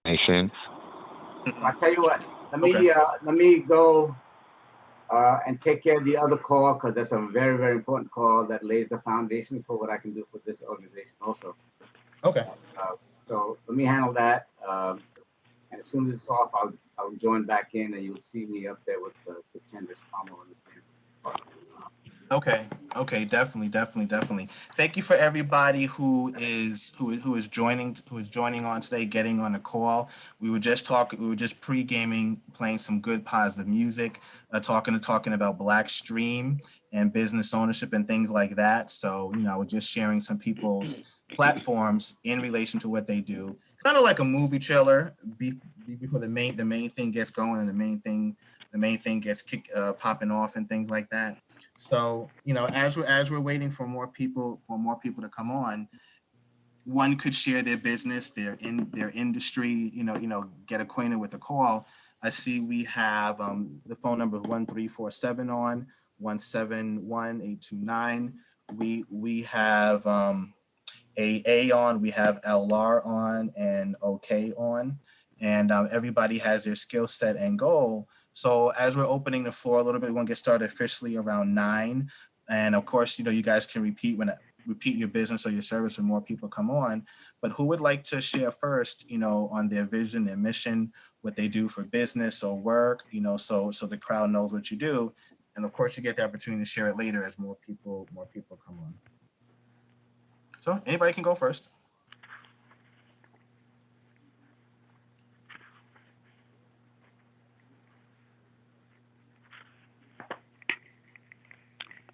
Nation. I tell you what, let me go and take care of the other call, because that's a very, very important call that lays the foundation for what I can do for this organization also. Okay. So let me handle that. And as soon as it's off, I'll join back in, and you'll see me up there with September's Palmer on the camera. Okay, definitely. Thank you for everybody who is joining on today, getting on the call. We were just pre-gaming, playing some good positive music, talking about Blackstream and business ownership and things like that. So, I was just sharing some people's platforms in relation to what they do. Kind of like a movie trailer before the main thing gets going and the main thing gets popping off and things like that. So, as we're waiting for more people to come on, one could share their business, their industry, get acquainted with the call. I see we have the phone number 1347 on 171-829. We have AA on, we have LR on, and OK on, and everybody has their skill set and goal. So as we're opening the floor a little bit, we're gonna get started officially around 9. And of course, you guys can repeat your business or your service when more people come on. But who would like to share first, on their vision, their mission, what they do for business or work, so the crowd knows what you do. And of course, you get the opportunity to share it later as more people come on. So anybody can go first.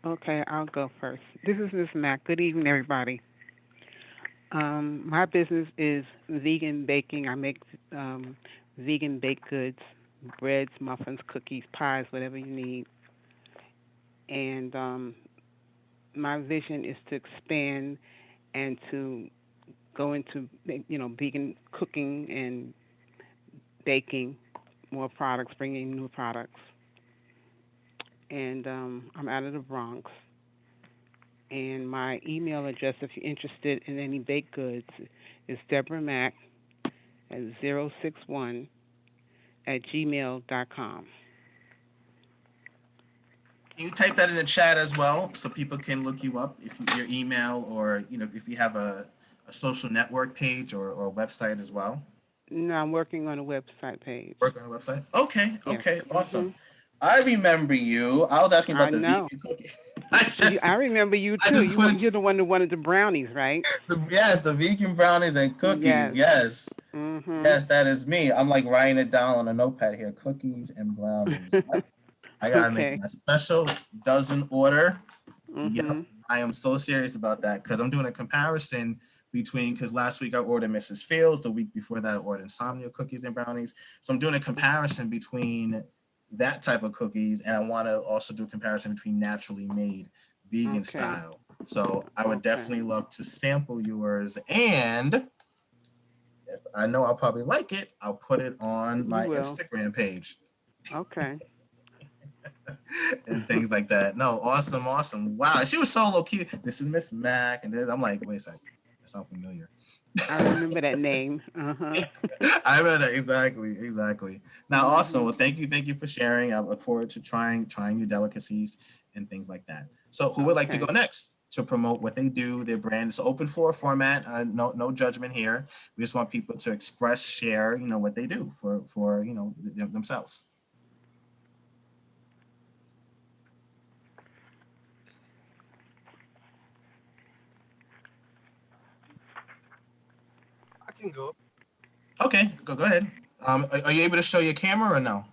Okay, I'll go first. This is Ms. Mack. Good evening, everybody. My business is vegan baking. I make vegan baked goods, breads, muffins, cookies, pies, whatever you need. And my vision is to expand and to go into, vegan cooking and baking, more products, bringing new products. And I'm out of the Bronx. And my email address, if you're interested in any baked goods, is Deborah Mack at 061@gmail.com. You type that in the chat as well, so people can look you up if your email, or if you have a social network page or a website as well. No, I'm working on a website page. Working on a website? Okay, Yeah. okay, awesome. I remember you. I was asking about the vegan cookie. I remember you too. You're the one who wanted the brownies, right? Yes, the vegan brownies and cookies. Yes. Mm-hmm. Yes, that is me. I'm like writing it down on a notepad here. Cookies and brownies. I gotta make my special dozen order. Mm-hmm. Yep, I am so serious about that, because I'm doing a comparison because last week I ordered Mrs. Fields. The week before that I ordered Insomnia cookies and brownies. So I'm doing a comparison between that type of cookies, and I want to also do a comparison between naturally made vegan style. So I would definitely love to sample yours, and if I know I'll probably like it, I'll put it on my Instagram page. Okay. And things like that. No, awesome. Wow, she was so low key. This is Miss Mac, and then I'm like, wait a second, that sounds familiar. I remember that name. I remember that exactly. Now, awesome. Well, thank you for sharing. I look forward to trying new delicacies and things like that. So, who would like to go next to promote what they do, their brand? It's open floor format. No judgment here. We just want people to express, share, what they do for themselves. I can go. Okay, go ahead. Are you able to show your camera or no?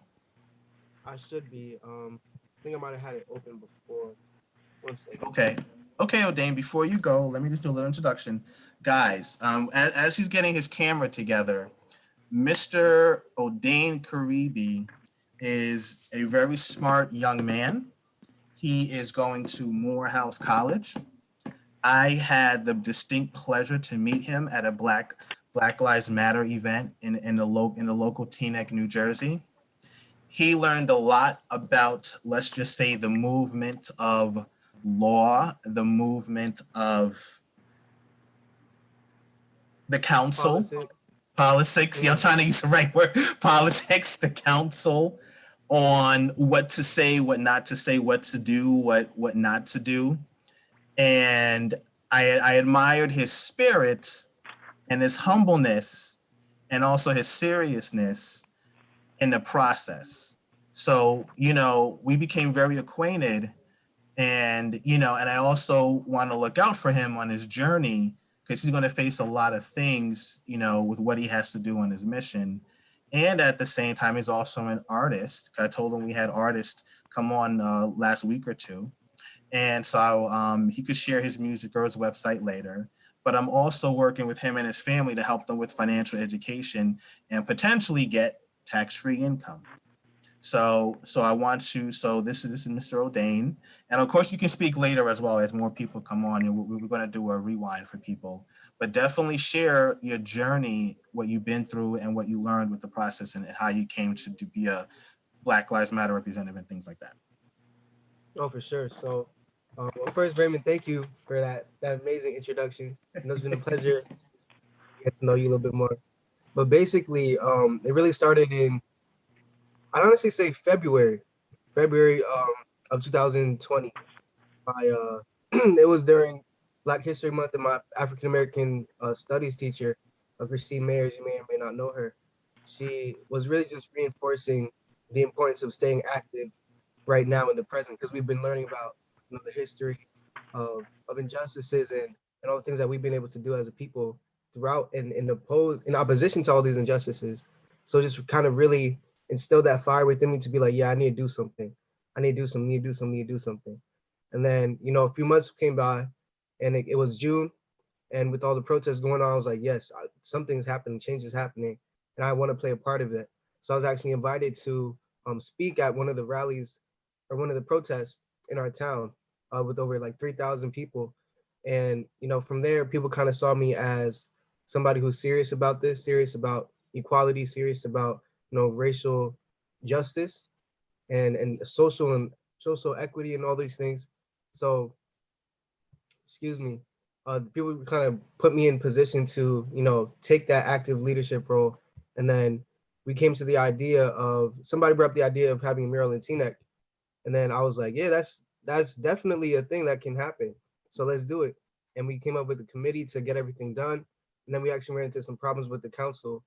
I should be. I think I might have had it open before. 1 second. Okay, O'Dane, before you go, let me just do a little introduction. Guys, as he's getting his camera together, Mr. O'Dane Karibi is a very smart young man. He is going to Morehouse College. I had the distinct pleasure to meet him at a Black Lives Matter event in the local Teaneck, New Jersey. He learned a lot about, let's just say, the movement of law, the movement of the council. Politics. Politics. Yeah, I'm trying to use the right word. Politics, the council on what to say, what not to say, what to do, what not to do. And I admired his spirit and his humbleness and also his seriousness in the process. So, we became very acquainted, and I also want to look out for him on his journey, because he's going to face a lot of things, with what he has to do on his mission. And at the same time, he's also an artist. I told him we had artists come on last week or two. And so he could share his music or his website later. But I'm also working with him and his family to help them with financial education and potentially get tax-free income. So I want to. So this is Mr. O'Dane, and of course you can speak later as well as more people come on. And we're going to do a rewind for people, but definitely share your journey, what you've been through, and what you learned with the process, and how you came to be a Black Lives Matter representative and things like that. Oh, for sure. So, well, first, Raymond, thank you for that amazing introduction. It's been a pleasure to get to know you a little bit more. But basically, it really started in, I'd honestly say February of 2020. It was during Black History Month, and my African American studies teacher, Christine Mayers, you may or may not know her. She was really just reinforcing the importance of staying active right now in the present, because we've been learning about the history of injustices and all the things that we've been able to do as a people throughout in opposition to all these injustices. So just kind of really instilled that fire within me to be like, yeah, I need to do something. I need to do something, need to do something, need to do something. And then, a few months came by, and it was June. And with all the protests going on, I was like, yes, something's happening, change is happening, and I want to play a part of it. So I was actually invited to speak at one of the rallies or one of the protests in our town with over like 3,000 people. And, from there, people kind of saw me as somebody who's serious about this, serious about equality, serious about, racial justice and social equity and all these things. So, excuse me, people kind of put me in position to, take that active leadership role. And then we came to the idea of, somebody brought up the idea of having a mural in Teaneck. And then I was like, yeah, that's definitely a thing that can happen. So let's do it. And we came up with a committee to get everything done. And then we actually ran into some problems with the council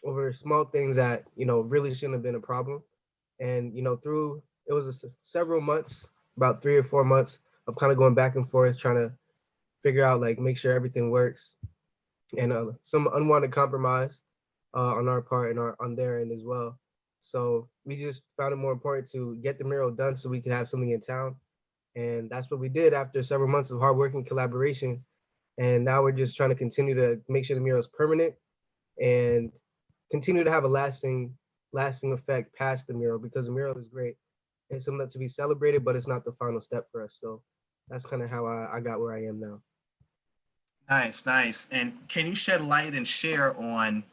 over small things that, really shouldn't have been a problem. And, it was several months, about 3 or 4 months of kind of going back and forth, trying to figure out, make sure everything works, and some unwanted compromise on our part and on their end as well. So we just found it more important to get the mural done so we could have something in town. And that's what we did after several months of hard work and collaboration. And now we're just trying to continue to make sure the mural is permanent and continue to have a lasting effect past the mural, because the mural is great. It's something to be celebrated, but it's not the final step for us. So that's kind of how I got where I am now. Nice. And can you shed light and share on,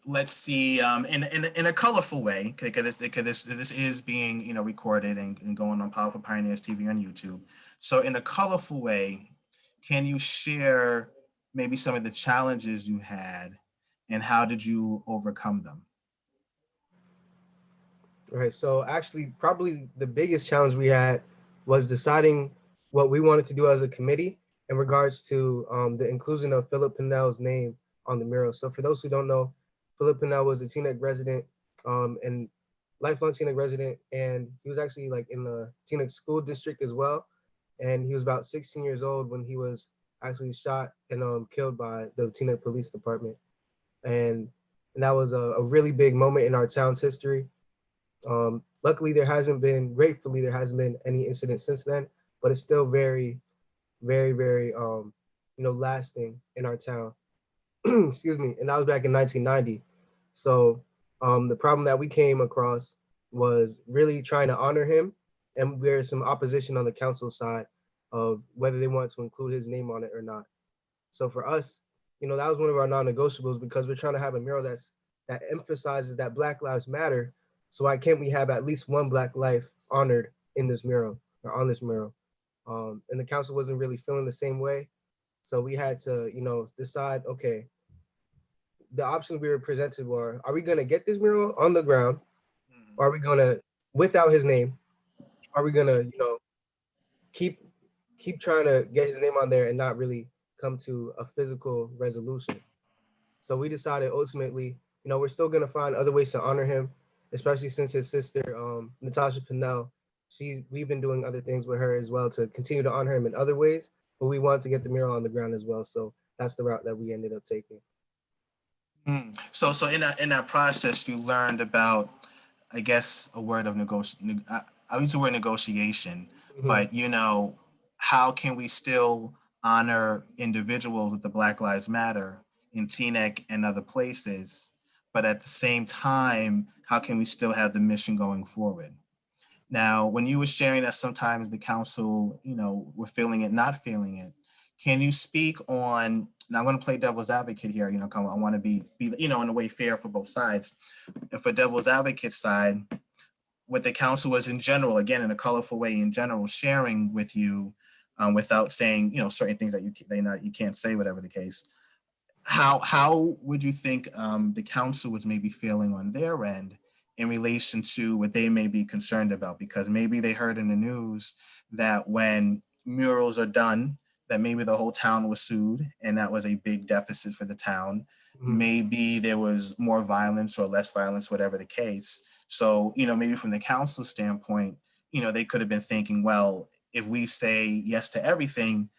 let's see, in a colorful way, because this is being recorded and going on Powerful Pioneers TV on YouTube. So in a colorful way, can you share maybe some of the challenges you had and how did you overcome them? Right. So actually, probably the biggest challenge we had was deciding what we wanted to do as a committee in regards to the inclusion of Philip Pinnell's name on the mural. So for those who don't know, Philip Pinnell was a Teaneck resident and lifelong Teaneck resident, and he was actually in the Teaneck school district as well. And he was about 16 years old when he was actually shot and killed by the Teaneck Police Department. And that was a really big moment in our town's history. Luckily, gratefully, there hasn't been any incident since then, but it's still very, very, very, lasting in our town. Excuse me. And that was back in 1990. So the problem that we came across was really trying to honor him. And there's some opposition on the council side of whether they want to include his name on it or not. So for us, that was one of our non-negotiables, because we're trying to have a mural that emphasizes that Black Lives Matter. So why can't we have at least one Black life honored in this mural or on this mural? And the council wasn't really feeling the same way. So we had to, decide, okay, the options we were presented were, are we going to get this mural on the ground? Or are we going to, without his name, are we going to, keep trying to get his name on there and not really come to a physical resolution? So we decided ultimately, we're still going to find other ways to honor him, especially since his sister, Natasha Pinnell, we've been doing other things with her as well to continue to honor him in other ways, but we wanted to get the mural on the ground as well. So that's the route that we ended up taking. So in that process, you learned about, I guess, a word of negotiation. I use the word negotiation, but how can we still honor individuals with the Black Lives Matter in Teaneck and other places, but at the same time, how can we still have the mission going forward? Now, when you were sharing that sometimes the council, were feeling it, not feeling it, can you speak on, now I'm going to play devil's advocate here, I want to be, in a way fair for both sides. And for devil's advocate side, what the council was in general, again, in a colorful way in general, sharing with you without saying, certain things that you can't say, whatever the case. How would you think the council was maybe feeling on their end in relation to what they may be concerned about? Because maybe they heard in the news that when murals are done, that maybe the whole town was sued and that was a big deficit for the town. Maybe there was more violence or less violence, whatever the case. So, maybe from the council standpoint, they could have been thinking, well, if we say yes to everything,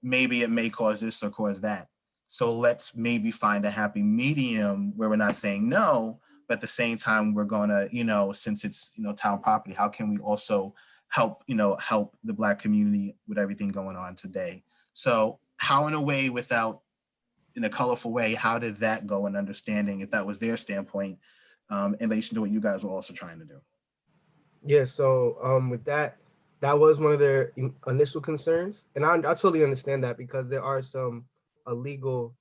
maybe it may cause this or cause that. So let's maybe find a happy medium where we're not saying no, but at the same time, we're gonna, since it's, town property, how can we also help the Black community with everything going on today? So how, in a way, in a colorful way, how did that go in understanding if that was their standpoint in relation to what you guys were also trying to do? Yeah, so with that was one of their initial concerns. And I totally understand that, because there are some legal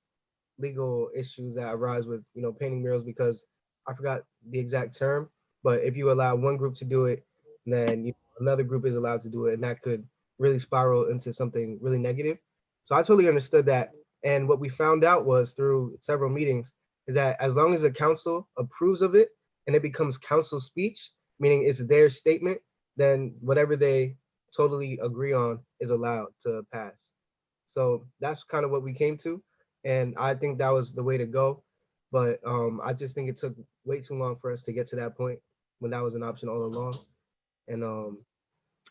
issues that arise with, painting murals, because I forgot the exact term, but if you allow one group to do it, then another group is allowed to do it, and that could really spiral into something really negative. So I totally understood that. And what we found out was, through several meetings, is that as long as the council approves of it and it becomes council speech, meaning it's their statement, then whatever they totally agree on is allowed to pass. So that's kind of what we came to. And I think that was the way to go. But I just think it took way too long for us to get to that point when that was an option all along. And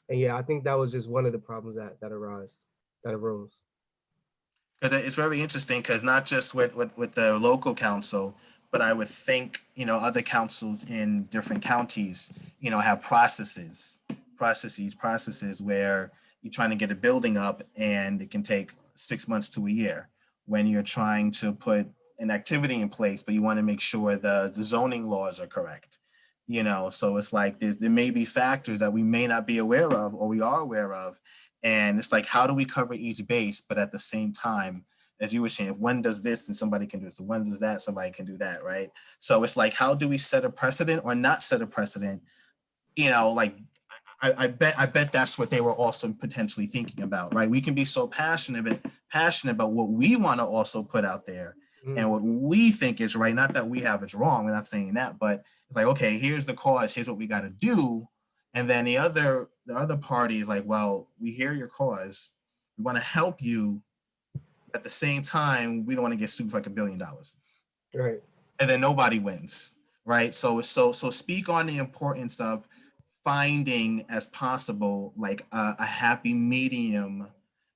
yeah, I think that was just one of the problems that arose. Because it's very interesting, because not just with the local council, but I would think, other councils in different counties, have processes where you're trying to get a building up and it can take 6 months to a year when you're trying to put an activity in place, but you want to make sure the zoning laws are correct. So it's like there may be factors that we may not be aware of or we are aware of. And it's like, how do we cover each base? But at the same time, as you were saying, if one does this and somebody can do this, if one does that, somebody can do that, right? So it's like, how do we set a precedent or not set a precedent? Like, I bet that's what they were also potentially thinking about, right? We can be so passionate about what we want to also put out there and what we think is right. Not that we have it's wrong. We're not saying that, but it's like, okay, here's the cause. Here's what we got to do. And then the other party is like, well, we hear your cause. We want to help you. At the same time, we don't want to get sued for like $1 billion. Right. And then nobody wins, right? So speak on the importance of finding as possible like a happy medium,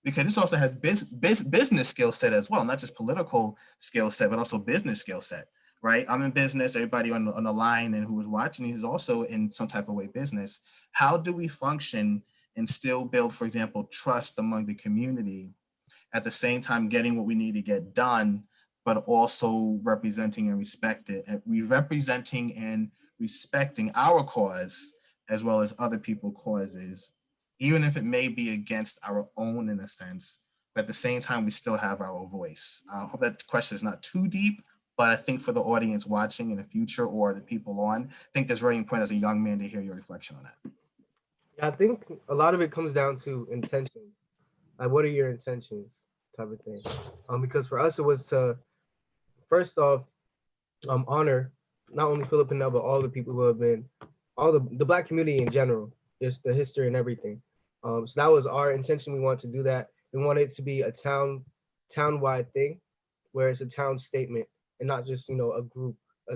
because this also has business skill set as well, not just political skill set, but also business skill set, right? I'm in business. Everybody on the line and who is watching is also in some type of way business. How do we function and still build, for example, trust among the community, at the same time getting what we need to get done, but also representing and respecting our cause as well as other people's causes, even if it may be against our own in a sense, but at the same time, we still have our voice. I hope that question is not too deep, but I think for the audience watching in the future or the people on, I think that's very important as a young man to hear your reflection on that. Yeah, I think a lot of it comes down to intentions. Like, what are your intentions type of thing. Because for us, it was to, first off, honor not only Philip and Nell, but all the people who have been, all the Black community in general, just the history and everything. So that was our intention. We wanted to do that. We wanted it to be a town-wide thing, where it's a town statement and not just, you know, a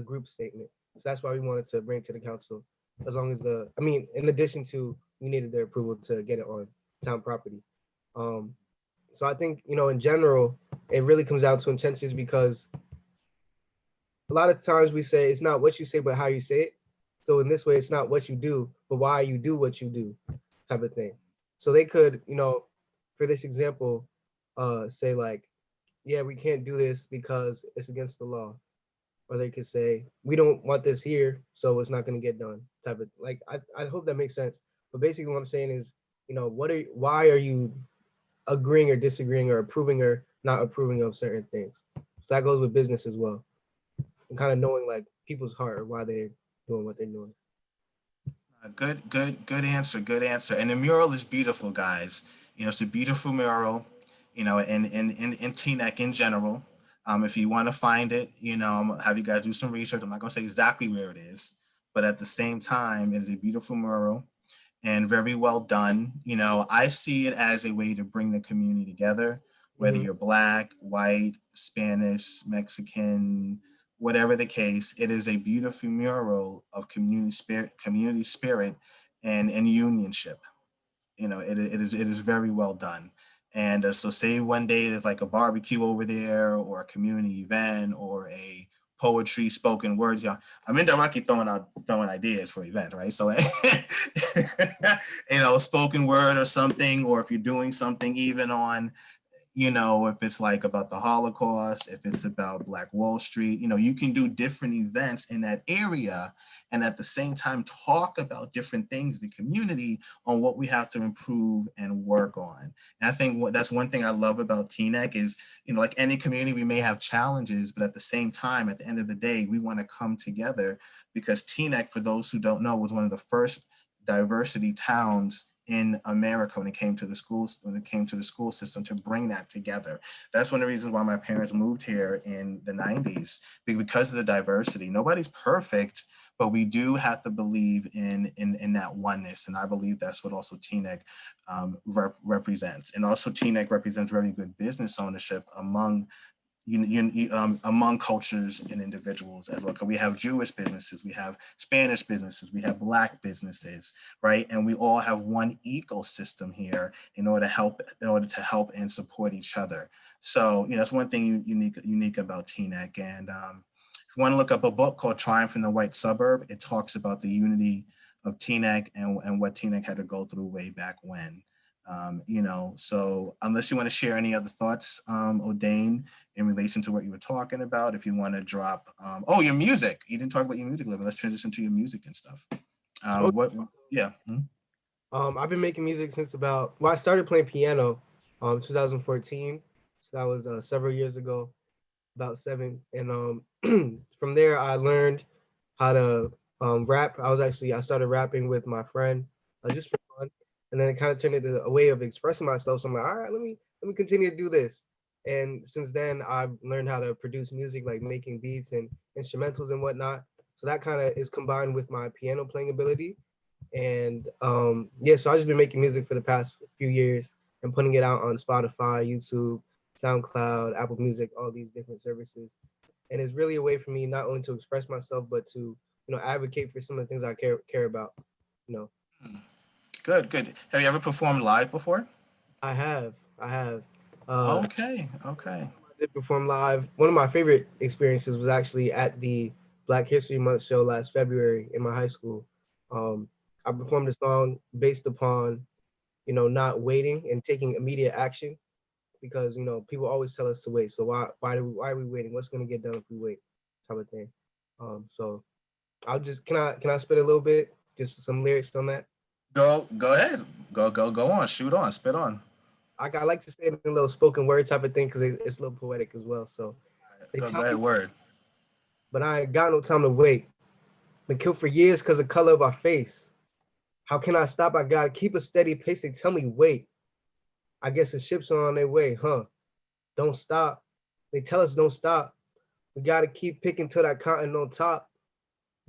group statement. So that's why we wanted to bring it to the council. As long as in addition to, we needed their approval to get it on town property. So I think, you know, in general, it really comes down to intentions, because a lot of times we say it's not what you say, but how you say it. So in this way, it's not what you do, but why you do what you do, type of thing. So they could, you know, for this example, say like, yeah, we can't do this because it's against the law. Or they could say, we don't want this here, so it's not going to get done, type of, like, I hope that makes sense. But basically what I'm saying is, you know, why are you agreeing or disagreeing or approving or not approving of certain things? So that goes with business as well. And kind of knowing like people's heart or why they're doing what they're doing. Good answer. Good answer. And the mural is beautiful, guys. You know, it's a beautiful mural. You know, in Teaneck in general. If you want to find it, you know, I'm gonna have you guys do some research. I'm not gonna say exactly where it is, but at the same time, it is a beautiful mural and very well done. You know, I see it as a way to bring the community together, whether you're Black, white, Spanish, Mexican, whatever the case. It is a beautiful mural of community spirit, and unionship. You know, it is very well done. And so say one day there's like a barbecue over there, or a community event, or a poetry, spoken words. Yeah, I'm indirectly throwing ideas for events, right? So you know, spoken word or something, or if you're doing something even on, you know, if it's like about the Holocaust, if it's about Black Wall Street, you know, you can do different events in that area, and at the same time talk about different things in the community on what we have to improve and work on. And I think that's one thing I love about Teaneck is, you know, like any community, we may have challenges, but at the same time, at the end of the day, we want to come together, because Teaneck, for those who don't know, was one of the first diversity towns in America when it came to the school system, to bring that together. That's one of the reasons why my parents moved here in the 90s, because of the diversity. Nobody's perfect, but we do have to believe in that oneness. And I believe that's what also Teaneck represents. And also Teaneck represents very good business ownership among among cultures and individuals as well. Because we have Jewish businesses, we have Spanish businesses, we have Black businesses, right? And we all have one ecosystem here in order to help and support each other. So, you know, that's one thing unique about Teaneck. And if you want to look up a book called Triumph in the White Suburb, it talks about the unity of Teaneck and what Teaneck had to go through way back when. You know, so unless you want to share any other thoughts, O'Dane, in relation to what you were talking about, if you want to drop, your music. You didn't talk about your music a little bit. Let's transition to your music and stuff. Yeah. I've been making music since I started playing piano, 2014. So that was several years ago, about 7. And from there, I learned how to rap. I started rapping with my friend, just for fun. And then it kind of turned into a way of expressing myself. So I'm like, all right, let me continue to do this. And since then, I've learned how to produce music, like making beats and instrumentals and whatnot. So that kind of is combined with my piano playing ability. And so I've just been making music for the past few years and putting it out on Spotify, YouTube, SoundCloud, Apple Music, all these different services. And it's really a way for me not only to express myself, but to, you know, advocate for some of the things I care about, you know. Good. Have you ever performed live before? I have. Okay. I did perform live. One of my favorite experiences was actually at the Black History Month show last February in my high school. I performed a song based upon, you know, not waiting and taking immediate action, because, you know, people always tell us to wait. So why are we waiting? What's going to get done if we wait? Type of thing. So I'll just can I spit a little bit, just some lyrics on that? Go ahead. Go on. Shoot on. Spit on. I like to say it in a little spoken word type of thing, because it's a little poetic as well. So they Go tell ahead. me, Word. but I ain't got no time to wait. Been killed for years because of color of our face. How can I stop? I gotta keep a steady pace. They tell me wait. I guess the ships are on their way, huh? Don't stop. They tell us don't stop. We got to keep picking till that cotton on top.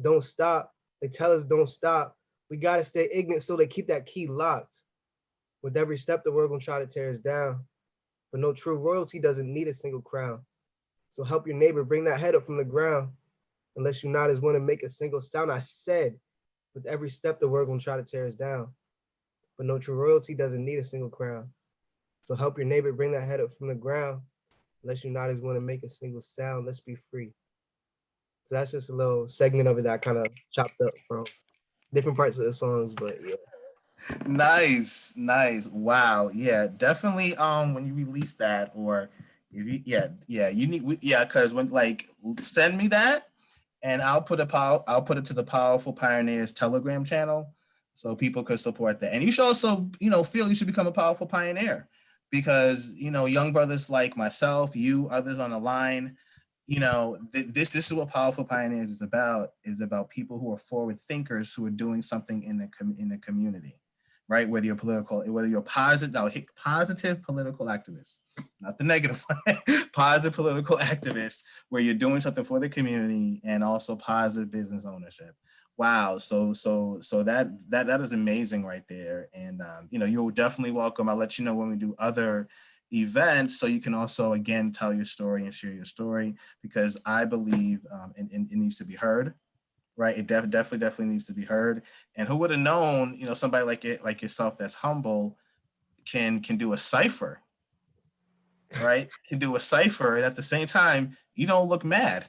Don't stop. They tell us don't stop. We got to stay ignorant so they keep that key locked. With every step, the world gonna try to tear us down. But no true royalty doesn't need a single crown. So help your neighbor bring that head up from the ground. Unless you not as one to make a single sound. I said, with every step, the world gonna try to tear us down. But no true royalty doesn't need a single crown. So help your neighbor bring that head up from the ground. Unless you not as one to make a single sound. Let's be free. So that's just a little segment of it that I kind of chopped up from different parts of the songs, but yeah. Nice. Wow. Yeah, definitely. When you release that, or if you, you need, because when like send me that, and I'll put it to the Powerful Pioneers Telegram channel, so people could support that. And you should also, feel you should become a powerful pioneer, because young brothers like myself, you, others on the line. This is what Powerful Pioneers is about people who are forward thinkers, who are doing something in the community, right? Whether you're positive political activists, not the negative one, positive political activists, where you're doing something for the community, and also positive business ownership. Wow. So that is amazing right there. And you're definitely welcome. I'll let you know when we do other events, so you can also again tell your story and share your story, because I believe it needs to be heard, right? It definitely needs to be heard. And who would have known, somebody like yourself that's humble can do a cipher, right? Can do a cipher, and at the same time you don't look mad.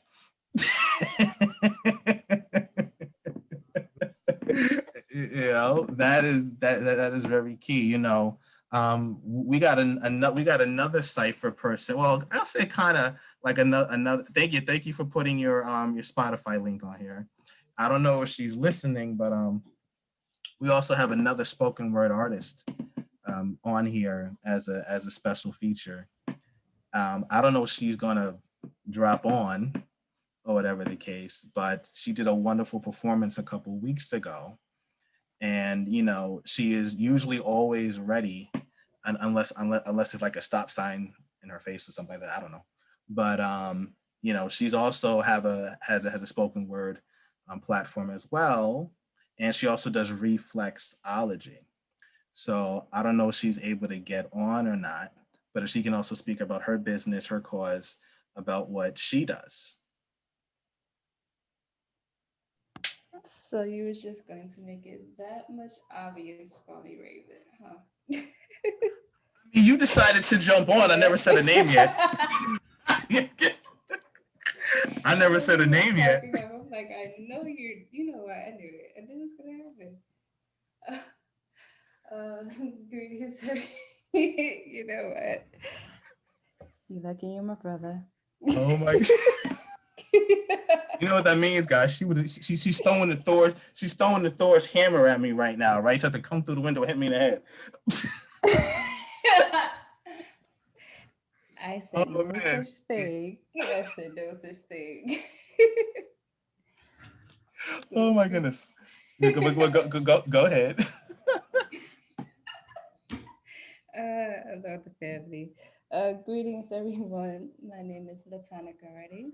That is very key. We got another cipher person. Well, I'll say kind of like another. Thank you for putting your Spotify link on here. I don't know if she's listening, but we also have another spoken word artist on here as a special feature. I don't know if she's gonna drop on or whatever the case, but she did a wonderful performance a couple weeks ago. And she is usually always ready, unless it's like a stop sign in her face or something like that. I don't know, but she's also has a spoken word platform as well, and she also does reflexology. So I don't know if she's able to get on or not, but if she can also speak about her business, her cause, about what she does. So you was just going to make it that much obvious for me, Raven, huh? You decided to jump on. I never said a name yet. I never said a name yet. I'm like, I know you know what, I knew it. I knew it was gonna happen. Greetings, you know what? You lucky you're my brother. Oh my God. You know what that means, guys? She's throwing the Thor's hammer at me right now, right? She has to come through the window and hit me in the head. I said no such thing. I said no such thing. Oh my goodness. Go ahead. About the family. Greetings, everyone. My name is Latana Garretti.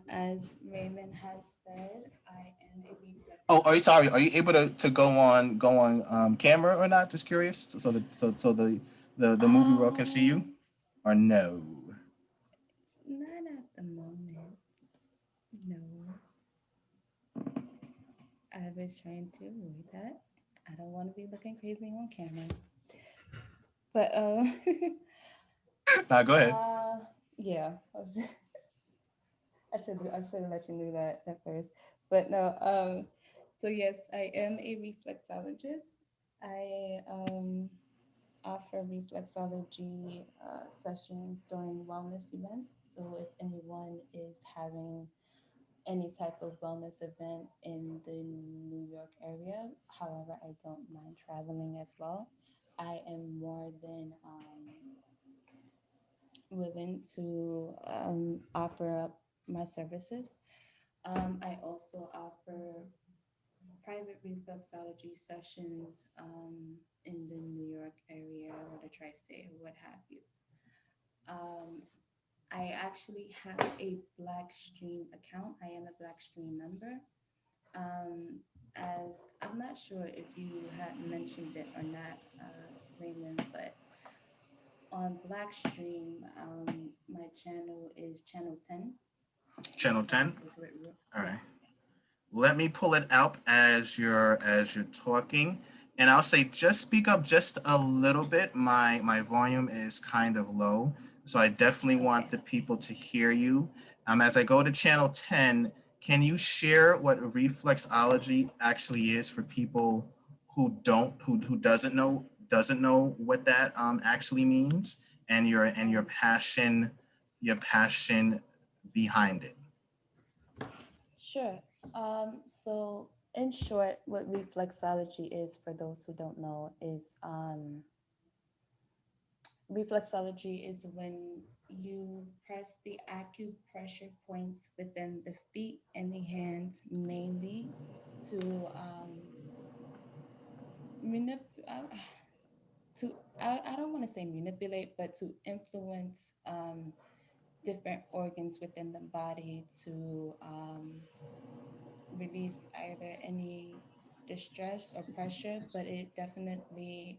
As Raymond has said, I am a reflex. Oh, are you able to go on camera or not? Just curious. So the movie world can see you, or no? Not at the moment. No. I was trying to avoid that. I don't want to be looking crazy on camera. But Nah, go ahead. yeah, I should let you know that at first. But no, so yes, I am a reflexologist. I offer reflexology sessions during wellness events. So if anyone is having any type of wellness event in the New York area, however, I don't mind traveling as well. I am more than willing to offer up my services. I also offer private reflexology sessions in the New York area or the tri-state or what have you. I actually have a Blackstream account. I am a Blackstream member. As I'm not sure if you had mentioned it or not, Raymond, but on Blackstream, my channel is channel 10. Channel It's called 10. Sacred Root. All right. Yes. Let me pull it up as you're talking, and I'll say just speak up just a little bit. My volume is kind of low, so I definitely want Okay. the people to hear you. As I go to channel 10, can you share what reflexology actually is for people who doesn't know what that actually means, and your passion behind it. Sure. So in short, what reflexology is, for those who don't know, is reflexology is when you press the acupressure points within the feet and the hands mainly to I don't want to say manipulate, but to influence different organs within the body to release either any distress or pressure, but it definitely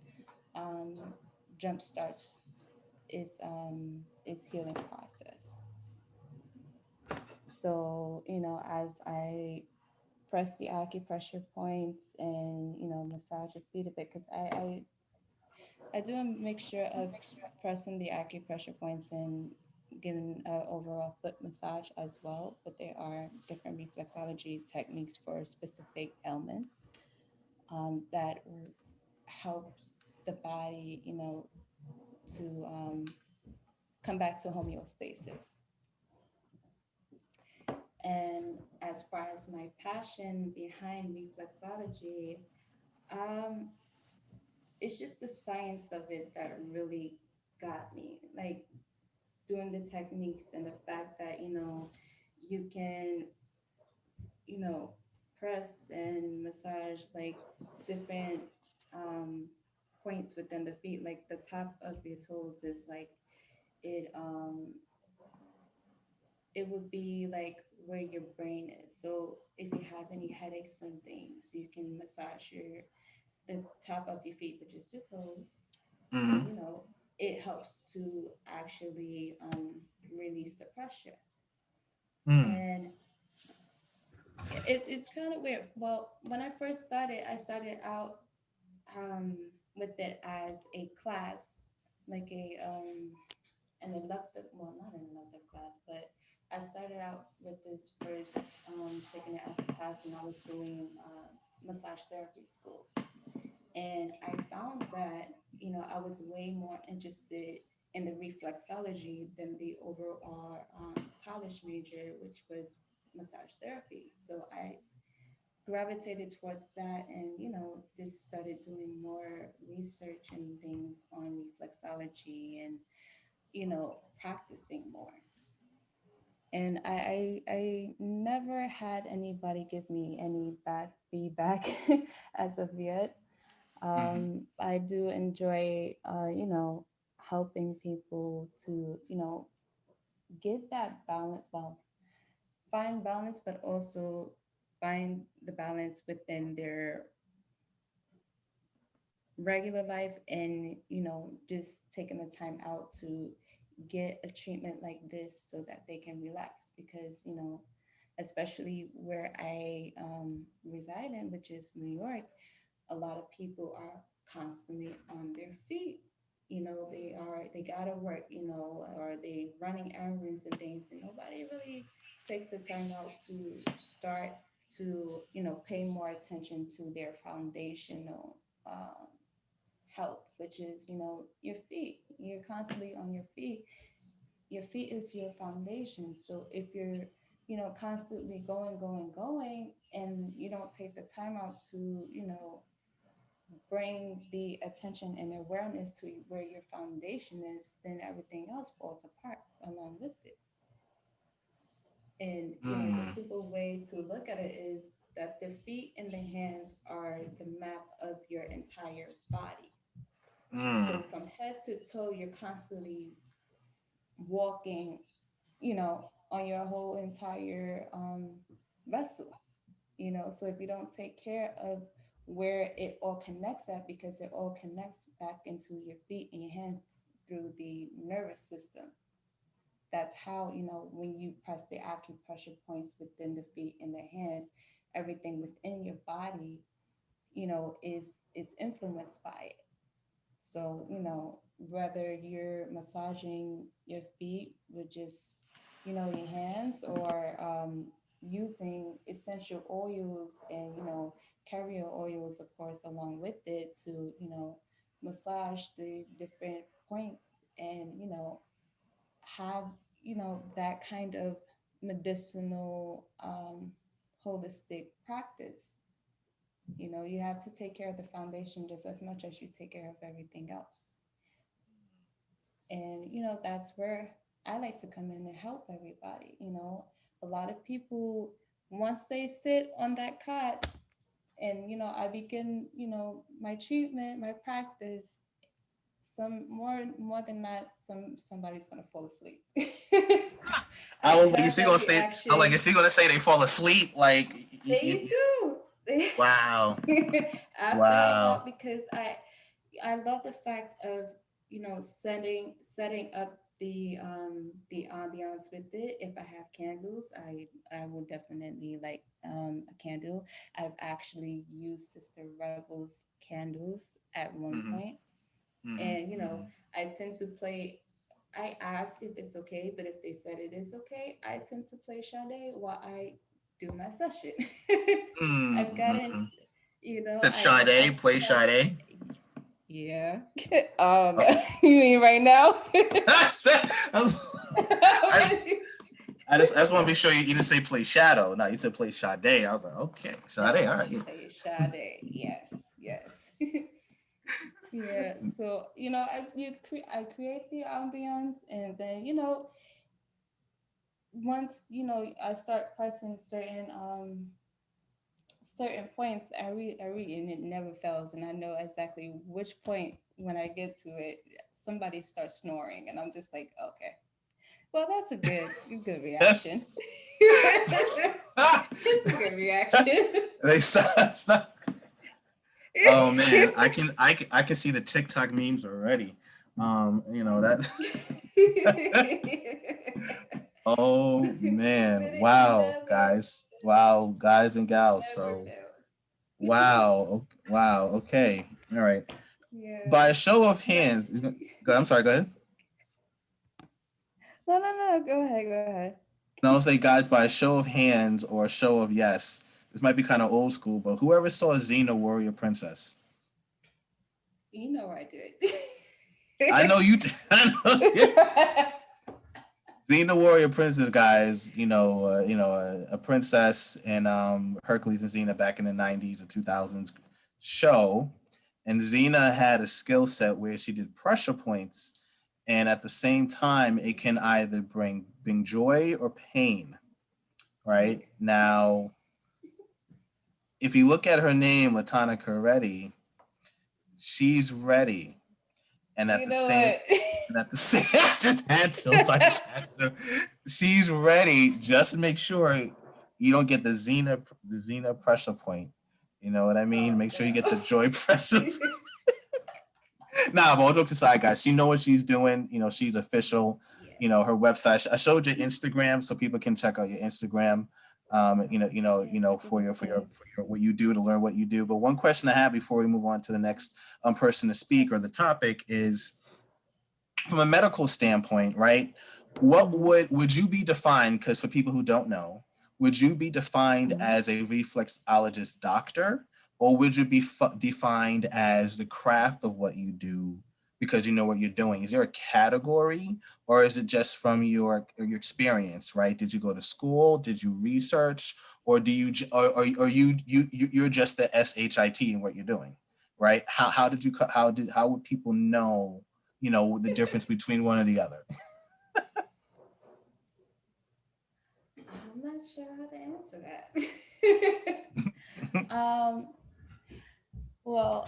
um, jumpstarts its healing process. So, as I press the acupressure points and, massage your feet a bit, because I do a mixture of pressing the acupressure points and giving an overall foot massage as well, but there are different reflexology techniques for specific ailments that helps the body, to come back to homeostasis. And as far as my passion behind reflexology, um, it's just the science of it that really got me. Like doing the techniques and the fact that, you can, you know, press and massage like different um, points within the feet. Like the top of your toes is like it it would be like where your brain is. So if you have any headaches and things, you can massage the top of your feet, which is your toes, and Mm-hmm. it helps to actually release the pressure. Mm. And it's kind of weird. Well, when I started out um, with it as a class, like an elective, well, not an elective class, but I started out with this first, taking it as a class when I was doing massage therapy school. And I found that, I was way more interested in the reflexology than the overall college major, which was massage therapy. So I gravitated towards that and, just started doing more research and things on reflexology and, practicing more. And I never had anybody give me any bad feedback as of yet. Mm-hmm. I do enjoy, helping people to, get that balance. Well, find balance, but also find the balance within their regular life and, just taking the time out to get a treatment like this so that they can relax because, especially where I reside in, which is New York, a lot of people are constantly on their feet. They gotta work, or they running errands and things, and nobody really takes the time out to start to, pay more attention to their foundational health, which is, your feet. You're constantly on your feet. Your feet is your foundation. So if you're, constantly going, and you don't take the time out to, bring the attention and awareness to where your foundation is, then everything else falls apart along with it. And, the Mm. simple way to look at it is that the feet and the hands are the map of your entire body. Mm. So from head to toe, you're constantly walking, on your whole entire vessel, So if you don't take care of where it all connects at, because it all connects back into your feet and your hands through the nervous system. That's how, when you press the acupressure points within the feet and the hands, everything within your body, is influenced by it. So, whether you're massaging your feet with just, your hands, or using essential oils and, carrier oils, of course, along with it to, massage the different points and, have, that kind of medicinal, holistic practice. You have to take care of the foundation just as much as you take care of everything else. And, that's where I like to come in and help everybody. A lot of people, once they sit on that cot and, I begin, my treatment, my practice, some more than not, somebody's gonna fall asleep. I was like, have is she that gonna say? I'm like, reaction. is she gonna say they fall asleep? Like, They do. wow, After I wow. help, because I love the fact of, setting up the ambiance with it. If I have candles, I will definitely like a candle. I've actually used Sister Rebel's candles at one Mm-hmm, point. mm-hmm, And mm-hmm. I tend to play. I ask if it's okay, but if they said it is okay, I tend to play Sade while I do my session. I've gotten, Mm-hmm. Said I Sade, play have, Sade. yeah. Oh. You mean right now? I just want to be sure you didn't say play Shadow. No, you said play Sade. I was like, okay, Sade, No, all right. Yeah. play Sade. Yes, yes. Yeah. So I create the ambiance, and then once I start pressing certain points, I read, and it never fails, and I know exactly which point. When I get to it, somebody starts snoring, and I'm just like, okay, well, that's a good reaction. That's It's a good reaction. they stop. Oh man, I can see the TikTok memes already. That. Oh But man, it wow, never, guys and gals. never So fails. wow, okay, all right. Yeah. By a show of But hands, I'm sorry. Go ahead. no. Go ahead. Go ahead. No, I'll say, guys, by a show of hands or a show of yes. This might be kind of old school, but whoever saw Xena Warrior Princess. You know I did. I know you. I know. Yeah. Xena Warrior Princess, guys. A princess in Hercules and Xena back in the '90s or 2000s show, and Xena had a skill set where she did pressure points, and at the same time, it can either bring joy or pain. Right now, if you look at her name, Latana Coretti, she's ready, and at You the know same what? and at the same just had to, sorry, she's ready just to make sure you don't get the Xena pressure point. You know what I mean? Oh Make sure you get no. the joy pressure. Nah, but all jokes aside, guys, she know what she's doing. She's official. Yeah. Her website. I showed your Instagram so people can check out your Instagram. For your Thanks. what you do to learn what you do. But one question I have before we move on to the next person to speak or the topic is, from a medical standpoint, right? What would you be defined? Because for people who don't know, would you be defined as a reflexologist doctor, or would you be defined as the craft of what you do because you know what you're doing? Is there a category, or is it just from your experience? Right? Did you go to school? Did you research, or do you or you're just the SHIT in what you're doing? Right? How would people know? The difference between one or the other. I'm not sure how to answer that. Well,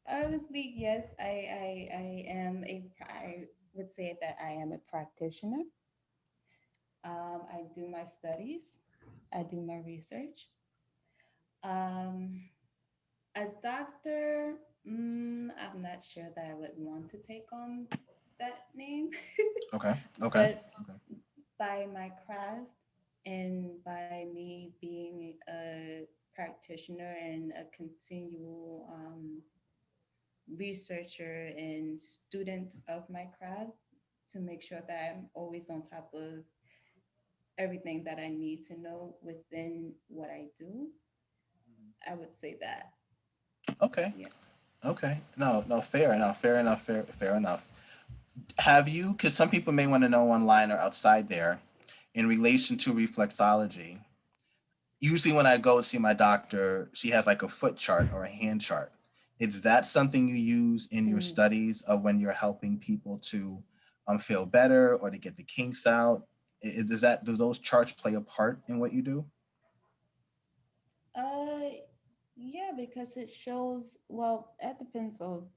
obviously, yes, I am would say that I am a practitioner. I do my studies, I do my research. Um, a doctor, I'm not sure that I would want to take on that name, Okay. Okay. but by my craft and by me being a practitioner and a continual researcher and student of my craft, to make sure that I'm always on top of everything that I need to know within what I do, I would say that. Okay. Yes. Okay. No, no, fair enough. Fair enough. Fair enough. Have you, because some people may want to know online or outside there, in relation to reflexology, usually when I go see my doctor, she has like a foot chart or a hand chart. Is that something you use in your Mm. studies of when you're helping people to feel better or to get the kinks out? Does that, do those charts play a part in what you do? Uh, yeah, because it shows, well, it depends on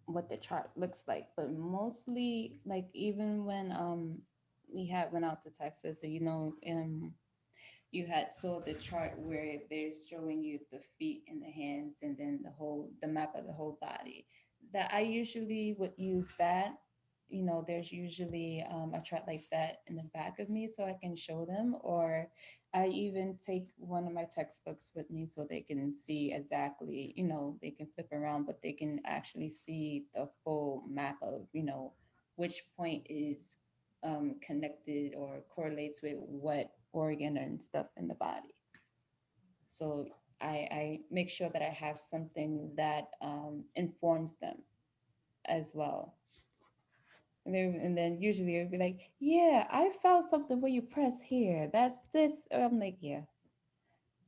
what the chart looks like, but mostly like even when we had went out to Texas, and you had saw the chart where they're showing you the feet and the hands and then the map of the whole body, that I usually would use that. There's usually a chart like that in the back of me so I can show them, or I even take one of my textbooks with me so they can see exactly, they can flip around, but they can actually see the full map of, which point is connected or correlates with what organ and stuff in the body. So I make sure that I have something that informs them as well. And then usually it would be like, yeah, I felt something when you press here. That's this. Or I'm like, yeah,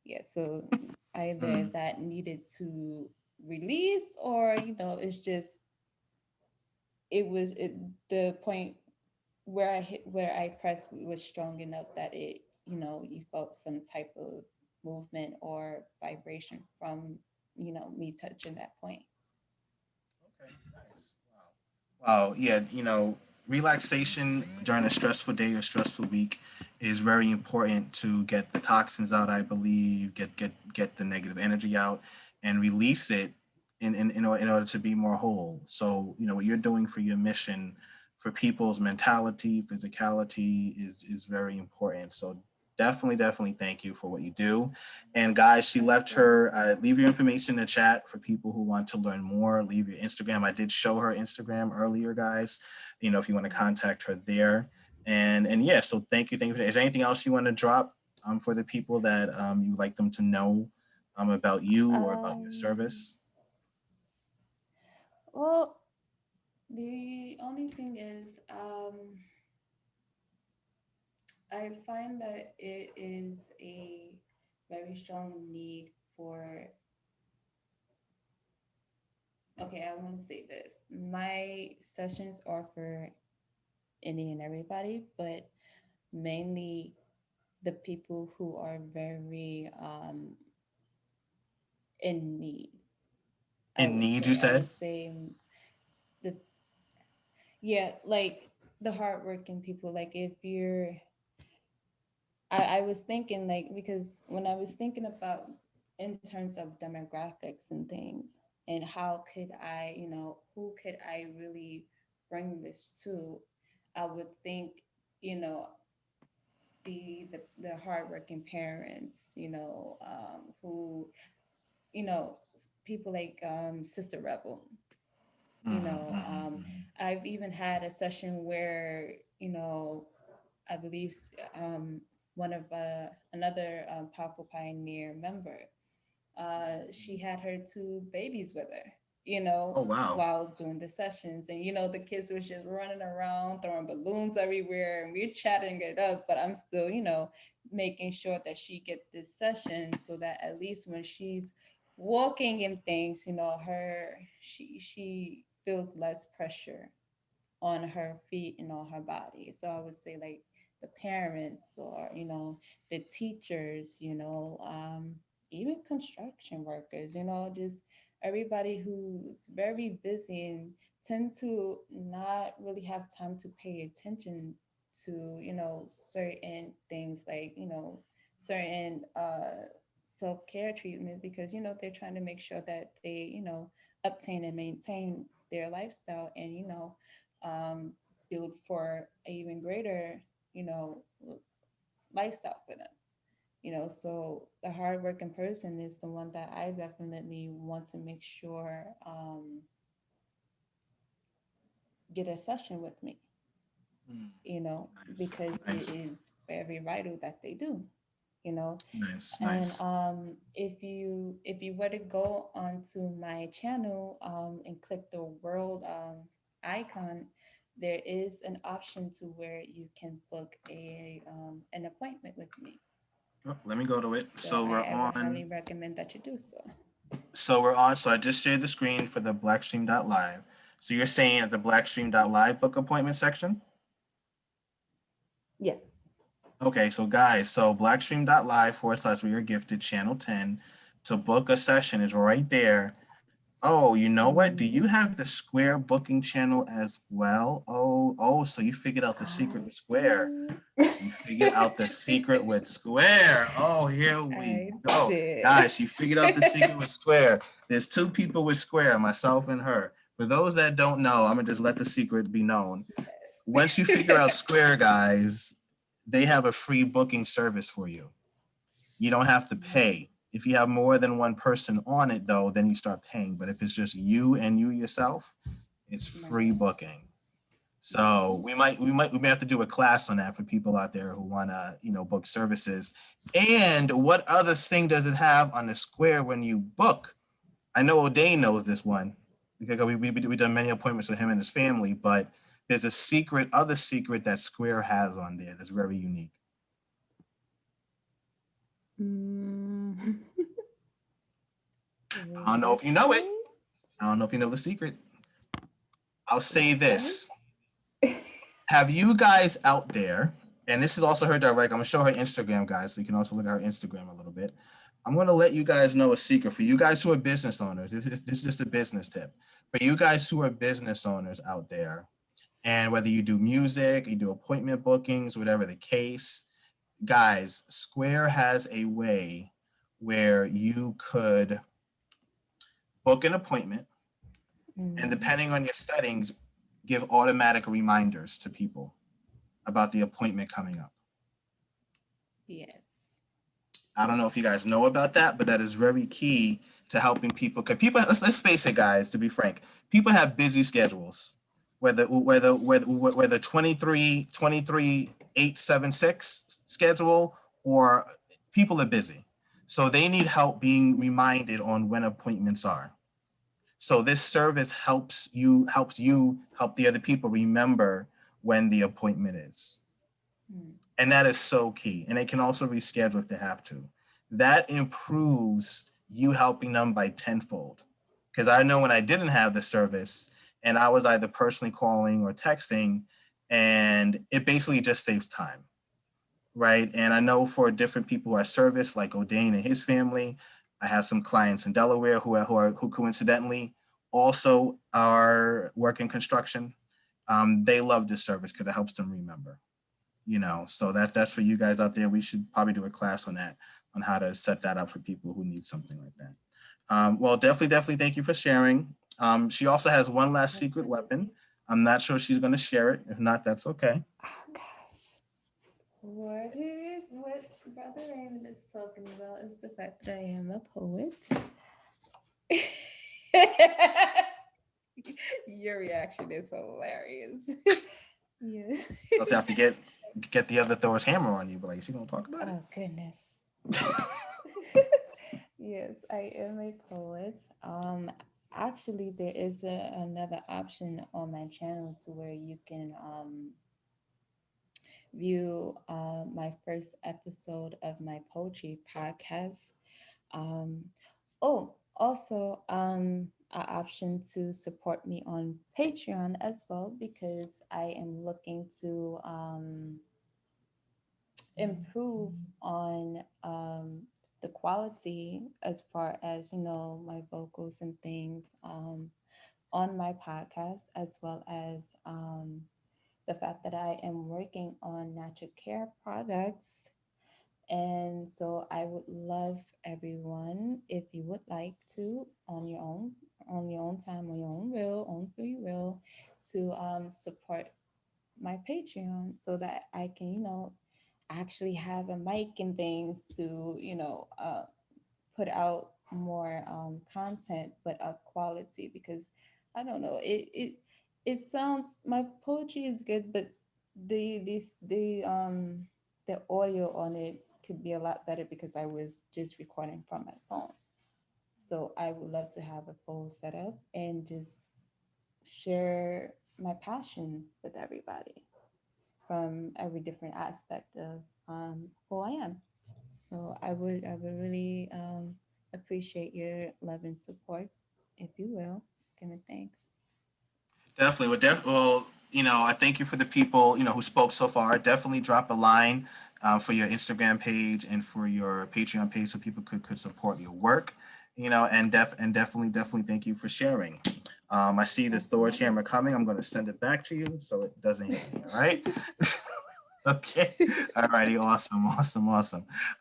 yeah. So either Mm. that needed to release, or it's just the point where I pressed was strong enough that you felt some type of movement or vibration from me touching that point. Okay, nice. Wow. Wow. Yeah, relaxation during a stressful day or stressful week is very important to get the toxins out, I believe, get the negative energy out and release it in order to be more whole. So, what you're doing for your mission for people's mentality, physicality is very important. So definitely thank you for what you do. And guys, she Of left course. her, leave your information in the chat for people who want to learn more. Leave your Instagram. I did show her Instagram earlier, guys. If you want to Mhm. contact her there. And yeah, so thank you. Is there anything else you want to drop for the people that you would like them to know about you or about your Um, service? well, the only thing is, I find that it is a very strong need for, okay, I want to say this. My sessions are for any and everybody, but mainly the people who are very in need. I In would need, you say. I said? would say the yeah, like the hardworking people. Like if you're, I was thinking like, because when I was thinking about in terms of demographics and things, and how could I, who could I really bring this to, I would think, you know, the hardworking parents, who, people like Sister Rebel, you Mhm, know, mhm, um, mhm. I've even had a session where, I believe one of another powerful pioneer member, she had her two babies with her, Oh wow. while doing the sessions. And, the kids was just running around, throwing balloons everywhere, and we're chatting it up. But I'm still, making sure that she get this session so that at least when she's walking and things, she feels less pressure on her feet and on her body. So I would say like the parents, or the teachers, even construction workers, just everybody who's very busy and tend to not really have time to pay attention to, certain things like, certain self-care treatment, because, they're trying to make sure that they, obtain and maintain their lifestyle, and, um, build for a even greater, lifestyle for them. So the hardworking person is the one that I definitely want to make sure get a session with me, Mm, you know, nice, because it nice, is very vital that they do, you know. nice, And nice. if you were to go onto my channel and click the world icon, there is an option to where you can book a an appointment with me. Oh, let me go to it. So I would highly recommend that you do so. So I just shared the screen for the Blackstream.live. So you're saying at the Blackstream.live book appointment section? Yes. Okay, so guys, so Blackstream.live / we are gifted channel 10 to book a session is right there. Oh, you know what? Do you have the Square booking channel as well? Oh, so you figured out the secret with Square. You figured out the secret with Square. Oh, here we I go. did. Guys, you figured out the secret with Square. There's two people with Square, myself and her. For those that don't know, I'm going to just let the secret be known. Once you figure out Square, guys, they have a free booking service for you. You don't have to pay. If you have more than one person on it, though, then you start paying. But if it's just you and you yourself, it's free Right. booking. So we may have to do a class on that for people out there who want to, book services. And what other thing does it have on the Square when you book? I know O'Day knows this one because we done many appointments with him and his family, but there's a other secret that Square has on there that's very unique. Mm. I don't know if you know it. I don't know if you know the secret. I'll say Okay. this. Have you guys out there, and this is also her direct, I'm gonna show her Instagram, guys, so you can also look at her Instagram a little bit. I'm gonna let you guys know a secret for you guys who are business owners. This is just a business tip. For you guys who are business owners out there, and whether you do music, you do appointment bookings, whatever the case, guys, Square has a way where you could book an appointment, and Mm. depending on your settings, give automatic reminders to people about the appointment coming up. Yes. I don't know if you guys know about that, but that is very key to helping people. Because people, let's face it, guys. To be frank, people have busy schedules. Whether 23/8/76 schedule, or people are busy, so they need help being reminded on when appointments are. So this service helps you help the other people remember when the appointment is. Mm. And that is so key. And they can also reschedule if they have to. That improves you helping them by tenfold. Because I know when I didn't have the service and I was either personally calling or texting, and it basically just saves time. Right. And I know for different people who are service, like O'Dane and his family, I have some clients in Delaware who coincidentally also are working construction. They love this service because it helps them remember. So that's for you guys out there. We should probably do a class on that, on how to set that up for people who need something like that. Well, definitely thank you for sharing. She also has one last secret weapon. Absolutely. I'm not sure she's going to share it. If not, that's okay. Oh gosh. What Brother Raymond is talking about is the fact that I am a poet. Your reaction is hilarious. Yes. Let's have to get the other Thor's hammer on you, but like, she gonna talk about Oh goodness. Yes, I am a poet. Actually, there is another option on my channel to where you can view my first episode of my poetry podcast. Um, also, an option to support me on Patreon as well, because I am looking to improve on the quality as far as my vocals and things. on my podcast, as well as the fact that I am working on natural care products. And so I would love everyone, if you would like to, on your own time, on your own will, on free will, to support my Patreon so that I can, actually have a mic and things to, put out more content, but of quality, because I don't know, it sounds, my poetry is good, but the audio on it could be a lot better because I was just recording from my phone. So I would love to have a full setup and just share my passion with everybody from every different aspect of who I am. So I would really appreciate your love and support, if you will. Give me thanks. Definitely. Well, I thank you for the people, who spoke so far. Definitely drop a line for your Instagram page and for your Patreon page so people could support your work, and definitely thank you for sharing. I see the Thor Absolutely. camera coming. I'm going to send it back to you so it doesn't hit me. All right. Okay. All righty. Awesome. All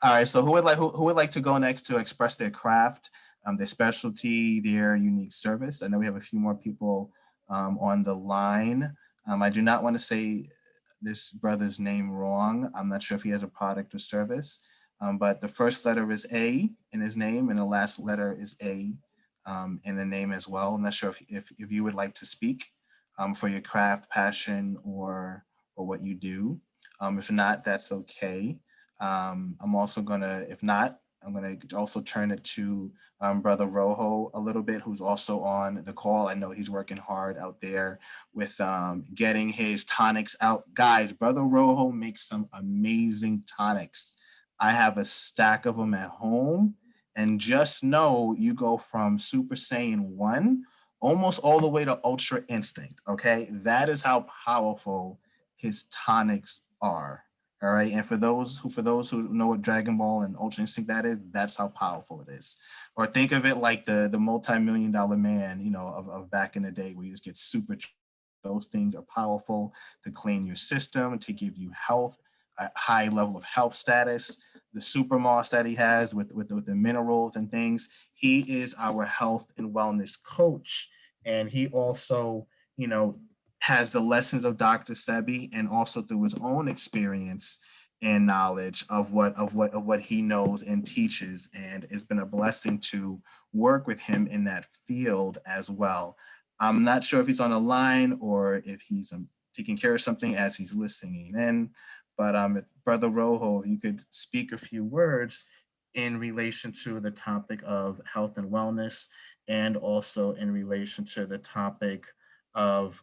right. So who would like to go next to express their craft, their specialty, their unique service? I know we have a few more people on the line. I do not want to say this brother's name wrong. I'm not sure if he has a product or service, but the first letter is A in his name, and the last letter is A in the name as well. I'm not sure if you would like to speak for your craft, passion, or what you do. If not, that's okay. I'm also gonna, if not, I'm gonna also turn it to Brother Rojo a little bit, who's also on the call. I know he's working hard out there with getting his tonics out. Guys, Brother Rojo makes some amazing tonics. I have a stack of them at home, and just know you go from Super Saiyan 1 almost all the way to Ultra Instinct, okay? That is how powerful his tonics are. All right. And for those who know what Dragon Ball and Ultra Instinct that is, that's how powerful it is. Or think of it like the multi-million-dollar man, of back in the day where you just get super. Those things are powerful to clean your system, to give you health, a high level of health status. The super moss that he has with the minerals and things. He is our health and wellness coach. And he also, has the lessons of Dr. Sebi, and also through his own experience and knowledge of what he knows and teaches. And it's been a blessing to work with him in that field as well. I'm not sure if he's on the line or if he's taking care of something as he's listening in. But if Brother Rojo, if you could speak a few words in relation to the topic of health and wellness, and also in relation to the topic of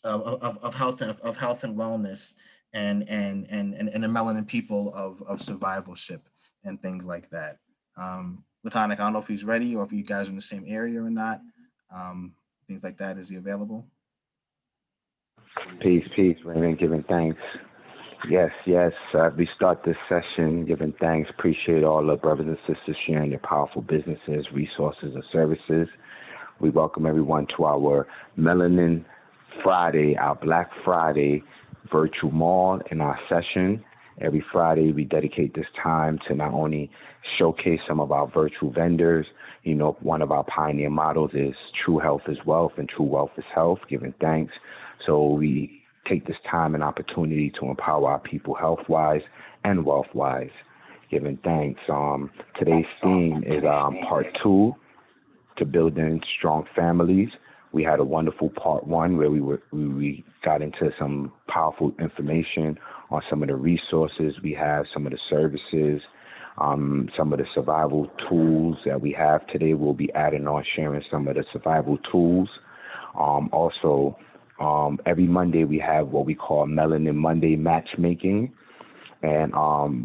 health and wellness, and the melanin people of survivalship and things like that. Latonic, I don't know if he's ready or if you guys are in the same area or not. Things like that. Is he available? Peace, Raymond. Giving thanks. Yes. We start this session giving thanks. Appreciate all the brothers and sisters sharing their powerful businesses, resources, and services. We welcome everyone to our Melanin Friday, our Black Friday virtual mall in our session. Every Friday, we dedicate this time to not only showcase some of our virtual vendors. One of our pioneer models is True Health is Wealth and True Wealth is Health, giving thanks. So we take this time and opportunity to empower our people health-wise and wealth-wise, giving thanks. Today's theme is part 2, to building strong families. We had a wonderful part 1 where we got into some powerful information on some of the resources we have, some of the services, some of the survival tools that we have. Today we'll be adding on, sharing some of the survival tools. Also, every Monday we have what we call Melanin Monday matchmaking. And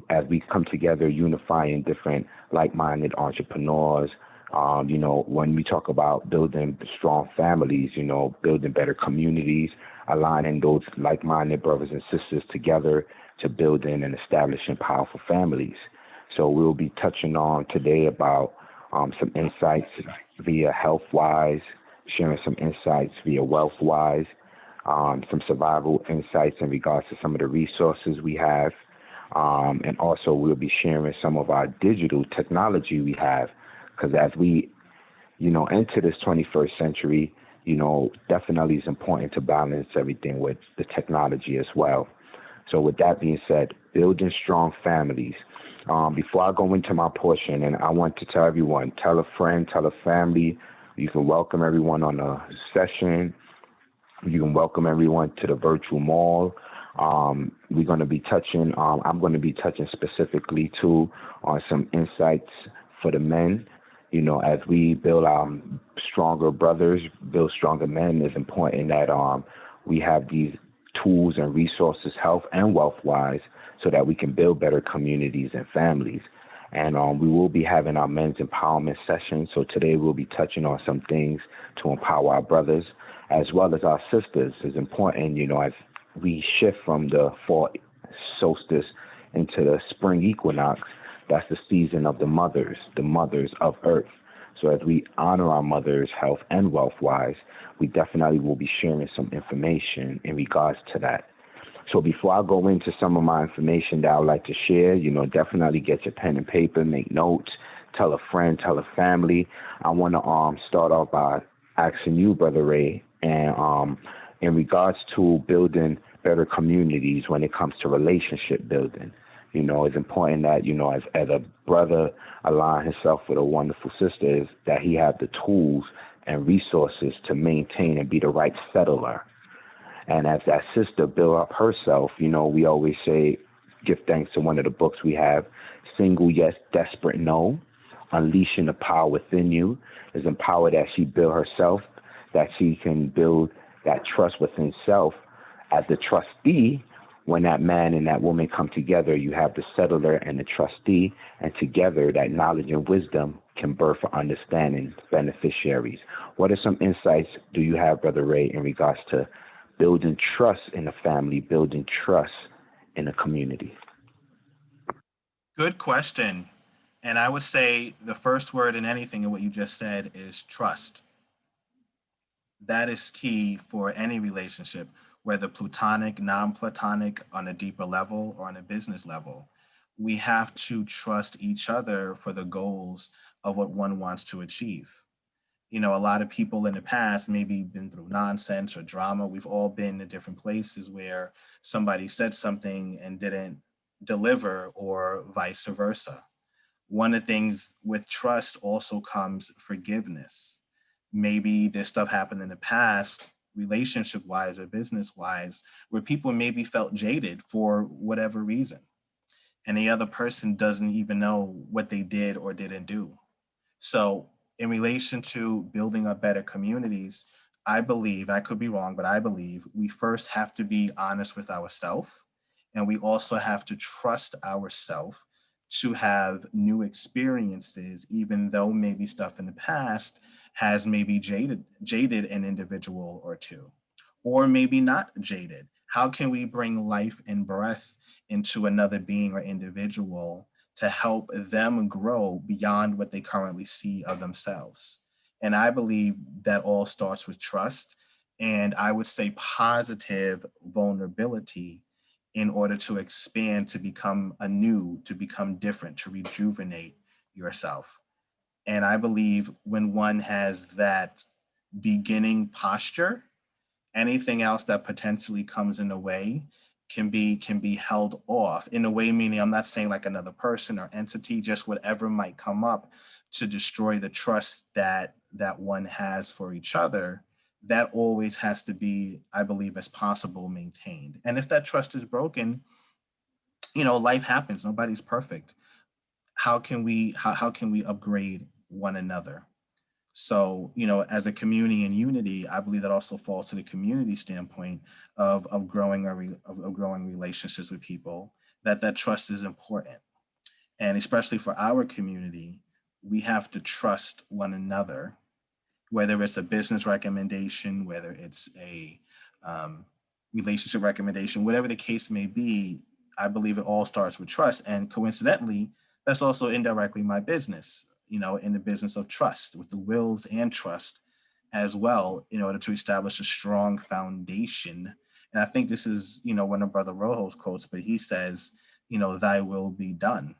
as we come together, unifying different like-minded entrepreneurs, when we talk about building strong families, building better communities, aligning those like-minded brothers and sisters together to building and establishing powerful families. So we'll be touching on today about some insights via health-wise, sharing some insights via WealthWise, some survival insights in regards to some of the resources we have. And also we'll be sharing some of our digital technology we have, because as we, enter this 21st century, definitely it's important to balance everything with the technology as well. So with that being said, building strong families. Before I go into my portion, and I want to tell everyone, tell a friend, tell a family, you can welcome everyone on a session. You can welcome everyone to the virtual mall. We're going to be touching, I'm going to be touching specifically too on some insights for the men. As we build stronger brothers, build stronger men, it's important that we have these tools and resources, health and wealth-wise, so that we can build better communities and families. And we will be having our men's empowerment session. So today we'll be touching on some things to empower our brothers as well as our sisters. It's important, as we shift from the fall solstice into the spring equinox. That's the season of the mothers of Earth. So as we honor our mothers, health and wealth-wise, we definitely will be sharing some information in regards to that. So before I go into some of my information that I would like to share, definitely get your pen and paper, make notes, tell a friend, tell a family. I want to start off by asking you, Brother Ray, and in regards to building better communities when it comes to relationship building. It's important that, as a brother align himself with a wonderful sister, is that he have the tools and resources to maintain and be the right settler. And as that sister build up herself, we always say, give thanks to one of the books we have, Single Yes, Desperate No, Unleashing the Power Within You, is empowered that she build herself, that she can build that trust within self. As the trustee, when that man and that woman come together, you have the settler and the trustee, and together that knowledge and wisdom can birth for understanding beneficiaries. What are some insights do you have, Brother Ray, in regards to building trust in a family, building trust in a community? Good question. And I would say the first word in anything in what you just said is trust. That is key for any relationship, whether platonic, non-platonic, on a deeper level or on a business level. We have to trust each other for the goals of what one wants to achieve. A lot of people in the past maybe been through nonsense or drama. We've all been in different places where somebody said something and didn't deliver, or vice versa. One of the things with trust also comes forgiveness. Maybe this stuff happened in the past, relationship wise or business wise, where people maybe felt jaded for whatever reason. And the other person doesn't even know what they did or didn't do. So, in relation to building up better communities, I believe, I could be wrong, but I believe we first have to be honest with ourselves. And we also have to trust ourselves to have new experiences, even though maybe stuff in the past has maybe jaded an individual or two, or maybe not jaded. How can we bring life and breath into another being or individual to help them grow beyond what they currently see of themselves? And I believe that all starts with trust. And I would say positive vulnerability in order to expand, to become anew, to become different, to rejuvenate yourself. And I believe when one has that beginning posture, anything else that potentially comes in the way can be held off in a way, meaning I'm not saying like another person or entity, just whatever might come up to destroy the trust that one has for each other. That always has to be, I believe, as possible, maintained. And if that trust is broken, life happens, nobody's perfect. How can we upgrade one another? So, as a community and unity, I believe that also falls to the community standpoint of growing of growing relationships with people, that trust is important. And especially for our community, we have to trust one another, whether it's a business recommendation, whether it's a relationship recommendation, whatever the case may be. I believe it all starts with trust. And coincidentally, that's also indirectly my business, in the business of trust, with the wills and trust as well in order to establish a strong foundation. And I think this is, one of Brother Rojo's quotes, but he says, thy will be done.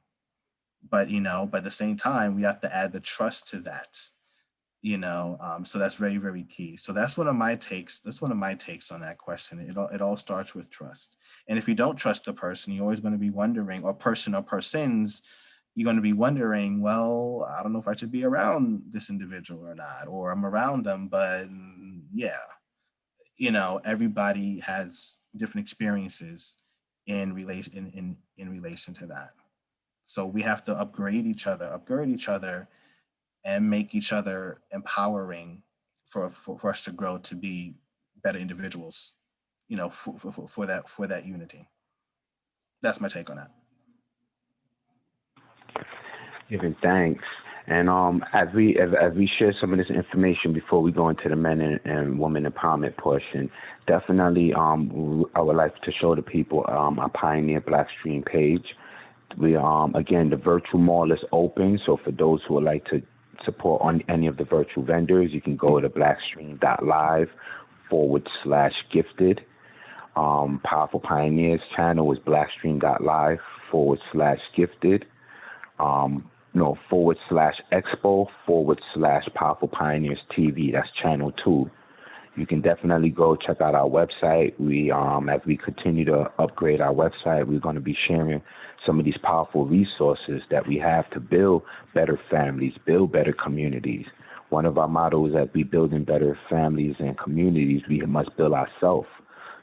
But, but at the same time, we have to add the trust to that, so that's very, very key. So that's one of my takes. That's one of my takes on that question. It all starts with trust. And if you don't trust the person, you're always going to be wondering, or person or persons, you're going to be wondering, well, I don't know if I should be around this individual or not, or I'm around them, but yeah, everybody has different experiences in relation to that. So we have to upgrade each other, and make each other empowering for us to grow to be better individuals, for that unity. That's my take on that. Giving thanks. And as we share some of this information before we go into the men and women empowerment portion, definitely I would like to show the people our Pioneer Blackstream page. We again, the virtual mall is open, so for those who would like to support on any of the virtual vendors, you can go to Blackstream.live /gifted. Powerful Pioneers channel is Blackstream.live /gifted. /Expo /Powerful Pioneers TV. That's channel 2. You can definitely go check out our website. We, as we continue to upgrade our website, we're going to be sharing some of these powerful resources that we have to build better families, build better communities. One of our mottos as we building better families and communities, we must build ourselves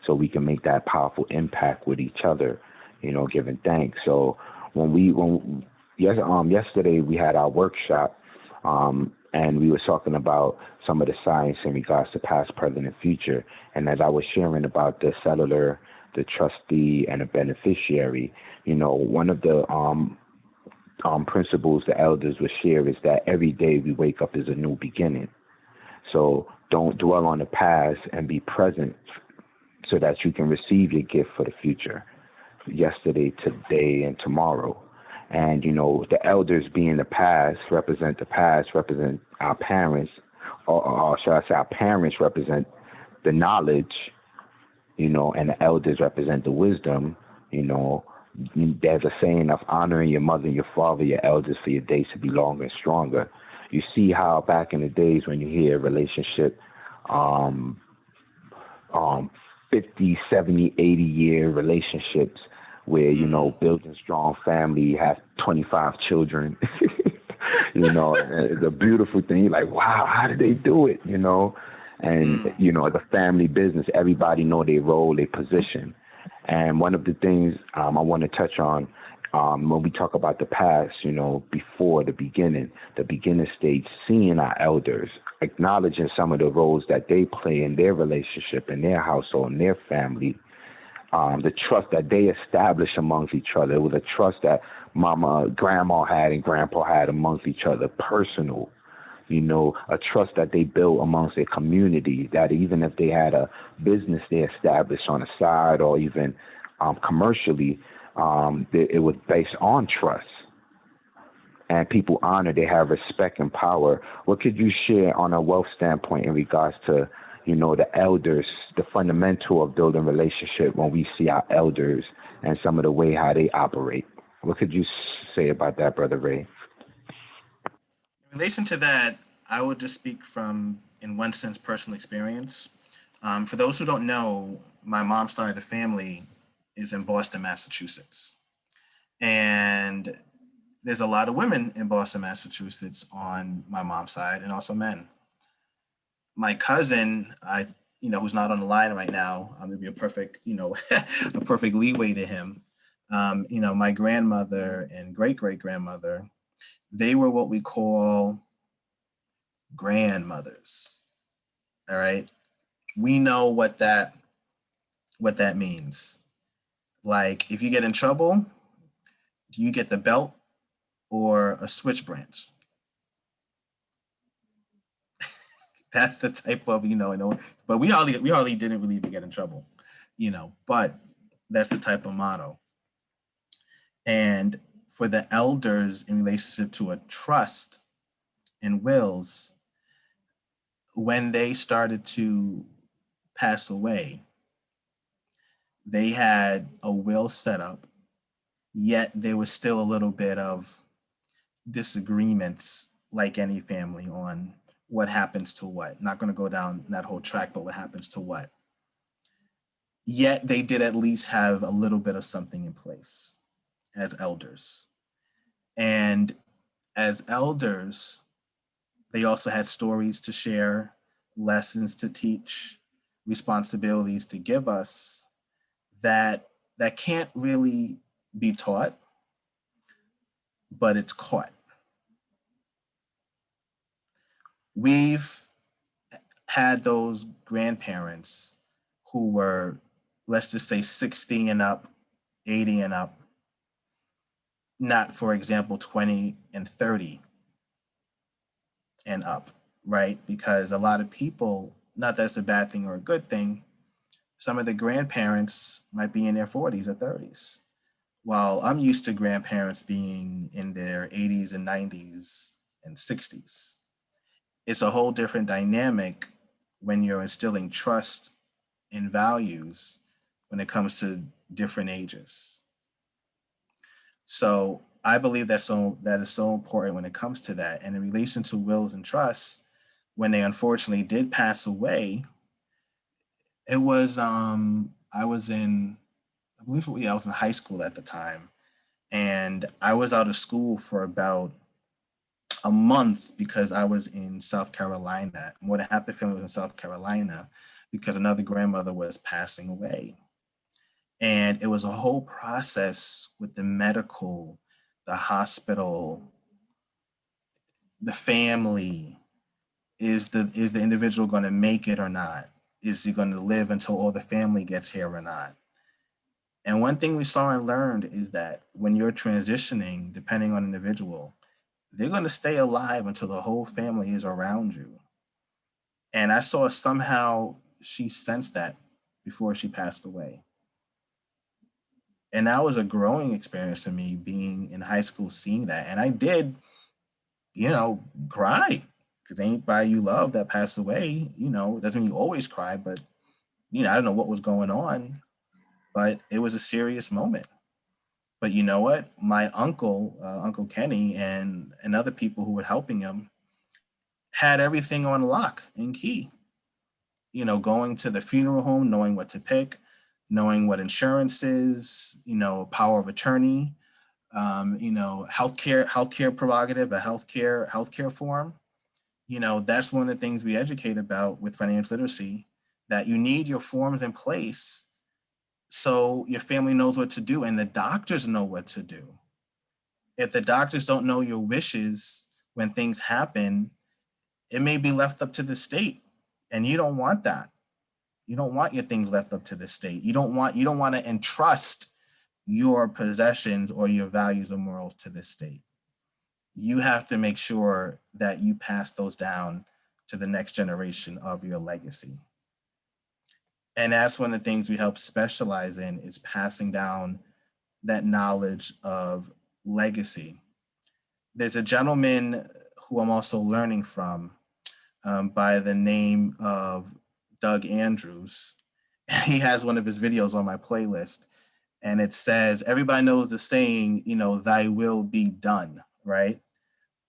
so we can make that powerful impact with each other, giving thanks. So yesterday we had our workshop, and we were talking about some of the science in regards to past, present, and future. And as I was sharing about the cellular, the trustee, and the beneficiary, one of the principles the elders would share is that every day we wake up is a new beginning. So don't dwell on the past and be present so that you can receive your gift for the future, yesterday, today, and tomorrow. And, the elders being the past, represent our parents, or shall I say our parents represent the knowledge, and the elders represent the wisdom. There's a saying of honoring your mother and your father, your elders, for your days to be longer and stronger. You see how back in the days when you hear a relationship, 50, 70, 80-year relationships, where, building strong family, you have 25 children, it's a beautiful thing. You're like, wow, how did they do it? And, the family business, everybody know their role, their position. And one of the things I want to touch on when we talk about the past, before the beginning stage, seeing our elders, acknowledging some of the roles that they play in their relationship, in their household, in their family, the trust that they established amongst each other. It was a trust that grandma had and grandpa had amongst each other, personal, a trust that they built amongst their community, that even if they had a business they established on the side, or even commercially, it was based on trust. And people honor, they have respect and power. What could you share on a wealth standpoint in regards to, the elders, the fundamental of building relationship when we see our elders and some of the way how they operate? What could you say about that, Brother Ray? In relation to that, I would just speak from, in one sense, personal experience. For those who don't know, my mom's side of the family is in Boston, Massachusetts. And there's a lot of women in Boston, Massachusetts on my mom's side, and also men. My cousin, who's not on the line right now, I'm gonna be a perfect, a perfect leeway to him. My grandmother and great-great-grandmother, they were what we call grandmothers. All right. We know what that means. Like, if you get in trouble, do you get the belt or a switch branch? That's the type of, but we hardly didn't really even get in trouble, but that's the type of motto. And for the elders in relationship to a trust and wills, when they started to pass away, they had a will set up, yet there was still a little bit of disagreements, like any family, on what happens to what. Not going to go down that whole track, but what happens to what. Yet they did at least have a little bit of something in place as elders. And as elders, they also had stories to share, lessons to teach, responsibilities to give us that can't really be taught, but it's caught. We've had those grandparents who were, let's just say, 60 and up, 80 and up, not, for example, 20 and 30 and up, right? Because a lot of people, not that it's a bad thing or a good thing, some of the grandparents might be in their 40s or 30s. While I'm used to grandparents being in their 80s and 90s and 60s. It's a whole different dynamic when you're instilling trust and values when it comes to different ages. So I believe that is so important when it comes to that. And in relation to wills and trusts, when they unfortunately did pass away, it was I was in, I believe, yeah, I was in high school at the time, and I was out of school for about a month because I was in South Carolina. More than half the family was in South Carolina because another grandmother was passing away. And it was a whole process with the medical, the hospital, the family. Is the individual going to make it or not? Is he going to live until all the family gets here or not? And one thing we saw and learned is that when you're transitioning, depending on individual, they're going to stay alive until the whole family is around you. And I saw somehow she sensed that before she passed away. And that was a growing experience for me, being in high school, seeing that. And I did, cry, because anybody you love that passed away, it doesn't mean you always cry, but, I don't know what was going on, but it was a serious moment. But you know what? My uncle, Uncle Kenny, and other people who were helping him had everything on lock and key. Going to the funeral home, knowing what to pick, knowing what insurance is, power of attorney, healthcare prerogative, a healthcare form. That's one of the things we educate about with financial literacy, that you need your forms in place so your family knows what to do and the doctors know what to do. If the doctors don't know your wishes when things happen, it may be left up to the state, and you don't want that. You don't want your things left up to the state. You don't want to entrust your possessions or your values or morals to the state. You have to make sure that you pass those down to the next generation of your legacy. And that's one of the things we help specialize in, is passing down that knowledge of legacy. There's a gentleman who I'm also learning from, by the name of Doug Andrews. He has one of his videos on my playlist, and it says, everybody knows the saying, thy will be done, right?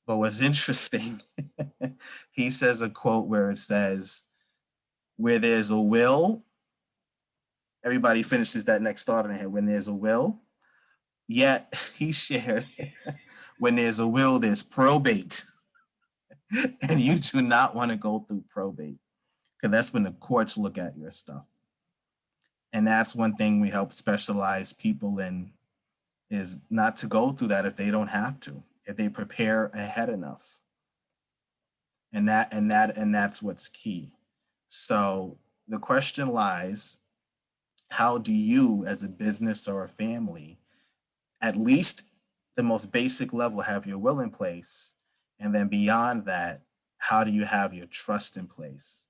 But what's interesting, he says a quote where it says, where there's a will, everybody finishes that next thought in their head, when there's a will. Yet he shared, when there's a will, there's probate. And you do not want to go through probate, because that's when the courts look at your stuff. And that's one thing we help specialize people in, is not to go through that if they don't have to, if they prepare ahead enough. And that's what's key. So the question lies, how do you as a business or a family, at least the most basic level, have your will in place? And then beyond that, how do you have your trust in place?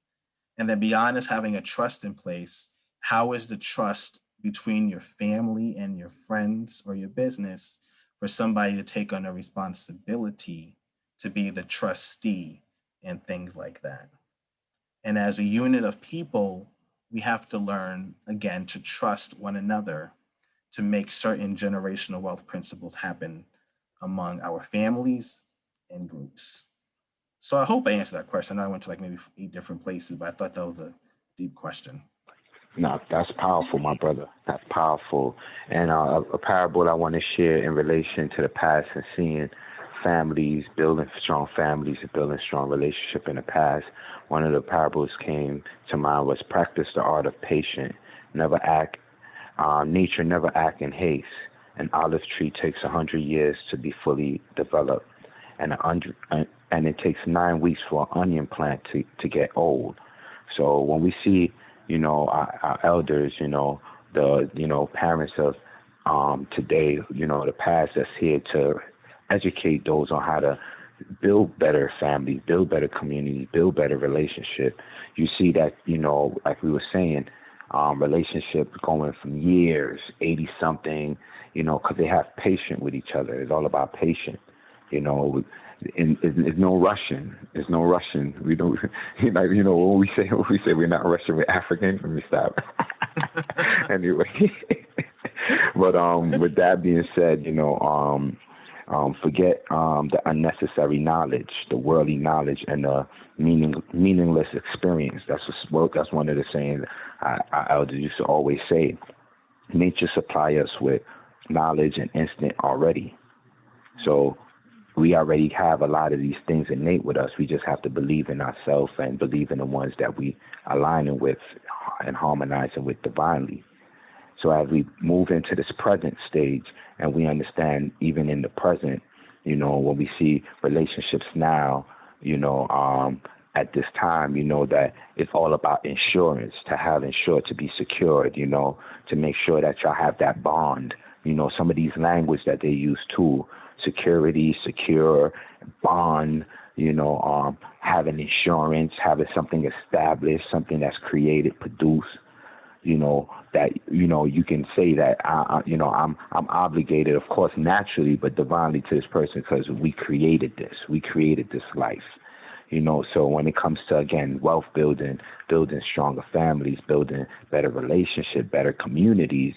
And then beyond us having a trust in place, how is the trust between your family and your friends or your business for somebody to take on a responsibility to be the trustee and things like that? And as a unit of people, we have to learn, again, to trust one another to make certain generational wealth principles happen among our families and groups. So I hope I answered that question. I went to like maybe 8 different places, but I thought that was a deep question. No, that's powerful, my brother. That's powerful. And a parable I want to share in relation to the past and seeing families, building strong families and building strong relationship in the past. One of the parables came to mind was practice the art of patience. Never act. Nature never act in haste. An olive tree takes 100 years to be fully developed, and it takes 9 weeks for an onion plant to get old. So when we see, our elders, the parents of today, the past that's here to educate those on how to build better families, build better communities, build better relationship. You see that, like we were saying, relationship going from years, 80 something, because they have patience with each other. It's all about patience, and there's no rushing. There's no rushing. We don't, when we say we're not rushing, we're African. Let me stop. Anyway, but with that being said, forget the unnecessary knowledge, the worldly knowledge, and the meaningless experience. That's one of the sayings our elders used to always say. Nature supply us with knowledge and instinct already. So we already have a lot of these things innate with us. We just have to believe in ourselves and believe in the ones that we aligning with and harmonizing with divinely. So as we move into this present stage and we understand even in the present, when we see relationships now, at this time, that it's all about insurance, to have insured, to be secured, to make sure that y'all have that bond. Some of these language that they use too, security, secure, bond, having insurance, having something established, something that's created, produced, that, you can say that, I'm obligated, of course, naturally, but divinely to this person because we created this life. So when it comes to, again, wealth building stronger families, building better relationships, better communities,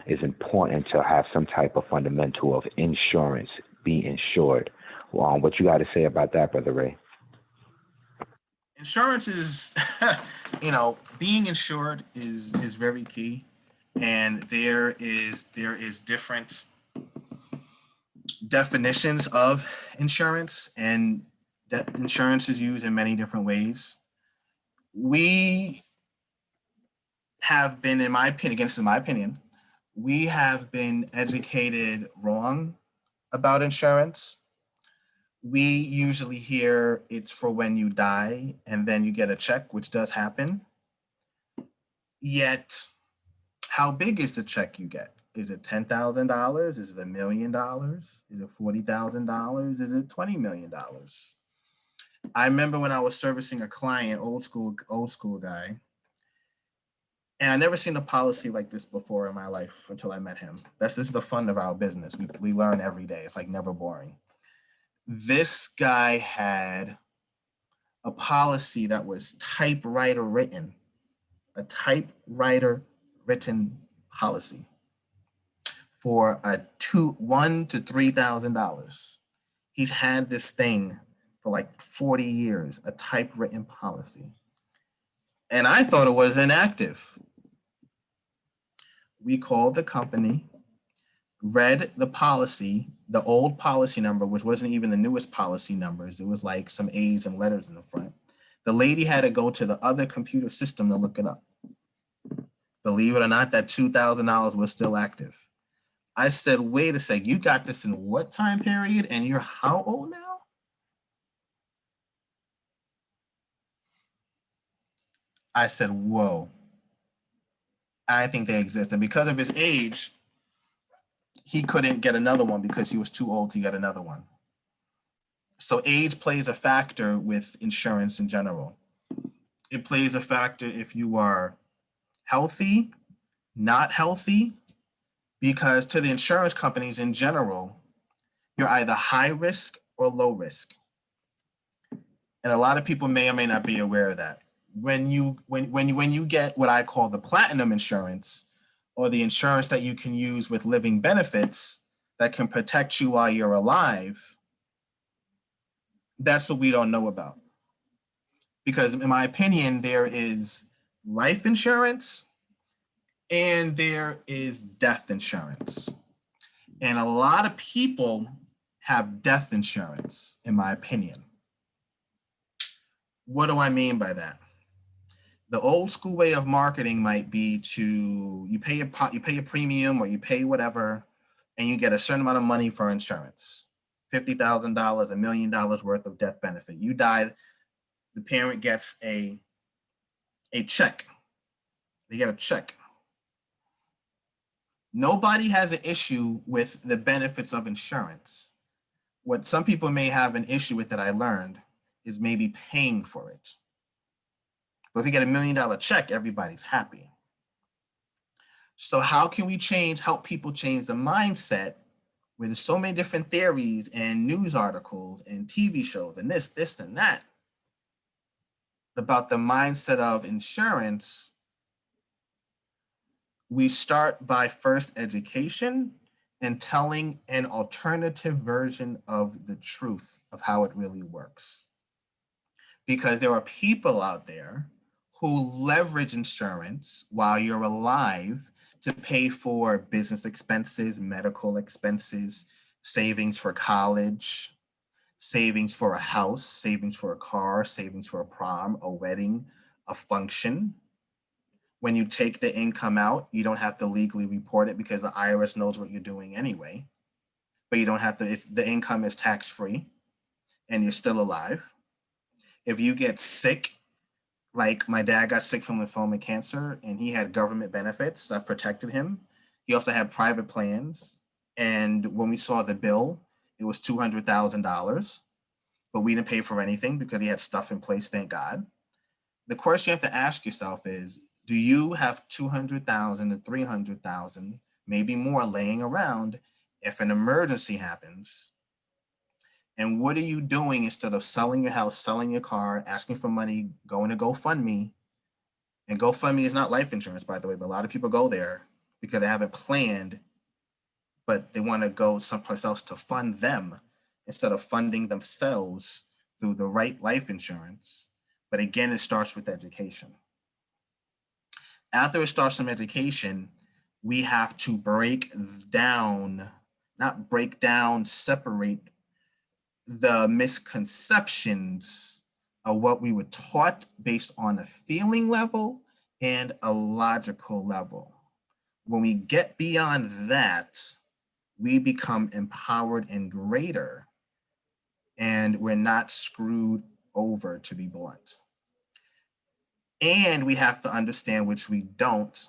is important to have some type of fundamental of insurance, be insured. What you got to say about that, Brother Ray? Insurance is, being insured is very key, and there is different definitions of insurance, and that insurance is used in many different ways. We have been, in my opinion, we have been educated wrong about insurance. We usually hear it's for when you die and then you get a check, which does happen. Yet, how big is the check you get? Is it $10,000? Is it $1 million? Is it $40,000? Is it $20 million? I remember when I was servicing a client, old school guy, and I never seen a policy like this before in my life until I met him. This is the fun of our business. We learn every day. It's like never boring. This guy had a policy that was typewriter written, a typewriter written policy for $1,000 to $3,000. He's had this thing for like 40 years, a typewritten policy. And I thought it was inactive. We called the company, read the policy, the old policy number, which wasn't even the newest policy numbers. It was like some A's and letters in the front. The lady had to go to the other computer system to look it up. Believe it or not, that $2,000 was still active. I said, wait a sec, you got this in what time period? And you're how old now? I said, whoa. I think they exist. And because of his age, he couldn't get another one because he was too old to get another one. So age plays a factor with insurance in general. It plays a factor if you are healthy, not healthy, because to the insurance companies in general, you're either high risk or low risk. And a lot of people may or may not be aware of that. When you get what I call the platinum insurance, or the insurance that you can use with living benefits that can protect you while you're alive, that's what we don't know about. Because in my opinion, there is life insurance and there is death insurance. And a lot of people have death insurance, in my opinion. What do I mean by that? The old school way of marketing might be to you pay a premium, or you pay whatever, and you get a certain amount of money for insurance, $50,000, $1 million worth of death benefit. You die, the parent gets a check. They get a check. Nobody has an issue with the benefits of insurance. What some people may have an issue with, that I learned, is maybe paying for it. But if you get $1 million check, everybody's happy. So how can we help people change the mindset, where there's so many different theories and news articles and TV shows and this and that about the mindset of insurance? We start by first education and telling an alternative version of the truth of how it really works. Because there are people out there who leverage insurance while you're alive to pay for business expenses, medical expenses, savings for college, savings for a house, savings for a car, savings for a prom, a wedding, a function. When you take the income out, you don't have to legally report it because the IRS knows what you're doing anyway. But you don't have to, the income is tax-free and you're still alive. If you get sick, like my dad got sick from lymphoma cancer and he had government benefits that protected him. He also had private plans. And when we saw the bill, it was $200,000, but we didn't pay for anything because he had stuff in place, thank God. The question you have to ask yourself is, do you have 200,000 to 300,000, maybe more, laying around if an emergency happens? And what are you doing instead of selling your house, selling your car, asking for money, going to GoFundMe? And GoFundMe is not life insurance, by the way, but a lot of people go there because they haven't planned, but they want to go someplace else to fund them instead of funding themselves through the right life insurance. But again, it starts with education. After it starts from education, we have to separate the misconceptions of what we were taught based on a feeling level and a logical level. When we get beyond that, we become empowered and greater, and we're not screwed over, to be blunt. And we have to understand, which we don't,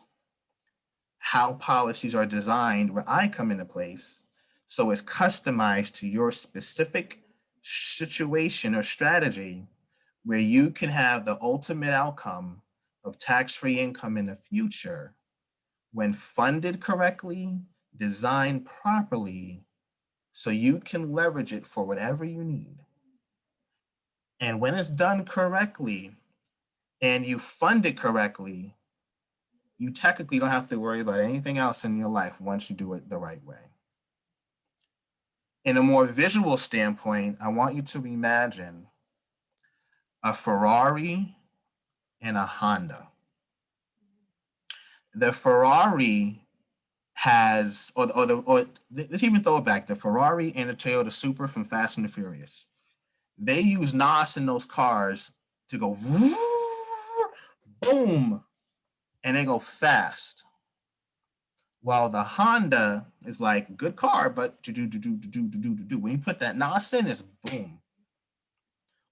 how policies are designed, where I come into place, so it's customized to your specific situation or strategy, where you can have the ultimate outcome of tax-free income in the future when funded correctly, designed properly, so you can leverage it for whatever you need. And when it's done correctly and you fund it correctly, you technically don't have to worry about anything else in your life once you do it the right way. In a more visual standpoint, I want you to imagine a Ferrari and a Honda. The Ferrari has, let's even throw it back, the Ferrari and the Toyota Supra from Fast and the Furious. They use NOS in those cars to go boom, and they go fast. While the Honda is like, good car, but when you put that NOS in, it's boom.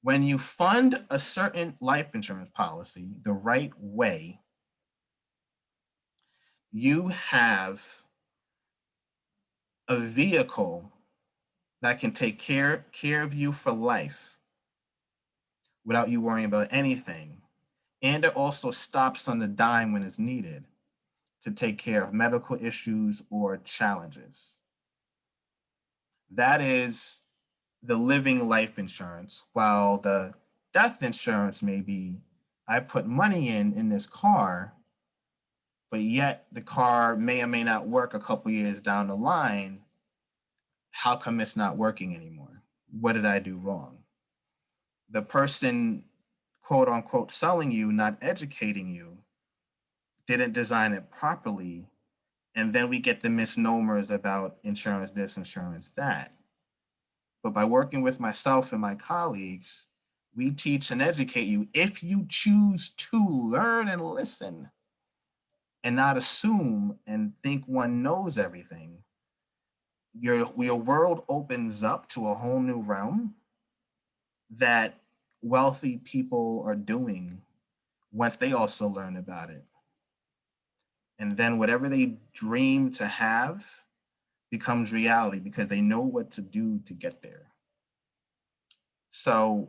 When you fund a certain life insurance policy the right way, you have a vehicle that can take care of you for life without you worrying about anything. And it also stops on the dime when it's needed to take care of medical issues or challenges. That is the living life insurance, while the Death insurance may be, I put money in this car, but yet the car may or may not work a couple years down the line. How come it's not working anymore? What did I do wrong? The person, quote unquote, selling you, not educating you, didn't design it properly. And then we get the misnomers about insurance this, insurance that. But by working with myself and my colleagues, we teach and educate you if you choose to learn and listen and not assume and think one knows everything. Your world opens up to a whole new realm that wealthy people are doing once they also learn about it. And then whatever they dream to have becomes reality because they know what to do to get there. So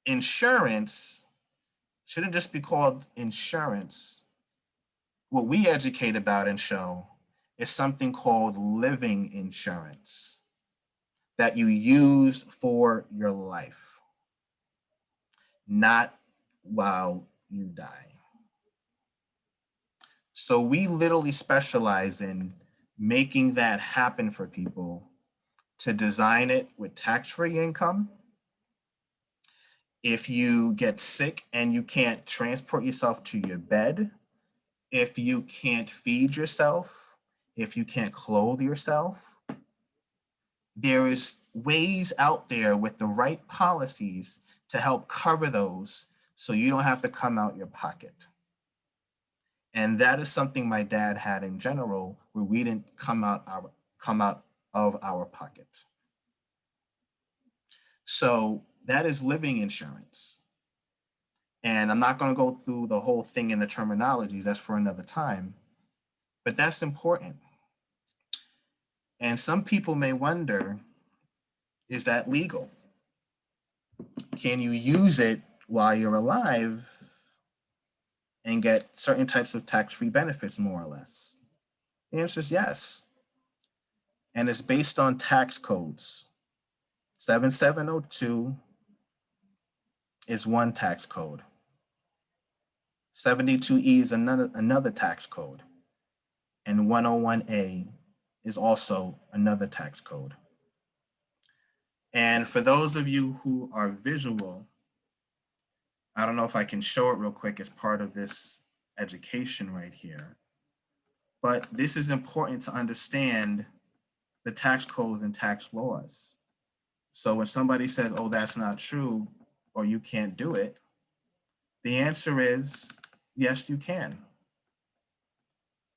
insurance shouldn't just be called insurance. What we educate about and show is something called living insurance that you use for your life, not while you die. So we literally specialize in making that happen for people, to design it with tax-free income. If you get sick and you can't transport yourself to your bed, if you can't feed yourself, if you can't clothe yourself, there is ways out there with the right policies to help cover those so you don't have to come out your pocket. And that is something my dad had in general, where we didn't come out of our pockets. So that is living insurance. And I'm not going to go through the whole thing in the terminologies, that's for another time, but that's important. And some people may wonder, is that legal? Can you use it while you're alive and get certain types of tax-free benefits, more or less? The answer is yes. And it's based on tax codes. 7702 is one tax code. 72E is another tax code. And 101A is also another tax code. And for those of you who are visual, I don't know if I can show it real quick as part of this education right here, but this is important to understand the tax codes and tax laws. So when somebody says, oh, that's not true, or you can't do it, the answer is, yes, you can.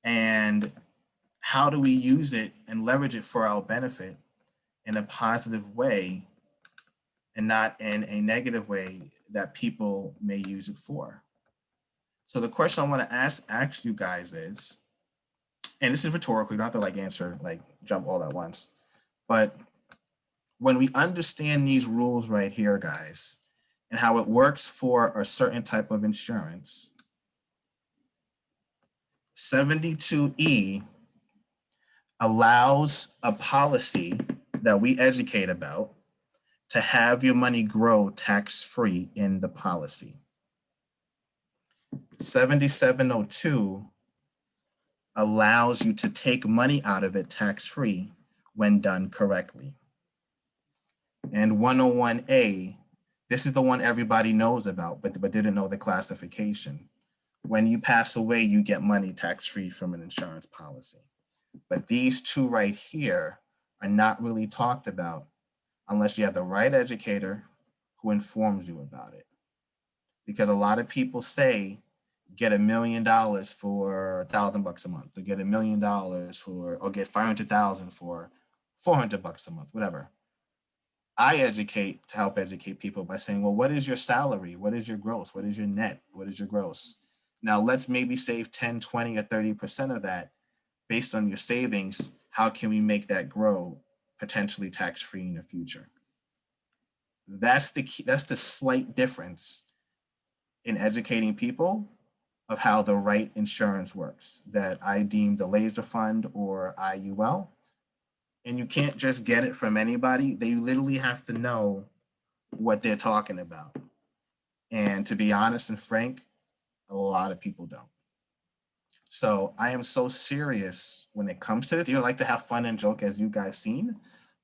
And how do we use it and leverage it for our benefit in a positive way and not in a negative way that people may use it for? So the question I want to ask you guys is, and this is rhetorical, you don't have to answer, jump all at once, but when we understand these rules right here, guys, and how it works for a certain type of insurance, 72E allows a policy that we educate about to have your money grow tax-free in the policy. 7702 allows you to take money out of it tax-free when done correctly. And 101A, this is the one everybody knows about, but didn't know the classification. When you pass away, you get money tax-free from an insurance policy. But these two right here are not really talked about unless you have the right educator who informs you about it. Because a lot of people say, get $1 million for $1,000 a month, or get $1 million or get 500,000 for 400 bucks a month, whatever. I educate to help educate people by saying, well, what is your salary? What is your gross? What is your net? What is your gross? Now let's maybe save 10, 20, or 30% of that based on your savings. How can we make that grow potentially tax-free in the future? That's the key, that's the slight difference in educating people of how the right insurance works that I deem the laser fund or IUL. And you can't just get it from anybody. They literally have to know what they're talking about. And to be honest and frank, a lot of people don't. So I am so serious when it comes to this. You like to have fun and joke, as you guys seen,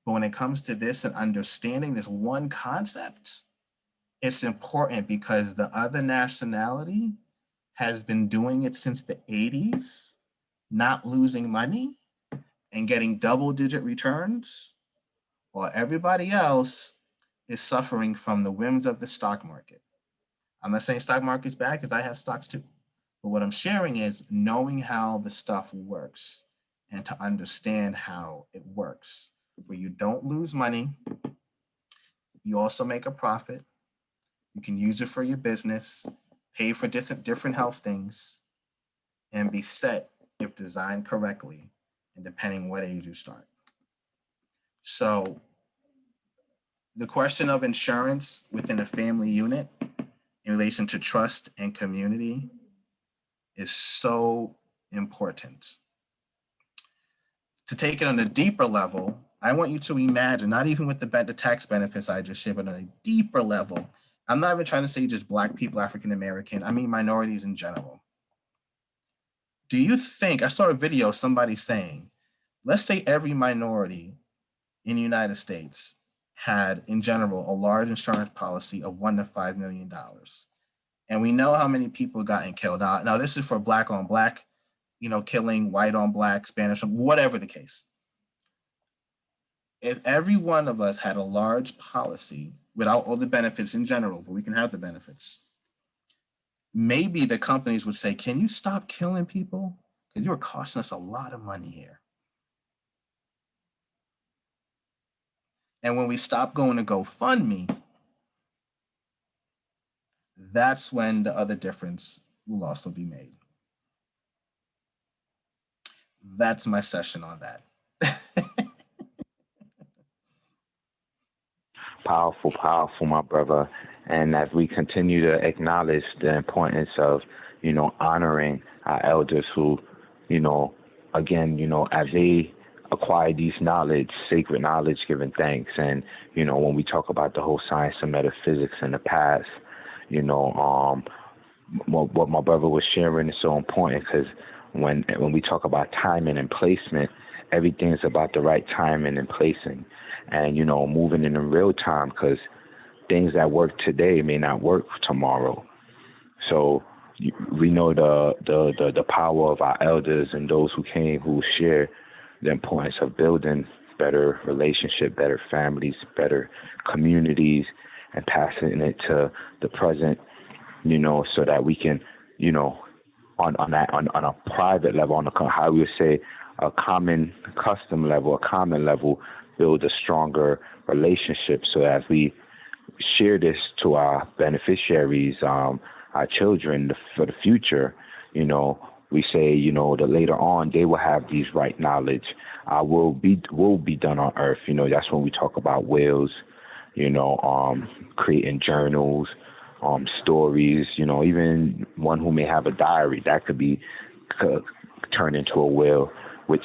but when it comes to this and understanding this one concept, it's important because the other nationality has been doing it since the 80s, not losing money and getting double-digit returns, while everybody else is suffering from the whims of the stock market. I'm not saying stock market's bad because I have stocks too. But what I'm sharing is knowing how the stuff works and to understand how it works, where you don't lose money, you also make a profit, you can use it for your business, pay for different health things, and be set if designed correctly, and depending what age you start. So the question of insurance within a family unit in relation to trust and community is so important. To take it on a deeper level, I want you to imagine, not even with the tax benefits I just shared, but on a deeper level, I'm not even trying to say just Black people, African American, I mean minorities in general. Do you think, I saw a video of somebody saying, let's say every minority in the United States had, in general, a large insurance policy of $1 to $5 million. And we know how many people gotten killed. Now this is for Black on Black, killing, white on Black, Spanish, whatever the case. If every one of us had a large policy without all the benefits in general, but we can have the benefits, maybe the companies would say, can you stop killing people? Because you're costing us a lot of money here. And when we stop going to GoFundMe, that's when the other difference will also be made. That's my session on that. Powerful, powerful, my brother. And as we continue to acknowledge the importance of, honoring our elders who, again, as they acquire these knowledge, sacred knowledge, giving thanks. And, when we talk about the whole science of metaphysics in the past, what my brother was sharing is so important because when we talk about timing and placement, everything is about the right timing and placing. And, moving in real time because things that work today may not work tomorrow. So we know the power of our elders and those who came, who share the importance of building better relationships, better families, better communities, and passing it to the present, so that we can, on a private level, on how we would say a common custom level, a common level, build a stronger relationship. So as we share this to our beneficiaries, our children for the future, we say, that later on they will have these right knowledge. Will be done on earth. That's when we talk about wills, creating journals, stories, even one who may have a diary that could be turned into a will, which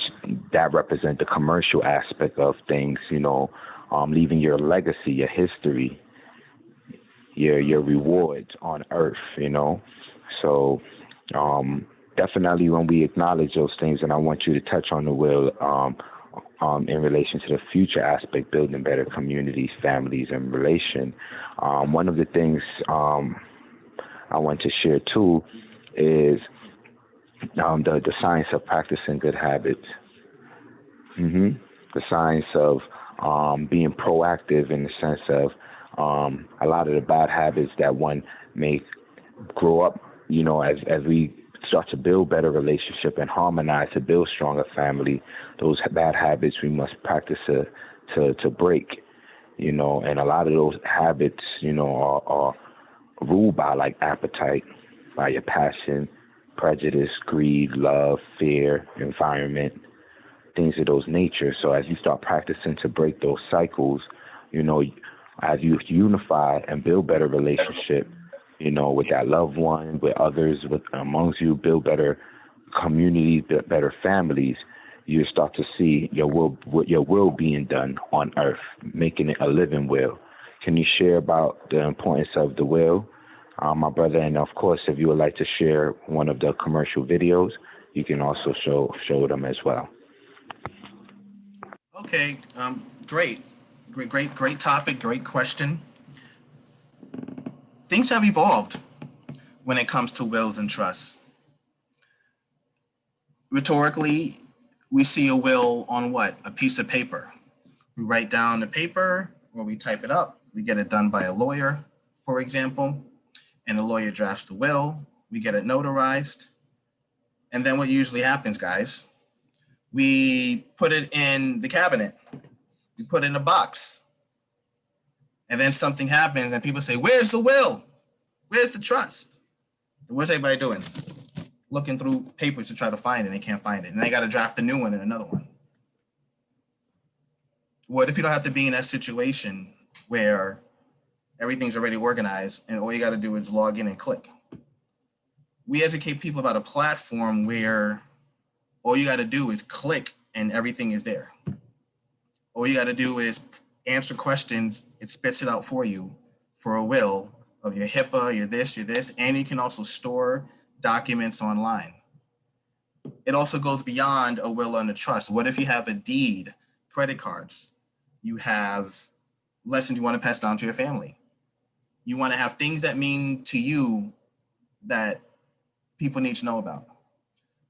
that represent the commercial aspect of things, leaving your legacy, your history, your rewards on earth, So definitely when we acknowledge those things, and I want you to touch on the will in relation to the future aspect, building better communities, families, and relation. One of the things I want to share too is the science of practicing good habits. The science of being proactive in the sense of a lot of the bad habits that one may grow up, as we start to build better relationship and harmonize to build stronger family, those bad habits we must practice to break, and a lot of those habits, are ruled by like appetite, by your passion, prejudice, greed, love, fear, environment, things of those nature. So as you start practicing to break those cycles, as you unify and build better relationship, with that loved one, with others, with amongst you, build better communities, better families, you start to see your will being done on earth, making it a living will. Can you share about the importance of the will, my brother? And of course, if you would like to share one of the commercial videos, you can also show them as well. Okay, great topic, great question. Things have evolved when it comes to wills and trusts. Rhetorically, we see a will on what? A piece of paper. We write down the paper or we type it up. We get it done by a lawyer, for example, and the lawyer drafts the will. We get it notarized. And then what usually happens, guys, we put it in the cabinet. We put it in a box. And then something happens and people say, where's the will? Where's the trust? And what's everybody doing? Looking through papers to try to find it. They can't find it. And they got to draft a new one and another one. What if you don't have to be in that situation where everything's already organized and all you got to do is log in and click? We educate people about a platform where all you got to do is click and everything is there. All you got to do is answer questions. It spits it out for you for a will of your HIPAA, your this, and you can also store documents online. It also goes beyond a will and a trust. What if you have a deed, credit cards? You have lessons you want to pass down to your family. You want to have things that mean to you that people need to know about.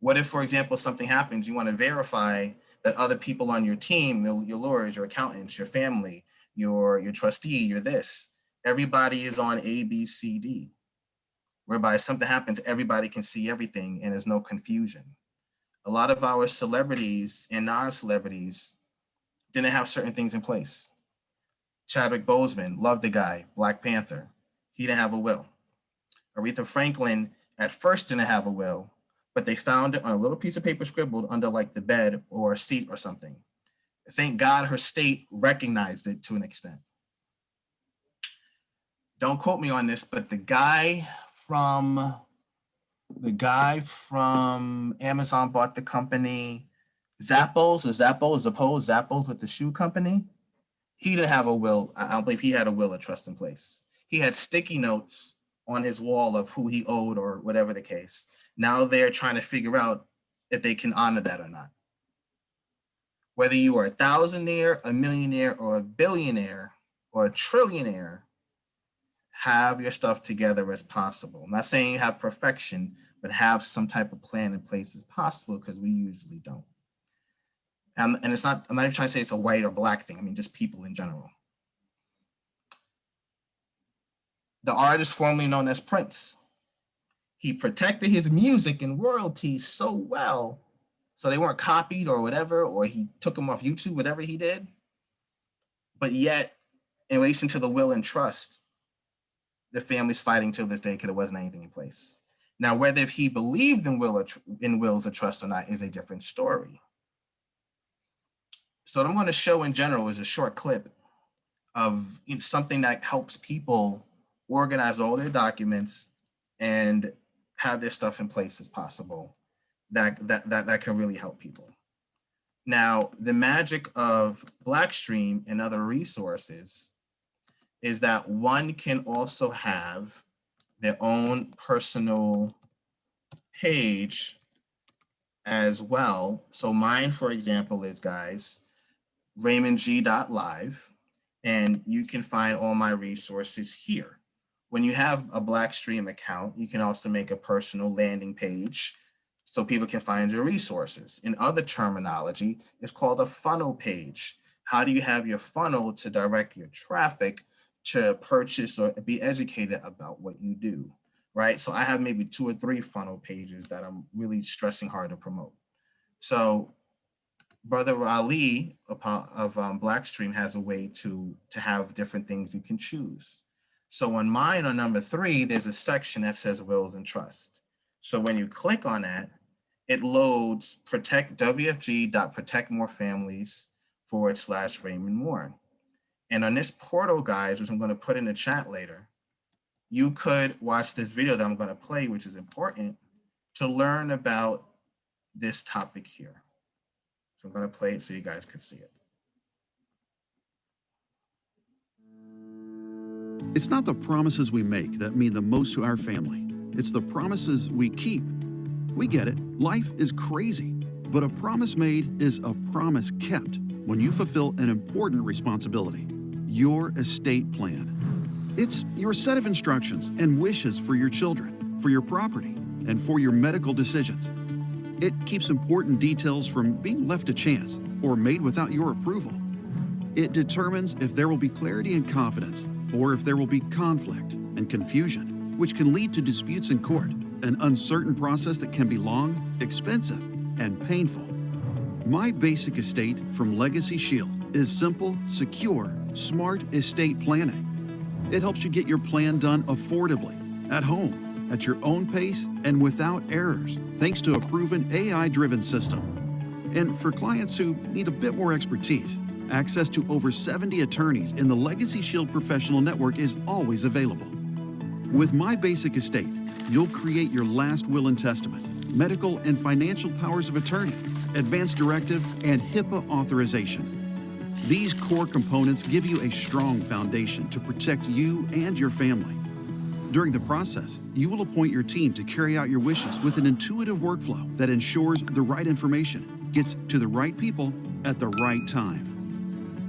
What if, for example, something happens, you want to verify that other people on your team, your lawyers, your accountants, your family, your trustee, your this, everybody is on A, B, C, D, whereby something happens, everybody can see everything and there's no confusion. A lot of our celebrities and non-celebrities didn't have certain things in place. Chadwick Boseman, loved the guy, Black Panther. He didn't have a will. Aretha Franklin at first didn't have a will, but they found it on a little piece of paper scribbled under like the bed or a seat or something. Thank God her state recognized it to an extent. Don't quote me on this, but the guy from Amazon bought the company Zappos with the shoe company. He didn't have a will. I don't believe he had a will or trust in place. He had sticky notes on his wall of who he owed or whatever the case. Now they're trying to figure out if they can honor that or not. Whether you are a thousandaire, a millionaire, or a billionaire, or a trillionaire, have your stuff together as possible. I'm not saying you have perfection, but have some type of plan in place as possible, because we usually don't. And it's not, I'm not even trying to say it's a white or black thing. I mean, just people in general. The artist formerly known as Prince, he protected his music and royalties so well, so they weren't copied or whatever, or he took them off YouTube, whatever he did. But yet, in relation to the will and trust, the family's fighting till this day because there wasn't anything in place. Now, whether if he believed in wills or trust or not is a different story. So what I'm going to show in general is a short clip of something that helps people organize all their documents and have their stuff in place as possible. That can really help people. Now, the magic of Blackstream and other resources is that one can also have their own personal page as well. So mine, for example, is, guys, RaymondG.live, and you can find all my resources here. When you have a Blackstream account, you can also make a personal landing page so people can find your resources. In other terminology, it's called a funnel page. How do you have your funnel to direct your traffic to purchase or be educated about what you do, right? So I have maybe 2 or 3 funnel pages that I'm really stressing hard to promote. So Brother Ali of Blackstream has a way to have different things you can choose. So on mine, on number 3, there's a section that says wills and trust. So when you click on that, it loads www.protectmorefamilies/RaymondMoore. And on this portal, guys, which I'm going to put in the chat later, you could watch this video that I'm going to play, which is important to learn about this topic here. So I'm going to play it so you guys could see it. It's not the promises we make that mean the most to our family. It's the promises we keep. We get it. Life is crazy. But a promise made is a promise kept when you fulfill an important responsibility, your estate plan. It's your set of instructions and wishes for your children, for your property, and for your medical decisions. It keeps important details from being left to chance or made without your approval. It determines if there will be clarity and confidence, or if there will be conflict and confusion, which can lead to disputes in court, an uncertain process that can be long, expensive, and painful. My Basic Estate from Legacy Shield is simple, secure, smart estate planning. It helps you get your plan done affordably, at home, at your own pace, and without errors, thanks to a proven AI-driven system. And for clients who need a bit more expertise, access to over 70 attorneys in the Legacy Shield Professional Network is always available. With My Basic Estate, you'll create your last will and testament, medical and financial powers of attorney, advance directive, and HIPAA authorization. These core components give you a strong foundation to protect you and your family. During the process, you will appoint your team to carry out your wishes with an intuitive workflow that ensures the right information gets to the right people at the right time.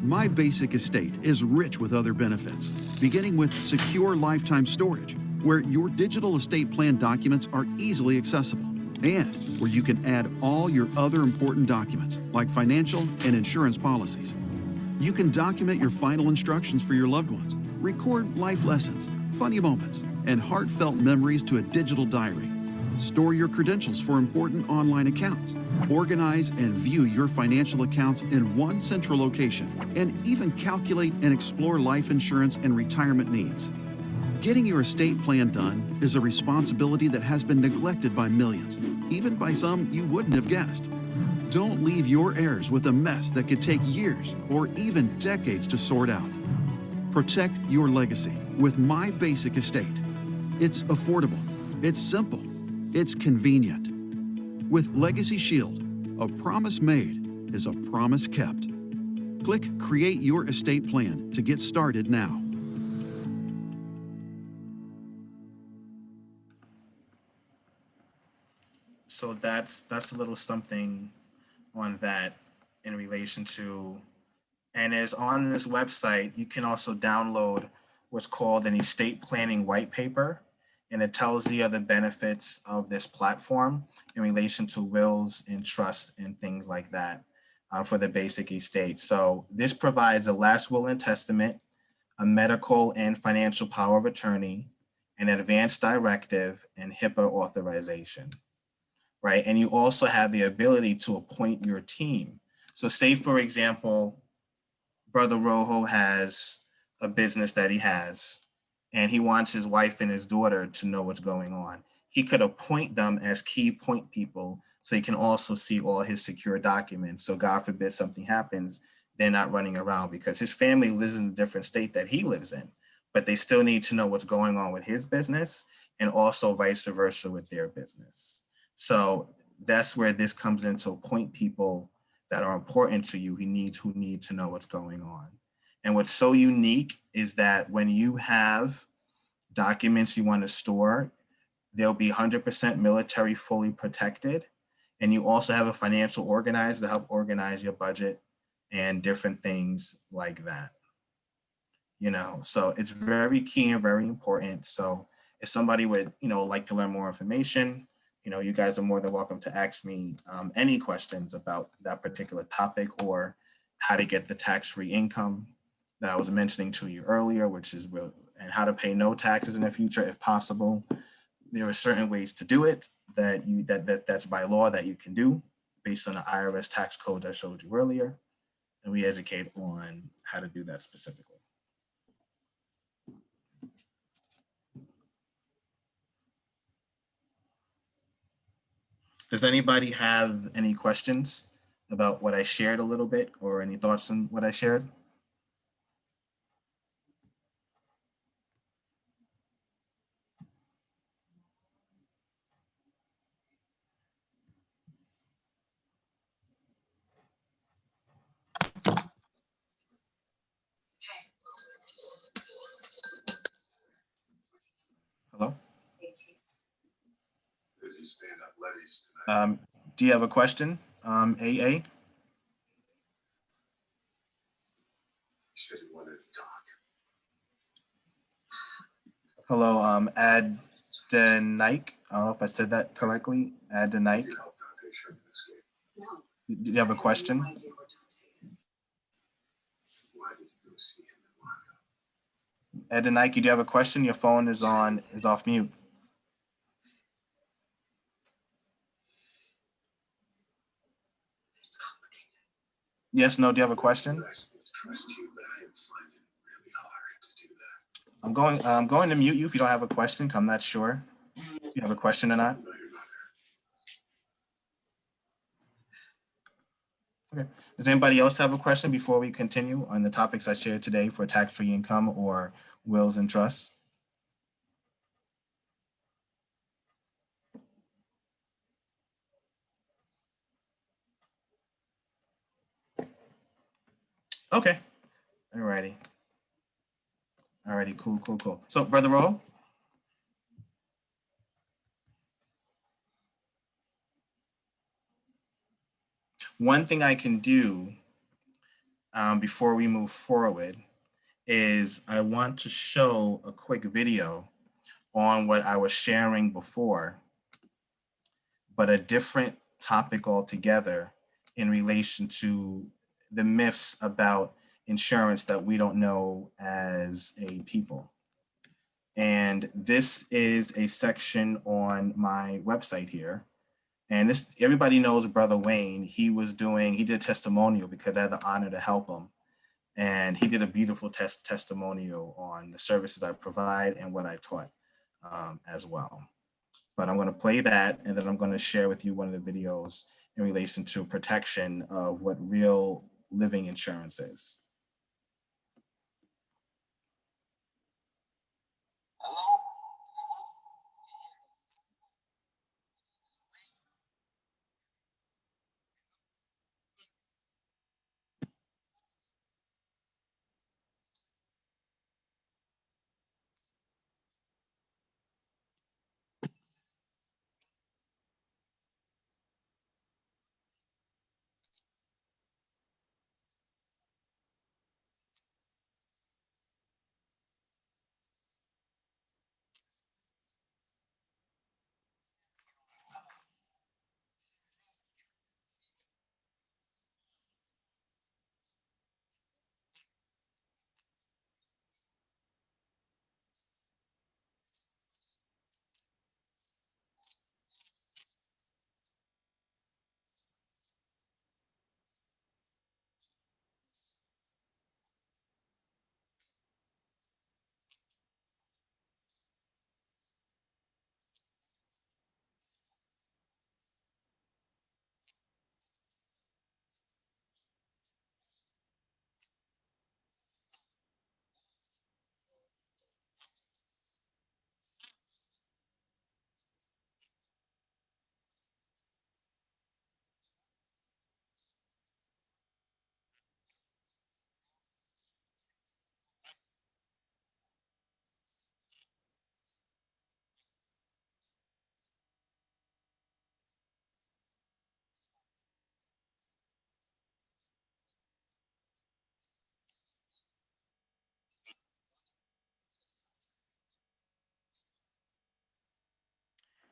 My Basic Estate is rich with other benefits, beginning with secure lifetime storage, where your digital estate plan documents are easily accessible, and where you can add all your other important documents, like financial and insurance policies. You can document your final instructions for your loved ones, record life lessons, funny moments, and heartfelt memories to a digital diary. Store your credentials for important online accounts. Organize and view your financial accounts in one central location, and even calculate and explore life insurance and retirement needs. Getting your estate plan done is a responsibility that has been neglected by millions, even by some you wouldn't have guessed. Don't leave your heirs with a mess that could take years or even decades to sort out. Protect your legacy with My Basic Estate. It's affordable, it's simple, it's convenient. With Legacy Shield, a promise made is a promise kept. Click Create Your Estate Plan to get started now. So that's a little something on that in relation to, and is on this website, you can also download what's called an estate planning white paper, and it tells you the benefits of this platform in relation to wills and trusts and things like that for the basic estate. So this provides a last will and testament, a medical and financial power of attorney, an advance directive, and HIPAA authorization, right? And you also have the ability to appoint your team. So say, for example, Brother Rojo has a business that he has, and he wants his wife and his daughter to know what's going on. He could appoint them as key point people so he can also see all his secure documents. So God forbid something happens, they're not running around, because his family lives in a different state that he lives in, but they still need to know what's going on with his business, and also vice versa with their business. So that's where this comes in, to appoint people that are important to you, who need to know what's going on. And what's so unique is that when you have documents you want to store, they'll be 100% military fully protected. And you also have a financial organizer to help organize your budget and different things like that. You know, so it's very key and very important. So if somebody would, like to learn more information, you guys are more than welcome to ask me any questions about that particular topic, or how to get the tax-free income that I was mentioning to you earlier, which is and how to pay no taxes in the future if possible. There are certain ways to do it that's by law that you can do based on the IRS tax code I showed you earlier, and we educate on how to do that specifically. Does anybody have any questions about what I shared a little bit, or any thoughts on what I shared? Do you have a question, AA? Hello, Adenike. I don't know if I said that correctly. Adenike. Do you have a question? Adenike, do you have a question? Your phone is off mute. Yes, no, do you have a question? I'm going to mute you if you don't have a question. I'm not sure if you have a question or not. Okay. Does anybody else have a question before we continue on the topics I shared today for tax-free income or wills and trusts? Okay. Alrighty. Alrighty, cool. So, Brother Ro? One thing I can do before we move forward is I want to show a quick video on what I was sharing before, but a different topic altogether in relation to the myths about insurance that we don't know as a people. And this is a section on my website here. And this, everybody knows Brother Wayne. He did a testimonial because I had the honor to help him. And he did a beautiful testimonial on the services I provide and what I taught as well. But I'm going to play that, and then I'm going to share with you one of the videos in relation to protection of what real living insurance is.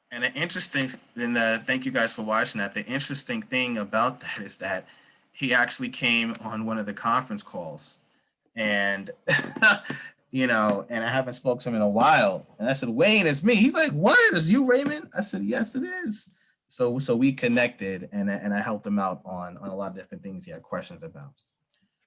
And thank you guys for watching that. The interesting thing about that is that he actually came on one of the conference calls, and and I haven't spoken to him in a while. And I said, Wayne, it's me. He's like, what? Is you Raymond? I said, yes, it is. So we connected, and I helped him out on a lot of different things he had questions about.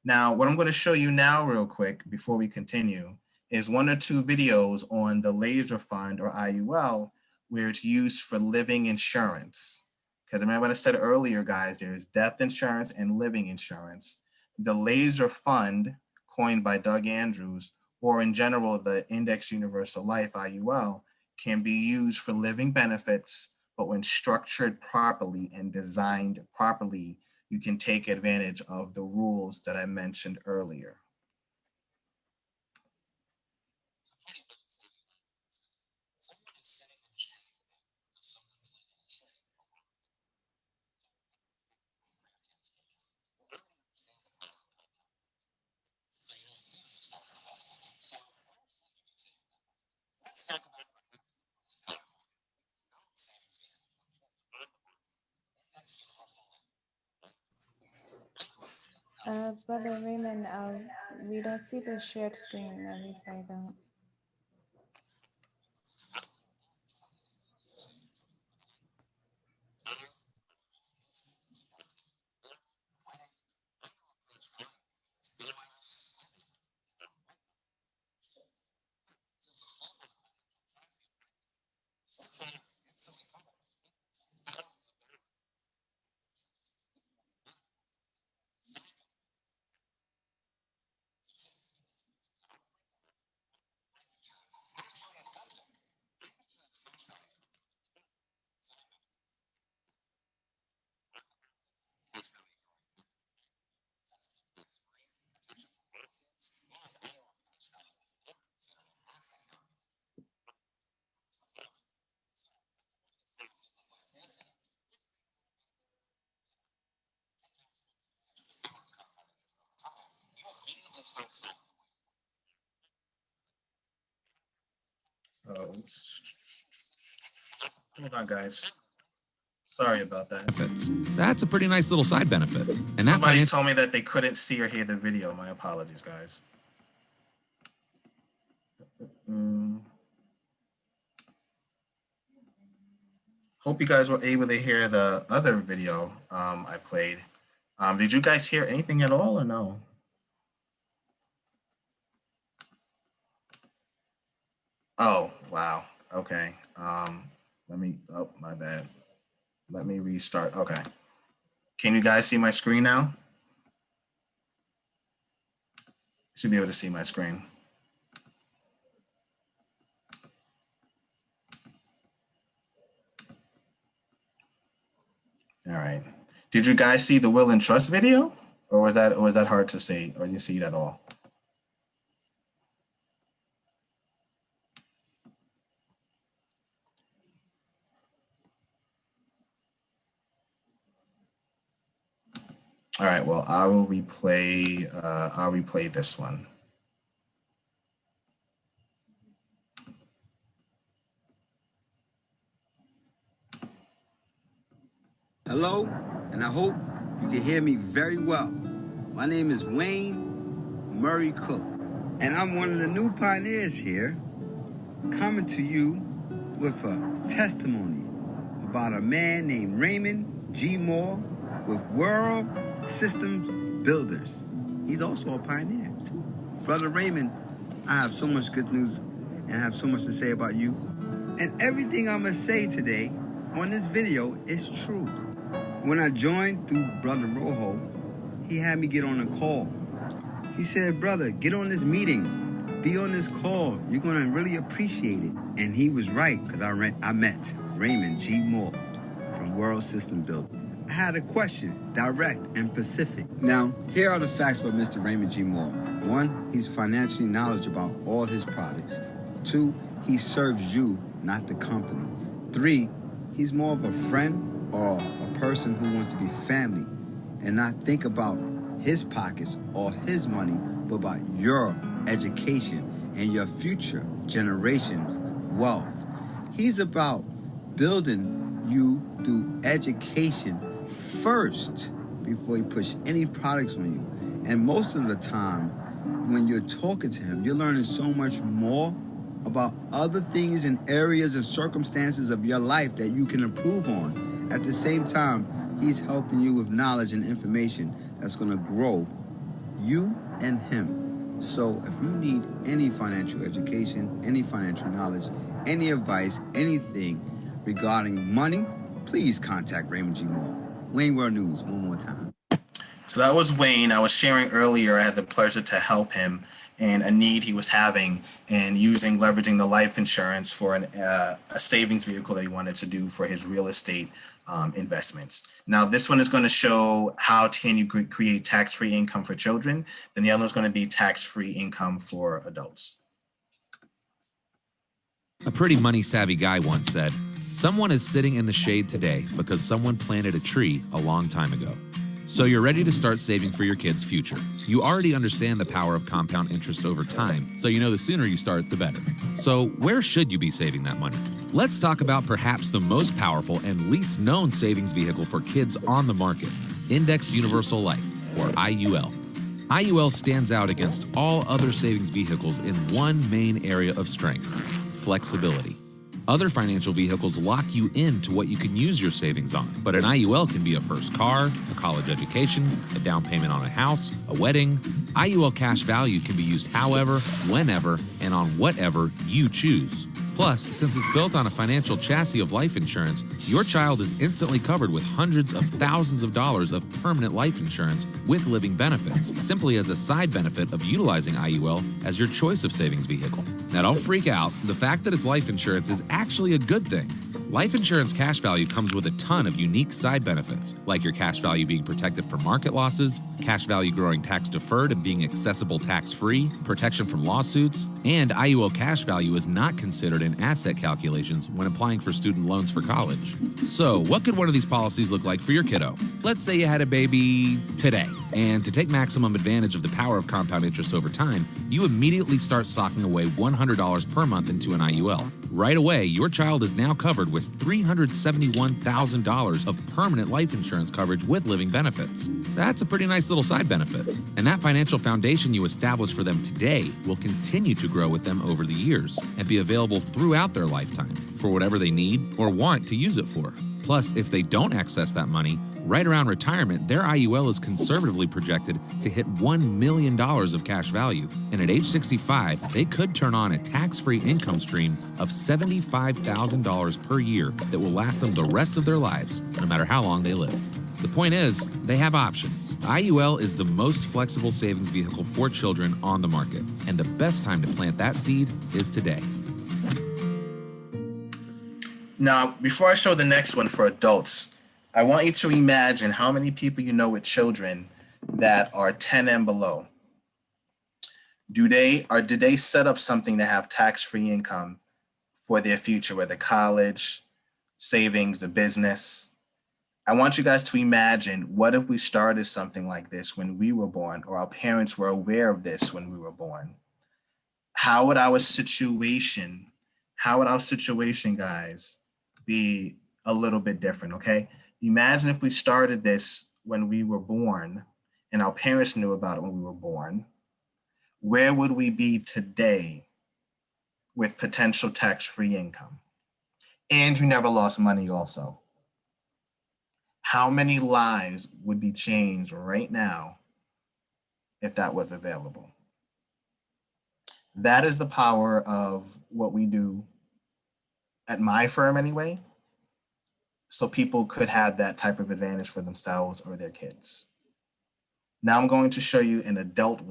Now, what I'm going to show you now real quick before we continue is one or two videos on the laser fund, or IUL, where it's used for living insurance. Because remember what I said earlier, guys, there's death insurance and living insurance. The laser fund, coined by Doug Andrews, or in general, the Index Universal Life, IUL, can be used for living benefits, but when structured properly and designed properly, you can take advantage of the rules that I mentioned earlier. Brother Raymond, we don't see the shared screen, at least I don't. Oh, hold on, guys. Sorry about that. Benefits. That's a pretty nice little side benefit. And that Somebody told me that they couldn't see or hear the video. My apologies, guys. Hope you guys were able to hear the other video I played. Did you guys hear anything at all or no? Oh, wow. Okay. Oh, my bad. Let me restart. Okay. Can you guys see my screen now? Should be able to see my screen. All right. Did you guys see the will and trust video? Or was that hard to see? Or did you see it at all? All right, well, I'll replay this one. Hello, and I hope you can hear me very well. My name is Wayne Murray Cook, and I'm one of the new pioneers here, coming to you with a testimony about a man named Raymond G. Moore with World Systems Builders. He's also a pioneer, too. Brother Raymond, I have so much good news and I have so much to say about you. And everything I'm going to say today on this video is true. When I joined through Brother Rojo, he had me get on a call. He said, brother, get on this meeting. Be on this call. You're going to really appreciate it. And he was right, because I met Raymond G. Moore from World System Builders. I had a question, direct and specific. Now, here are the facts about Mr. Raymond G. Moore. 1, he's financially knowledgeable about all his products. 2, he serves you, not the company. 3, he's more of a friend or a person who wants to be family and not think about his pockets or his money, but about your education and your future generation's wealth. He's about building you through education first before he push any products on you. And most of the time, when you're talking to him, you're learning so much more about other things and areas and circumstances of your life that you can improve on. At the same time, he's helping you with knowledge and information that's going to grow you and him. So if you need any financial education, any financial knowledge, any advice, anything regarding money, please contact Raymond G. Moore. Wayne World News, one more time. So that was Wayne. I was sharing earlier, I had the pleasure to help him in a need he was having and leveraging the life insurance for a savings vehicle that he wanted to do for his real estate investments. Now, this one is going to show how can you create tax-free income for children. Then the other is going to be tax-free income for adults. A pretty money-savvy guy once said, "Someone is sitting in the shade today because someone planted a tree a long time ago." So you're ready to start saving for your kids' future. You already understand the power of compound interest over time, so you know the sooner you start, the better. So where should you be saving that money? Let's talk about perhaps the most powerful and least known savings vehicle for kids on the market, Indexed Universal Life. or IUL. IUL stands out against all other savings vehicles in one main area of strength: flexibility. Other financial vehicles lock you into what you can use your savings on, but an IUL can be a first car, a college education, a down payment on a house, a wedding. IUL cash value can be used however, whenever, and on whatever you choose. Plus, since it's built on a financial chassis of life insurance, your child is instantly covered with hundreds of thousands of dollars of permanent life insurance with living benefits, simply as a side benefit of utilizing IUL as your choice of savings vehicle. Now, don't freak out. The fact that it's life insurance is actually a good thing. Life insurance cash value comes with a ton of unique side benefits, like your cash value being protected from market losses, cash value growing tax deferred and being accessible tax-free, protection from lawsuits, and IUL cash value is not considered in asset calculations when applying for student loans for college. So, what could one of these policies look like for your kiddo? Let's say you had a baby today, and to take maximum advantage of the power of compound interest over time, you immediately start socking away $100 per month into an IUL. Right away, your child is now covered with $371,000 of permanent life insurance coverage with living benefits. That's a pretty nice little side benefit. And that financial foundation you establish for them today will continue to grow with them over the years and be available throughout their lifetime for whatever they need or want to use it for. Plus, if they don't access that money, right around retirement, their IUL is conservatively projected to hit $1 million of cash value. And at age 65, they could turn on a tax-free income stream of $75,000 per year that will last them the rest of their lives, no matter how long they live. The point is, they have options. IUL is the most flexible savings vehicle for children on the market, and the best time to plant that seed is today. Now, before I show the next one for adults, I want you to imagine how many people you know with children that are 10 and below. Did they set up something to have tax-free income for their future, whether college, savings, a business? I want you guys to imagine, what if we started something like this when we were born, or our parents were aware of this when we were born? How would our situation, guys, be a little bit different, okay? Imagine if we started this when we were born and our parents knew about it when we were born. Where would we be today with potential tax-free income? And you never lost money also. How many lives would be changed right now if that was available? That is the power of what we do at my firm anyway, so people could have that type of advantage for themselves or their kids. Now I'm going to show you an adult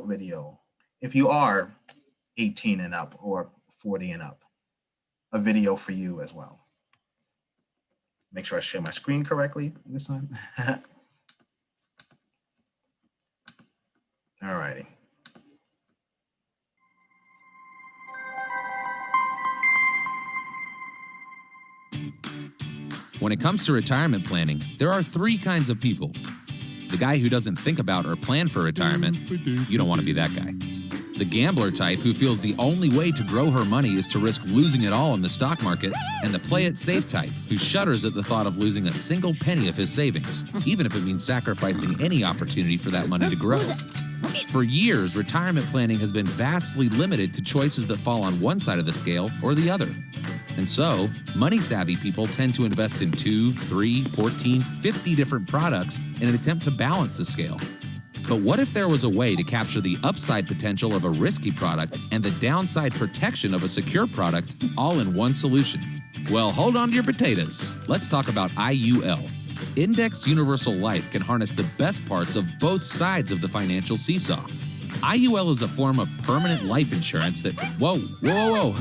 video. If you are 18 and up or 40 and up, a video for you as well. Make sure I share my screen correctly this time. All righty. When it comes to retirement planning, there are three kinds of people. The guy who doesn't think about or plan for retirement, you don't want to be that guy. The gambler type who feels the only way to grow her money is to risk losing it all in the stock market, and the play it safe type who shudders at the thought of losing a single penny of his savings, even if it means sacrificing any opportunity for that money to grow. For years, retirement planning has been vastly limited to choices that fall on one side of the scale or the other. And so, money-savvy people tend to invest in 2, 3, 14, 50 different products in an attempt to balance the scale. But what if there was a way to capture the upside potential of a risky product and the downside protection of a secure product all in one solution? Well, hold on to your potatoes. Let's talk about IUL. Indexed Universal Life can harness the best parts of both sides of the financial seesaw. IUL is a form of permanent life insurance that, whoa,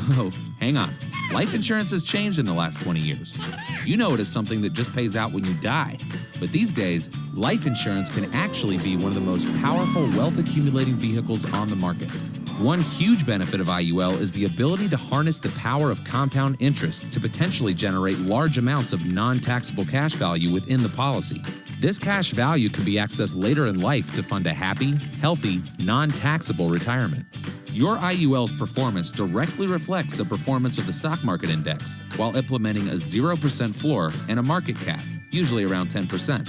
hang on. Life insurance has changed in the last 20 years. You know it as something that just pays out when you die. But these days, life insurance can actually be one of the most powerful wealth accumulating vehicles on the market. One huge benefit of IUL is the ability to harness the power of compound interest to potentially generate large amounts of non-taxable cash value within the policy. This cash value can be accessed later in life to fund a happy, healthy, non-taxable retirement. Your IUL's performance directly reflects the performance of the stock market index while implementing a 0% floor and a market cap, usually around 10%.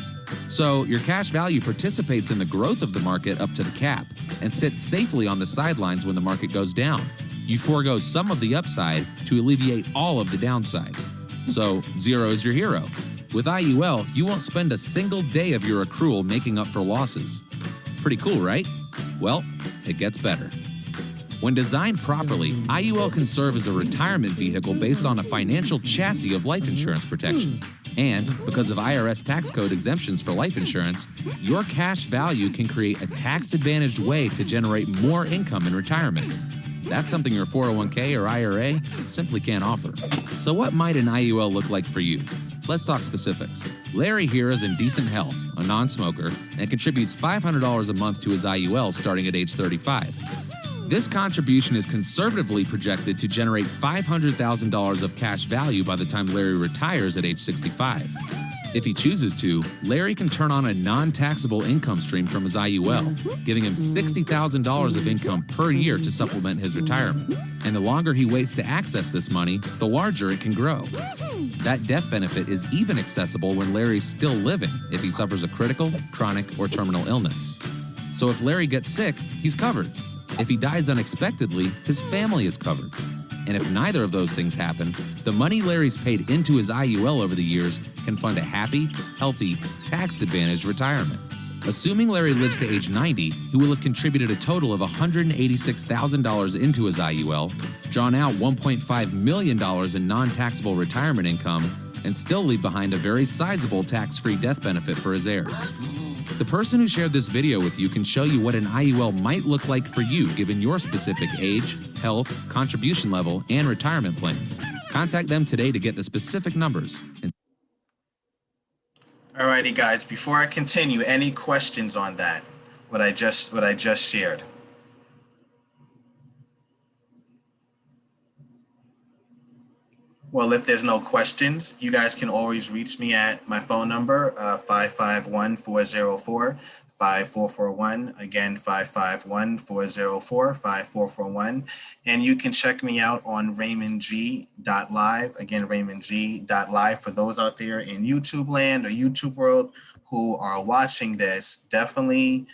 So your cash value participates in the growth of the market up to the cap and sits safely on the sidelines when the market goes down. You forego some of the upside to alleviate all of the downside. So zero is your hero. With IUL, you won't spend a single day of your accrual making up for losses. Pretty cool, right? Well, it gets better. When designed properly, IUL can serve as a retirement vehicle based on a financial chassis of life insurance protection. And because of IRS tax code exemptions for life insurance, your cash value can create a tax-advantaged way to generate more income in retirement. That's something your 401k or IRA simply can't offer. So what might an IUL look like for you? Let's talk specifics. Larry here is in decent health, a non-smoker, and contributes $500 a month to his IUL starting at age 35. This contribution is conservatively projected to generate $500,000 of cash value by the time Larry retires at age 65. If he chooses to, Larry can turn on a non-taxable income stream from his IUL, giving him $60,000 of income per year to supplement his retirement. And the longer he waits to access this money, the larger it can grow. That death benefit is even accessible when Larry's still living if he suffers a critical, chronic, or terminal illness. So if Larry gets sick, he's covered. If he dies unexpectedly, his family is covered. And if neither of those things happen, the money Larry's paid into his IUL over the years can fund a happy, healthy, tax-advantaged retirement. Assuming Larry lives to age 90, he will have contributed a total of $186,000 into his IUL, drawn out $1.5 million in non-taxable retirement income, and still leave behind a very sizable tax-free death benefit for his heirs. The person who shared this video with you can show you what an IUL might look like for you given your specific age, health, contribution level, and retirement plans. Contact them today to get the specific numbers. Alrighty, guys, before I continue, any questions on that, what I just shared? Well, if there's no questions, you guys can always reach me at my phone number, 551-404-5441. Again, 551-404-5441. And you can check me out on RaymondG.live. Again, RaymondG.live. For those out there in YouTube land or YouTube world who are watching this, definitely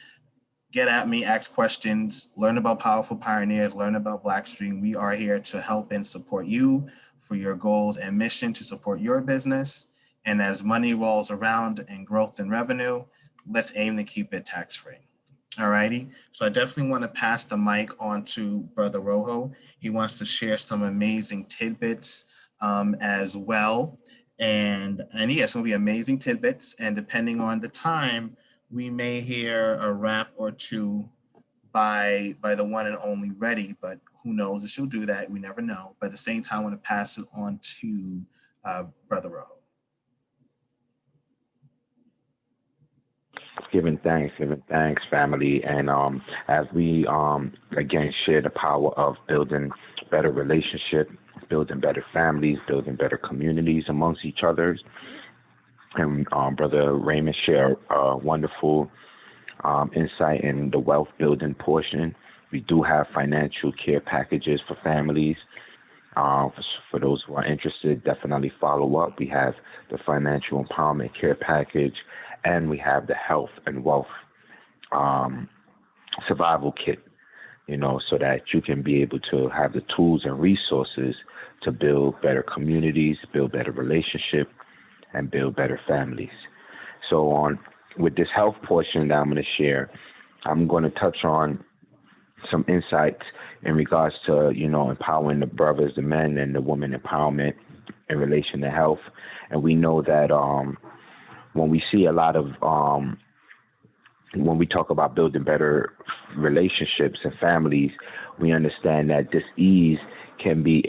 get at me, ask questions, learn about Powerful Pioneers, learn about Blackstream. We are here to help and support you for your goals and mission to support your business. And as money rolls around in growth and revenue, let's aim to keep it tax-free. All righty. So I definitely want to pass the mic on to Brother Rojo. He wants to share some amazing tidbits as well. And yes, it'll be amazing tidbits. And depending on the time, we may hear a rap or two by the one and only Reddy, but who knows if she'll do that? We never know. But at the same time, I want to pass it on to Brother Rojo. Giving thanks, family. And as we, again, share the power of building better relationships, building better families, building better communities amongst each other. And Brother Raymond shared a wonderful insight in the wealth building portion. We do have financial care packages for families. For those who are interested, definitely follow up. We have the financial empowerment care package, and we have the health and wealth survival kit, so that you can be able to have the tools and resources to build better communities, build better relationships, and build better families. So with this health portion that I'm going to share, I'm going to touch on some insights in regards to, empowering the brothers, the men, and the women empowerment in relation to health. And we know that when we see a lot of, when we talk about building better relationships and families, we understand that dis-ease can be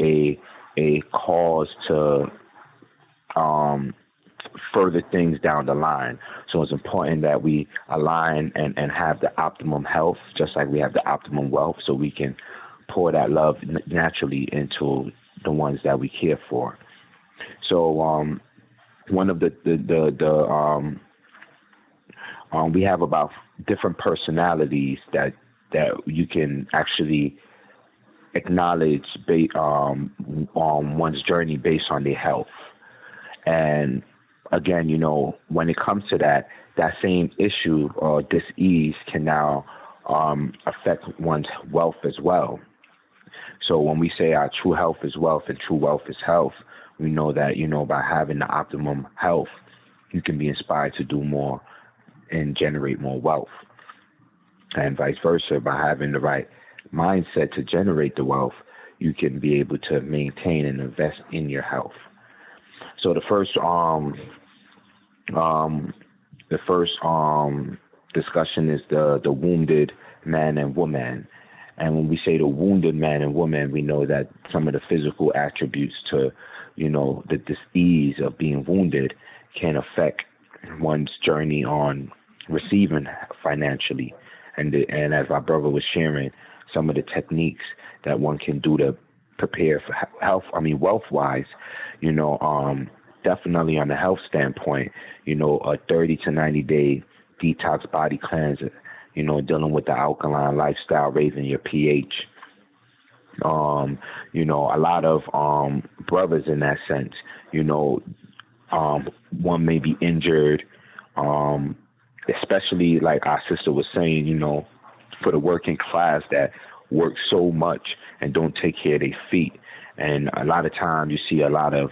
a cause to further things down the line. So it's important that we align and have the optimum health, just like we have the optimum wealth, so we can pour that love naturally into the ones that we care for. So one of we have about different personalities that you can actually acknowledge on one's journey based on their health. And again, when it comes to that, that same issue or dis-ease can now affect one's wealth as well. So when we say our true health is wealth and true wealth is health, we know that, by having the optimum health, you can be inspired to do more and generate more wealth. And vice versa, by having the right mindset to generate the wealth, you can be able to maintain and invest in your health. So the first discussion is the wounded man and woman. And when we say the wounded man and woman, we know that some of the physical attributes to, the dis-ease of being wounded can affect one's journey on receiving financially. And as our brother was sharing, some of the techniques that one can do to prepare for wealth-wise, definitely on the health standpoint, a 30 to 90-day detox body cleanse, dealing with the alkaline lifestyle, raising your pH. A lot of brothers in that sense, one may be injured, especially like our sister was saying, for the working class that work so much and don't take care of their feet. And a lot of times you see a lot of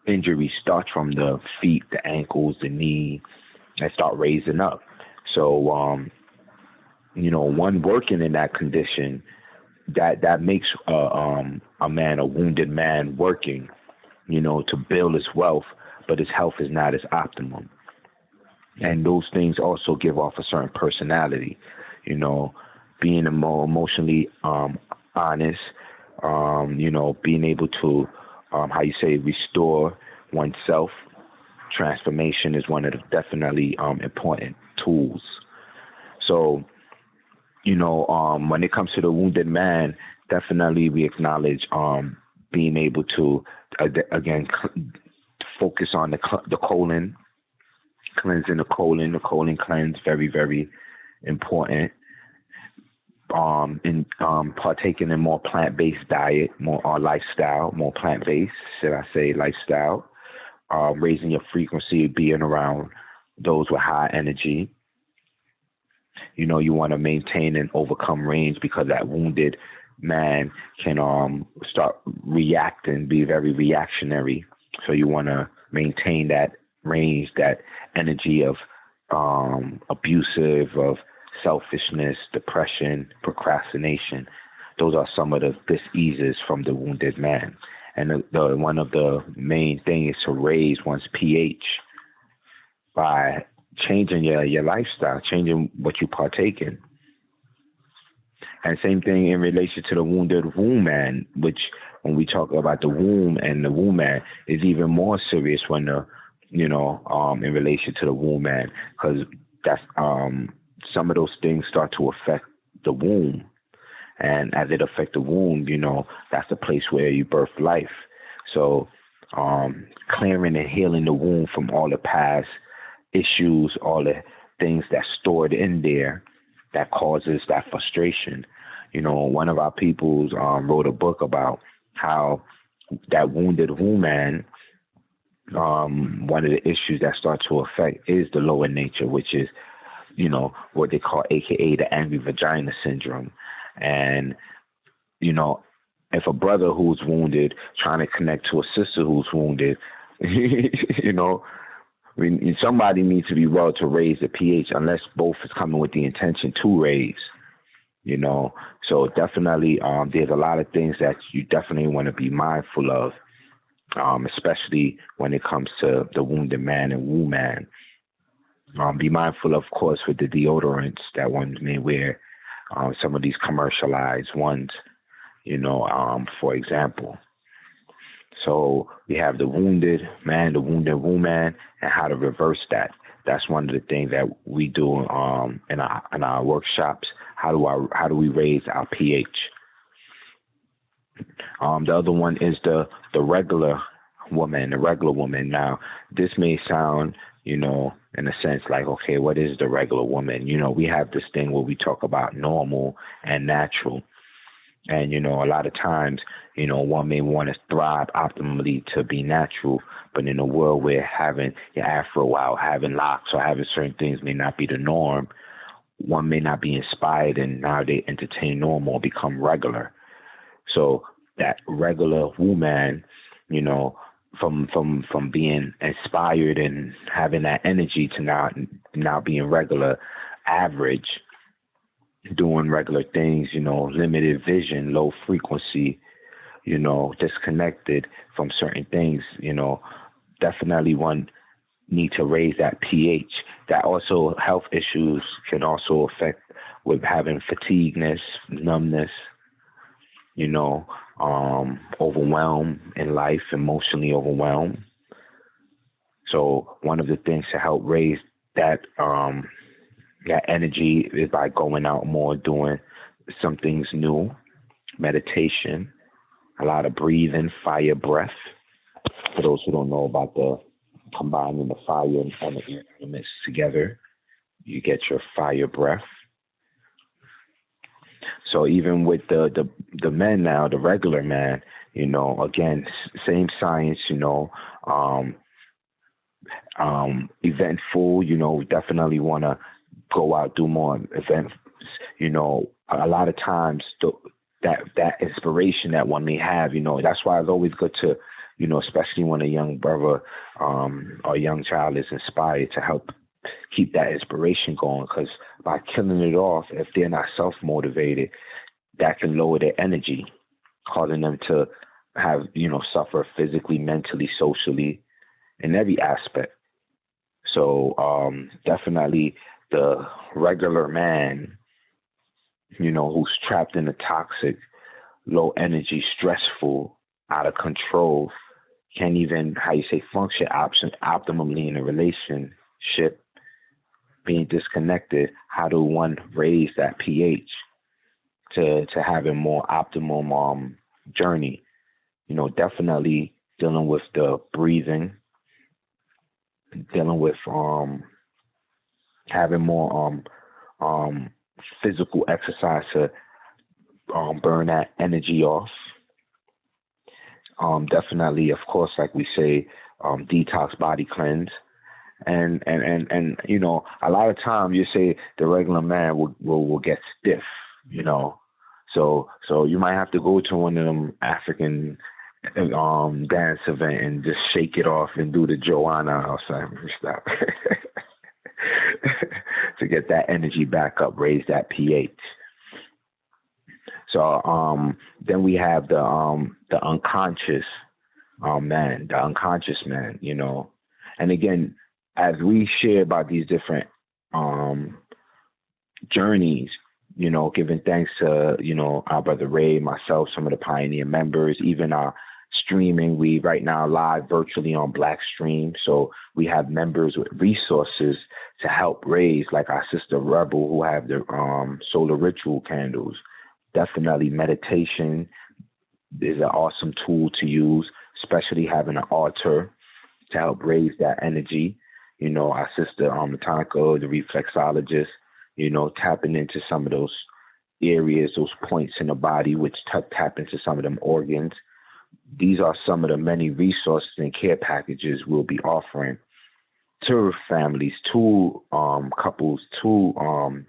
injuries start from the feet, the ankles, the knee, and start raising up. So, one working in that condition, that makes a man, a wounded man working, to build his wealth, but his health is not as optimum. And those things also give off a certain personality, being more emotionally honest, being able to, restore oneself. Transformation is one of the definitely important tools. So, when it comes to the wounded man, definitely we acknowledge being able to, again, focus on the colon, cleansing the colon cleanse, very, very important. Partaking in more plant-based diet, more lifestyle, more plant-based, should I say lifestyle. Raising your frequency, being around those with high energy. You want to maintain and overcome range, because that wounded man can start reacting, be very reactionary. So you want to maintain that range, that energy of abusive, of selfishness, depression, procrastination. Those are some of the dis-eases from the wounded man. And the one of the main things is to raise one's pH by changing your lifestyle, changing what you partake in. And same thing in relation to the wounded womb man, which when we talk about the womb and the womb man is even more serious when in relation to the womb man, because that's some of those things start to affect the womb. And as it affects the womb, that's the place where you birth life. So clearing and healing the womb from all the past issues, all the things that's stored in there that causes that frustration. One of our peoples wrote a book about how that wounded womb man, one of the issues that start to affect is the lower nature, which is, what they call AKA the angry vagina syndrome. And, if a brother who's wounded trying to connect to a sister who's wounded, somebody needs to be well to raise the pH, unless both is coming with the intention to raise, So definitely there's a lot of things that you definitely want to be mindful of, especially when it comes to the wounded man and womb man. Be mindful, of course, with the deodorants that one may wear, some of these commercialized ones, for example. So we have the wounded man, the wounded woman, and how to reverse that. That's one of the things that we do in our workshops. How do we raise our pH? The other one is the regular woman, Now, this may sound, in a sense like, okay, what is the regular woman? We have this thing where we talk about normal and natural. And, a lot of times, one may want to thrive optimally to be natural, But in a world where having your afro out, having locks, or having certain things may not be the norm, one may not be inspired, and now they entertain normal or become regular. So that regular woman, you know, from being inspired and having that energy to now being regular, average, doing regular things, you know, limited vision, low frequency, you know, disconnected from certain things, you know, definitely one need to raise that pH. That also health issues can also affect with having fatigueness, numbness, you know, overwhelmed in life, emotionally overwhelmed. So one of the things to help raise that that energy is by going out more, doing some things new, meditation, a lot of breathing, fire breath. For those who don't know about the combining the fire and the elements together, you get your fire breath. So even with the men now, the regular man, you know, again, same science, you know, eventful, you know, we definitely want to go out, do more events, you know. A lot of times that inspiration that one may have, you know, that's why it's always good to, you know, especially when a young brother or young child is inspired, to help keep that inspiration going, because by killing it off, if they're not self-motivated, that can lower their energy, causing them to have, you know, suffer physically, mentally, socially, in every aspect. So definitely the regular man, you know, who's trapped in a toxic, low energy, stressful, out of control, can't even, function optimally in a relationship, being disconnected, how do one raise that pH to have a more optimum journey? You know, definitely dealing with the breathing, dealing with having more physical exercise to burn that energy off. Definitely, of course, like we say, detox, body cleanse. And you know, a lot of times you say the regular man will get stiff, you know. So you might have to go to one of them African dance event and just shake it off and do the Joanna or something stuff to get that energy back up, raise that pH. So then we have the unconscious man, the unconscious man, you know. And again, as we share about these different journeys, you know, giving thanks to, you know, our brother Ray, myself, some of the Pioneer members, even our streaming, we right now live virtually on Blackstream. So we have members with resources to help raise, like our sister Rebel, who have the solar ritual candles. Definitely meditation is an awesome tool to use, especially having an altar to help raise that energy. You know, our sister Matanko, the reflexologist, you know, tapping into some of those areas, those points in the body, which tap into some of them organs. These are some of the many resources and care packages we'll be offering to families, to couples, to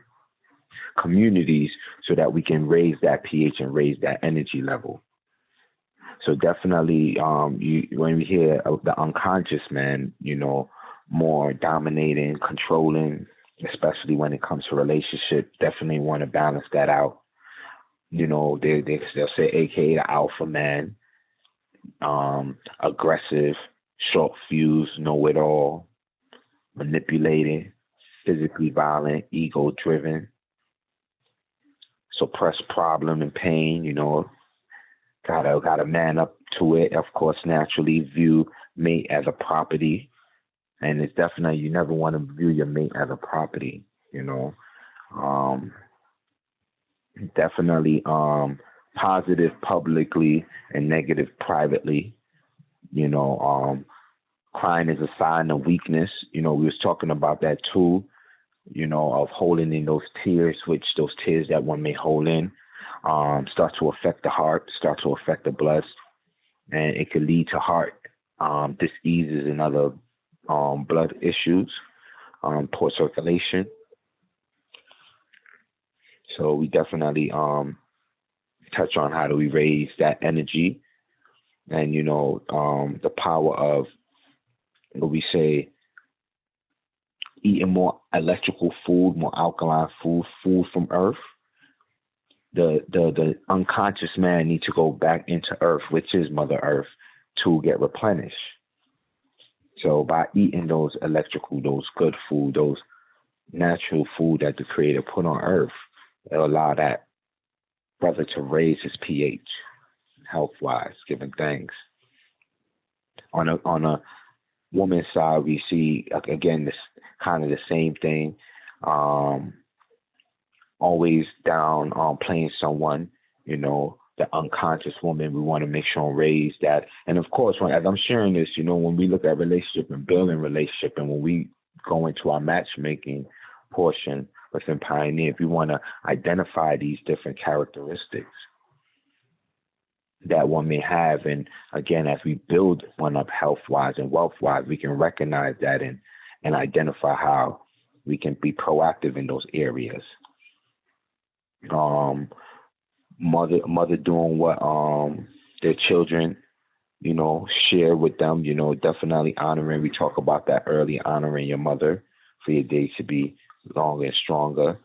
communities, so that we can raise that pH and raise that energy level. So definitely, when we hear of the unconscious man, you know, more dominating, controlling, especially when it comes to relationship, definitely want to balance that out. You know, they'll say, AKA the alpha man, aggressive, short fuse, know-it-all, manipulating, physically violent, ego-driven, suppress problem and pain, you know, gotta man up to it. Of course, naturally view mate as a property. And it's definitely, you never want to view your mate as a property, you know. Definitely positive publicly and negative privately. You know, crying is a sign of weakness. You know, we was talking about that too, you know, of holding in those tears, which those tears that one may hold in start to affect the heart, start to affect the blood, and it could lead to heart diseases and other blood issues, poor circulation. So we definitely touch on how do we raise that energy and, the power of what we say, eating more electrical food, more alkaline food from earth. The unconscious man needs to go back into earth, which is Mother Earth, to get replenished. So by eating those electrical, those good food, those natural food that the Creator put on earth, it'll allow that brother to raise his pH, health-wise, giving thanks. On a woman's side, we see, again, this kind of the same thing. Always down playing someone, the unconscious woman. We want to make sure and raise that. And of course, as I'm sharing this, when we look at relationship and building relationship, and when we go into our matchmaking portion within Pioneer, we want to identify these different characteristics that one may have. And again, as we build one up health-wise and wealth-wise, we can recognize that and identify how we can be proactive in those areas. Mother doing what their children, share with them, definitely honoring. We talk about that early, honoring your mother for your days to be longer and stronger.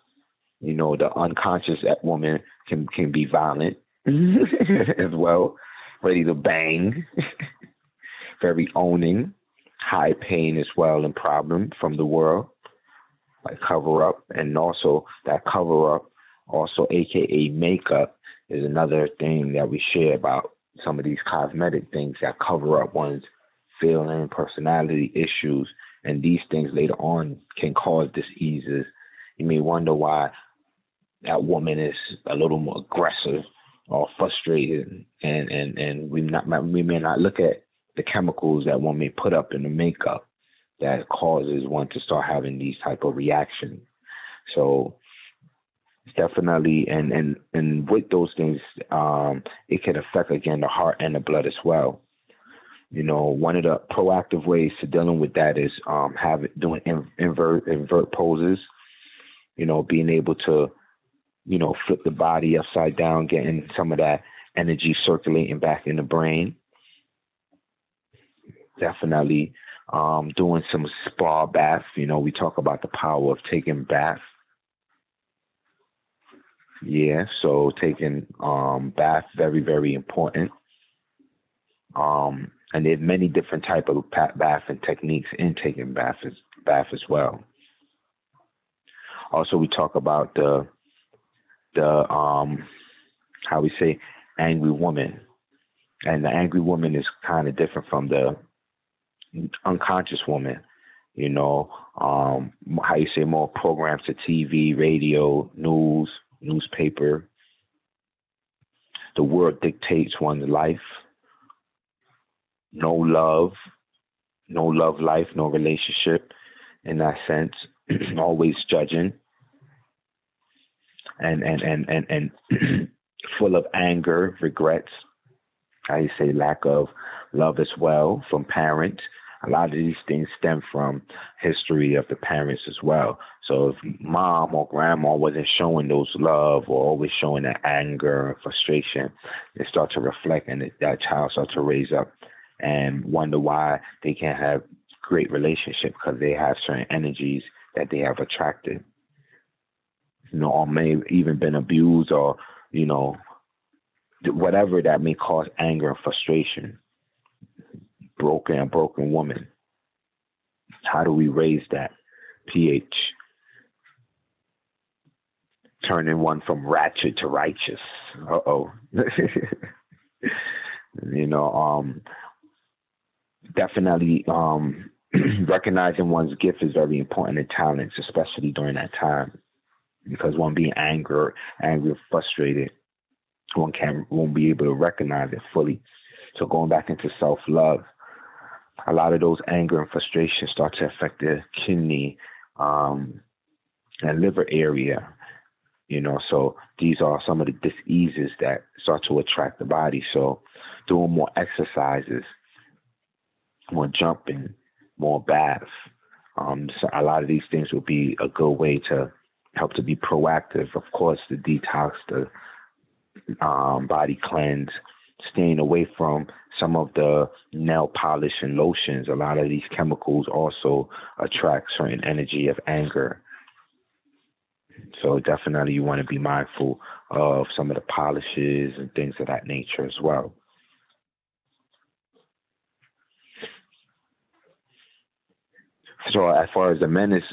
The unconscious woman can be violent as well, ready to bang, very owning, high pain as well, and problem from the world, like cover up. And also that cover up, also aka makeup, is another thing that we share about some of these cosmetic things that cover up one's feeling, personality issues, and these things later on can cause diseases. You may wonder why that woman is a little more aggressive or frustrated, and we may not look at the chemicals that one may put up in the makeup that causes one to start having these type of reactions. So definitely, and with those things, it can affect, again, the heart and the blood as well. One of the proactive ways to dealing with that is doing invert poses. Being able to, flip the body upside down, getting some of that energy circulating back in the brain. Definitely doing some spa bath. We talk about the power of taking bath. Yeah, so taking bath, very, very important. And there's many different type of bath and techniques in taking bath as well. Also, we talk about the how we say angry woman, and the angry woman is kind of different from the unconscious woman. How you say, more programs to TV, radio, news, newspaper. The world dictates one's life. No love life, no relationship in that sense. Always judging and full of anger, regrets. How you say, lack of love as well from parents. A lot of these things stem from history of the parents as well. So if mom or grandma wasn't showing those love or always showing that anger and frustration, they start to reflect, and that child starts to raise up and wonder why they can't have great relationship, because they have certain energies that they have attracted. Or may have even been abused, or, whatever that may cause anger and frustration. Broken woman. How do we raise that pH? Turning one from ratchet to righteous. Definitely recognizing one's gift is very important, and talents, especially during that time, because one being angry, frustrated, one won't be able to recognize it fully. So going back into self-love, a lot of those anger and frustration start to affect the kidney and liver area. So these are some of the diseases that start to attract the body. So doing more exercises, more jumping, more baths. So a lot of these things will be a good way to help to be proactive. Of course, the detox, the body cleanse, staying away from some of the nail polish and lotions. A lot of these chemicals also attract certain energy of anger. So definitely you want to be mindful of some of the polishes and things of that nature as well. So as far as the men is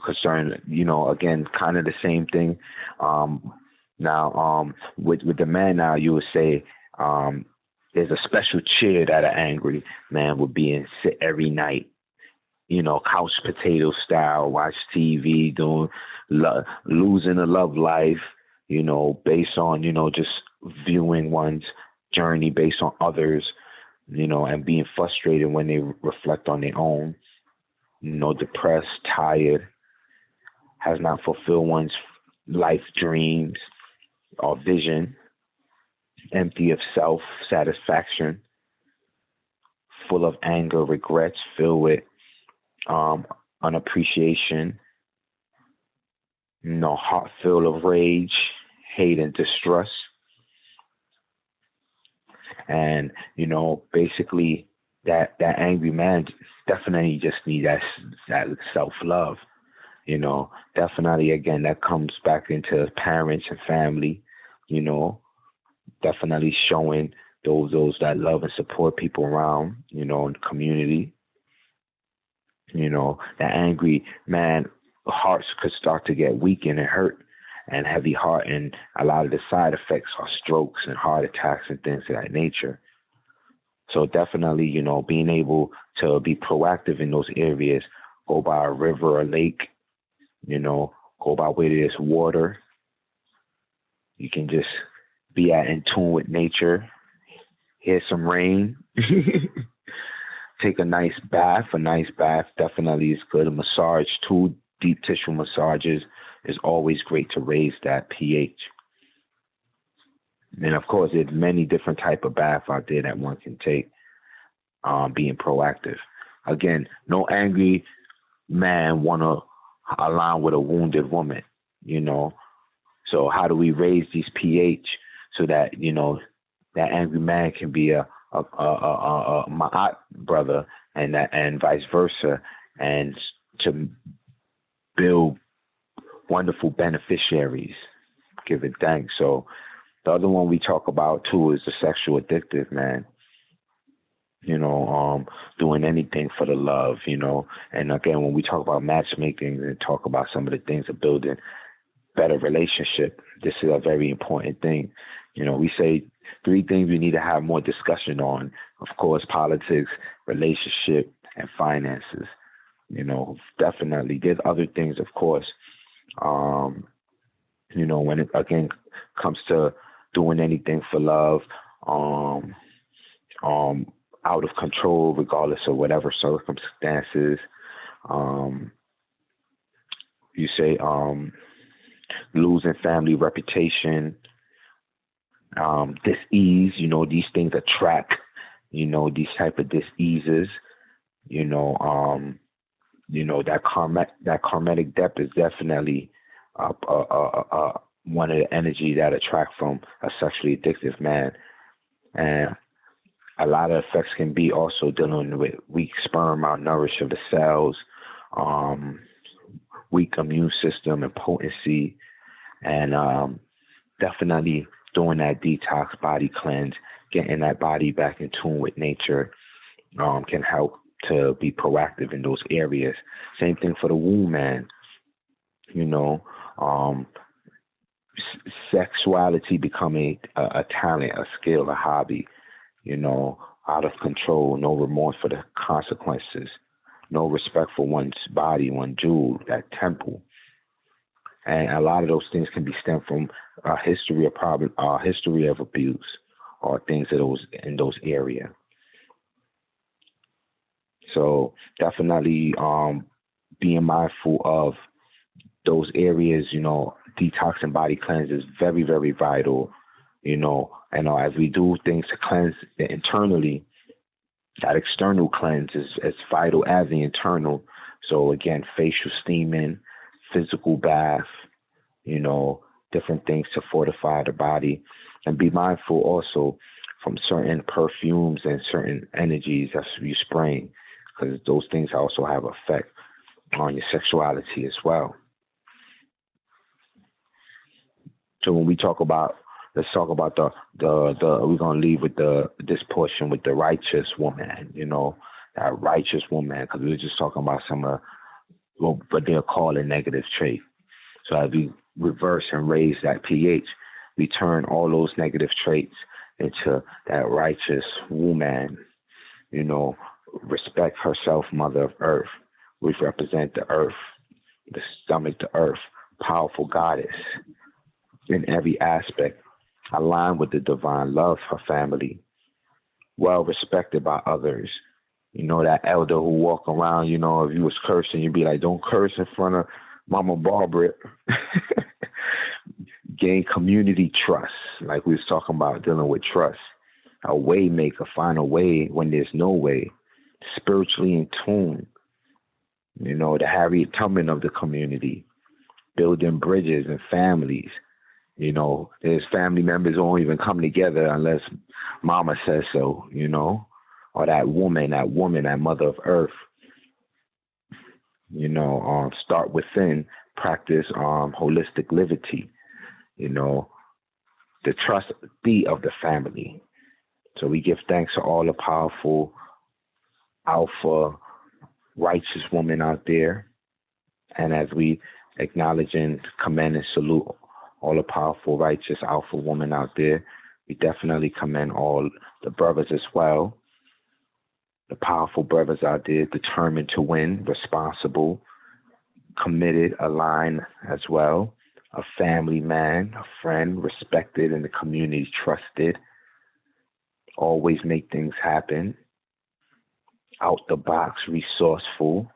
concerned, you know, again, kind of the same thing. Now, with the man now, you would say there's a special cheer that an angry man would be in, sit every night, you know, couch potato style, watch TV, losing a love life, you know, based on, you know, just viewing one's journey based on others, you know, and being frustrated when they reflect on their own, you know, depressed, tired, has not fulfilled one's life dreams or vision, empty of self-satisfaction, full of anger, regrets, filled with unappreciation, you know, heart filled of rage, hate, and distrust. And, you know, basically that angry man definitely just need that self-love, you know. Definitely, again, that comes back into parents and family, you know, definitely showing those that love and support people around, you know, in the community. You know, that angry man, hearts could start to get weakened and hurt and heavy heart, and a lot of the side effects are strokes and heart attacks and things of that nature. So definitely, you know, being able to be proactive in those areas, go by a river or lake, you know, go by where there's water. You can just be in tune with nature, hear some rain, take a nice bath. A nice bath definitely is good. A massage, 2 deep tissue massages is always great to raise that pH. And of course, there's many different type of baths out there that one can take, being proactive. Again, no angry man want to align with a wounded woman, you know. So how do we raise these pH so that, you know, that angry man can be a ma'at brother, and vice versa, and to build wonderful beneficiaries, giving thanks. So the other one we talk about too is the sexual addictive man, you know, doing anything for the love, you know. And again, when we talk about matchmaking and talk about some of the things of building better relationship, this is a very important thing. You know, we say 3 things we need to have more discussion on. Of course, politics, relationship, and finances. You know, definitely. There's other things, of course. You know, when it, again, comes to doing anything for love, out of control, regardless of whatever circumstances. You say losing family reputation, dis-ease, you know, these things attract, you know, these type of dis-eases, you know, that karmatic debt is definitely one of the energy that attract from a sexually addictive man. And a lot of effects can be also dealing with weak sperm, malnourished of the cells, weak immune system, and potency, and definitely doing that detox body cleanse, getting that body back in tune with nature, can help to be proactive in those areas. Same thing for the womb man. You know, sexuality becoming a talent, a skill, a hobby, you know, out of control, no remorse for the consequences, no respect for one's body, one's jewel, that temple. And a lot of those things can be stemmed from a history of abuse or things in those areas. So definitely being mindful of those areas, you know, detox and body cleanse is very, very vital, you know. And as we do things to cleanse internally, That external cleanse is as vital as the internal. So again, facial steaming, physical bath, different things to fortify the body, and be mindful also from certain perfumes and certain energies that you spraying, because those things also have effect on your sexuality as well. So when we talk about, let's talk about the we're gonna leave with this portion with the righteous woman, that righteous woman, because we were just talking about some of what they'll call a negative trait. So as we reverse and raise that pH, we turn all those negative traits into that righteous woman, respect herself, mother of earth, which represent the earth, the stomach, the earth, powerful goddess in every aspect, aligned with the divine love, her family, well respected by others. That elder who walk around, if you was cursing, you'd be like, don't curse in front of Mama Barbara. Gain community trust, like we was talking about, dealing with trust. A way maker, find a way when there's no way. Spiritually in tune, the Harriet Tubman of the community. Building bridges and families. There's family members who won't even come together unless Mama says so, or that woman, that mother of earth. Start within, practice holistic liberty. The trustee of the family. So we give thanks to all the powerful alpha righteous women out there. And as we acknowledge and commend and salute all the powerful righteous alpha women out there, we definitely commend all the brothers as well. The powerful brothers out there, determined to win, responsible, committed, aligned as well. A family man, a friend, respected in the community, trusted, always make things happen, out the box, resourceful,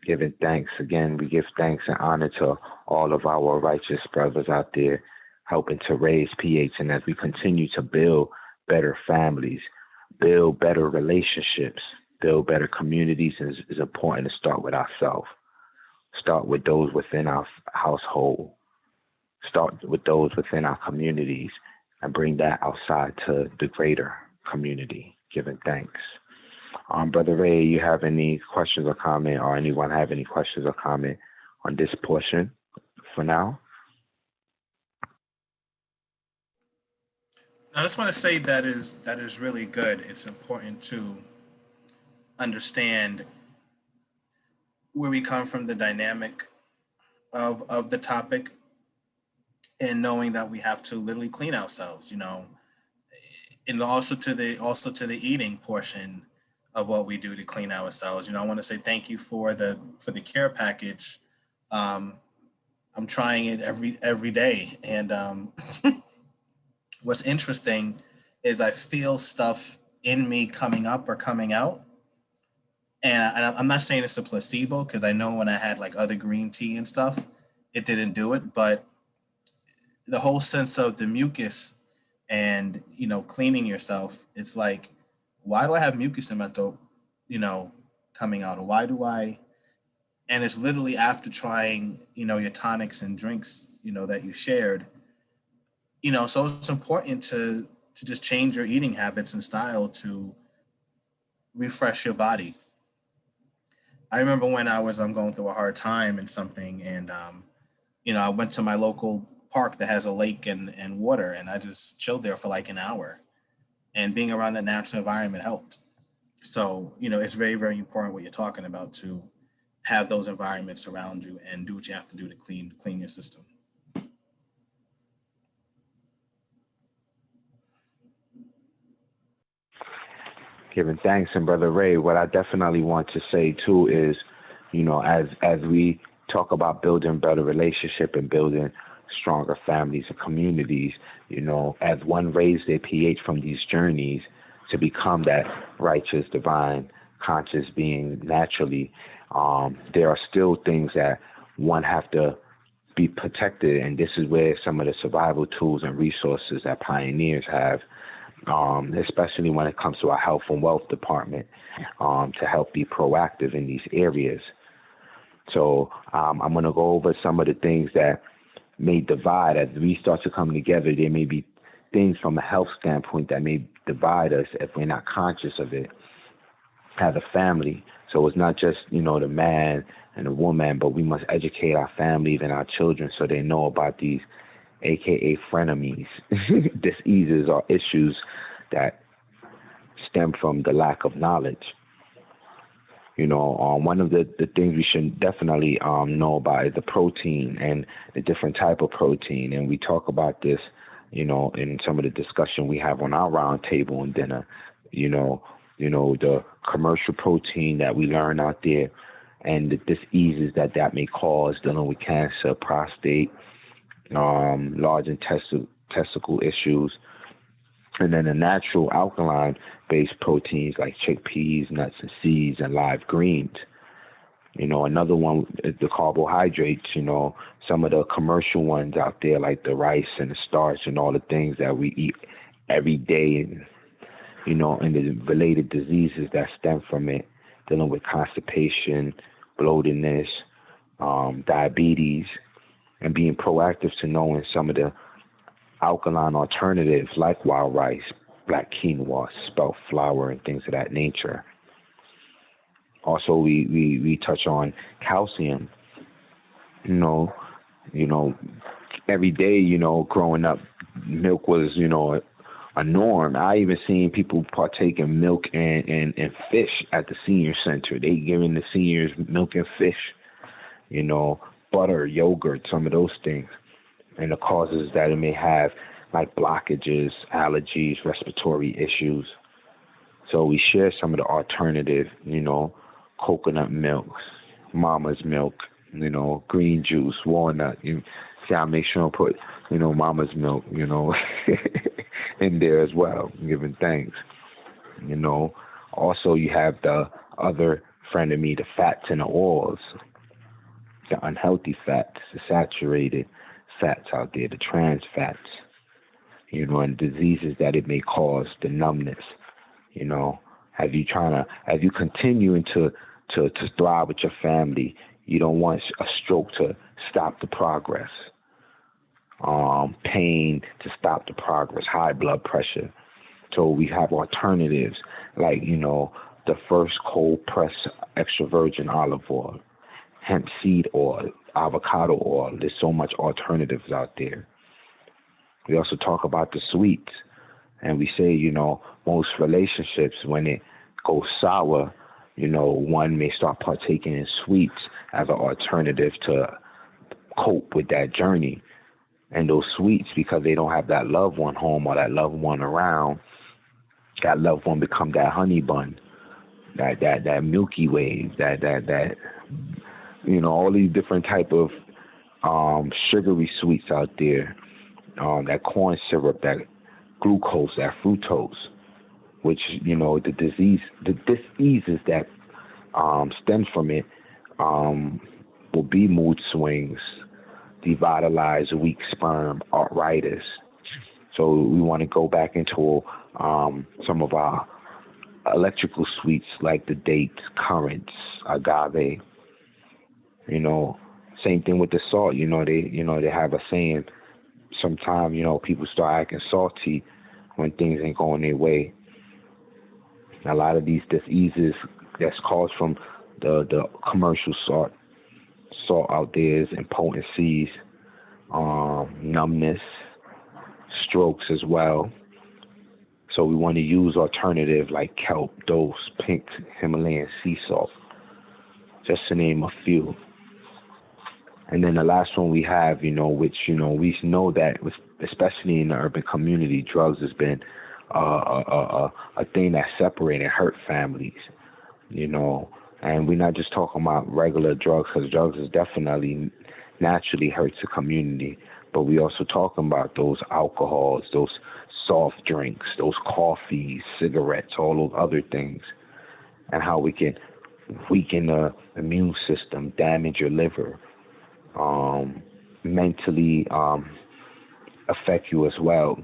giving thanks. Again, we give thanks and honor to all of our righteous brothers out there helping to raise pH, and as we continue to build better families, build better relationships, build better communities, is important to start with ourselves. Start with those within our household. Start with those within our communities and bring that outside to the greater community, giving thanks. Brother Ray, you have any questions or comment, or anyone have any questions or comment on this portion for now? I just want to say that is really good. It's important to understand where we come from, the dynamic of the topic, and knowing that we have to literally clean ourselves, and also to the eating portion of what we do to clean ourselves. I want to say thank you for the care package. I'm trying it every day, and what's interesting is I feel stuff in me coming up or coming out. And I'm not saying it's a placebo, because I know when I had like other green tea and stuff, it didn't do it. But the whole sense of the mucus and, cleaning yourself, it's like, why do I have mucus in my throat, coming out? Or why do I? And it's literally after trying, your tonics and drinks, that you shared. So it's important to just change your eating habits and style to refresh your body. I remember when I was going through a hard time and something, and I went to my local park that has a lake and water, and I just chilled there for like an hour, and being around that natural environment helped. So it's very, very important what you're talking about, to have those environments around you and do what you have to do to clean your system. Giving thanks. And Brother Ray, what I definitely want to say too is, as we talk about building better relationship and building stronger families and communities, as one raise their pH from these journeys to become that righteous, divine, conscious being naturally, there are still things that one have to be protected. And this is where some of the survival tools and resources that pioneers have especially when it comes to our health and wealth department, to help be proactive in these areas. So I'm going to go over some of the things that may divide. As we start to come together, there may be things from a health standpoint that may divide us if we're not conscious of it as a family. So it's not just, the man and the woman, but we must educate our families and our children so they know about these AKA frenemies, diseases or issues that stem from the lack of knowledge. One of the things we should definitely know about is the protein and the different type of protein. And we talk about this, in some of the discussion we have on our round table and dinner, the commercial protein that we learn out there and the diseases that may cause, dealing with cancer, prostate, large testicle issues, and then the natural alkaline-based proteins like chickpeas, nuts and seeds, and live greens. Another one is the carbohydrates, some of the commercial ones out there like the rice and the starch and all the things that we eat every day, and the related diseases that stem from it, dealing with constipation, bloatedness, diabetes, and being proactive to knowing some of the alkaline alternatives like wild rice, black quinoa, spelt flour, and things of that nature. Also, we touch on calcium. Every day, growing up, milk was, a norm. I even seen people partake in milk and fish at the senior center. They giving the seniors milk and fish, butter, yogurt, some of those things. And the causes that it may have, like blockages, allergies, respiratory issues. So we share some of the alternative, coconut milk, mama's milk, green juice, walnut. See, I make sure I put, mama's milk, in there as well, giving thanks. Also you have the other friend of me, the fats and the oils, the unhealthy fats, the saturated fats out there, the trans fats, and diseases that it may cause, the numbness, as you continuing to thrive with your family, you don't want a stroke to stop the progress, pain to stop the progress, high blood pressure. So we have alternatives like, the first cold press extra virgin olive oil, hemp seed oil, avocado oil. There's so much alternatives out there. We also talk about the sweets, and we say, most relationships, when it goes sour, one may start partaking in sweets as an alternative to cope with that journey. And those sweets, because they don't have that loved one home or that loved one around, that loved one become that honey bun, that Milky Way, that all these different type of sugary sweets out there, that corn syrup, that glucose, that fructose, which the diseases that stem from it will be mood swings, devitalized, weak sperm, arthritis. So we want to go back into some of our electrical sweets like the dates, currants, agave. Same thing with the salt. They have a saying. Sometimes people start acting salty when things ain't going their way. A lot of these diseases that's caused from the commercial salt out there is impotencies, numbness, strokes as well. So we want to use alternative like kelp, dose, pink Himalayan sea salt, just to name a few. And then the last one we have, which, we know that, especially in the urban community, drugs has been a thing that separated, hurt families, And we're not just talking about regular drugs, because drugs is definitely naturally hurts the community. But we also talking about those alcohols, those soft drinks, those coffees, cigarettes, all those other things, and how we can weaken the immune system, damage your liver, mentally affect you as well.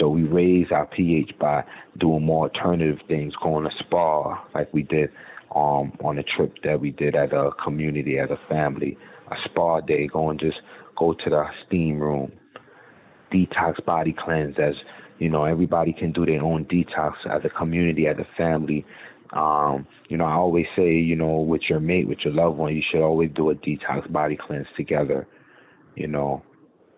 So we raise our pH by doing more alternative things, going to spa like we did on a trip that we did as a community, as a family, a spa day, just go to the steam room, detox body cleanse, as you know, everybody can do their own detox as a community, as a family. You know, I always say, you know, with your mate, with your loved one, you should always do a detox body cleanse together. You know,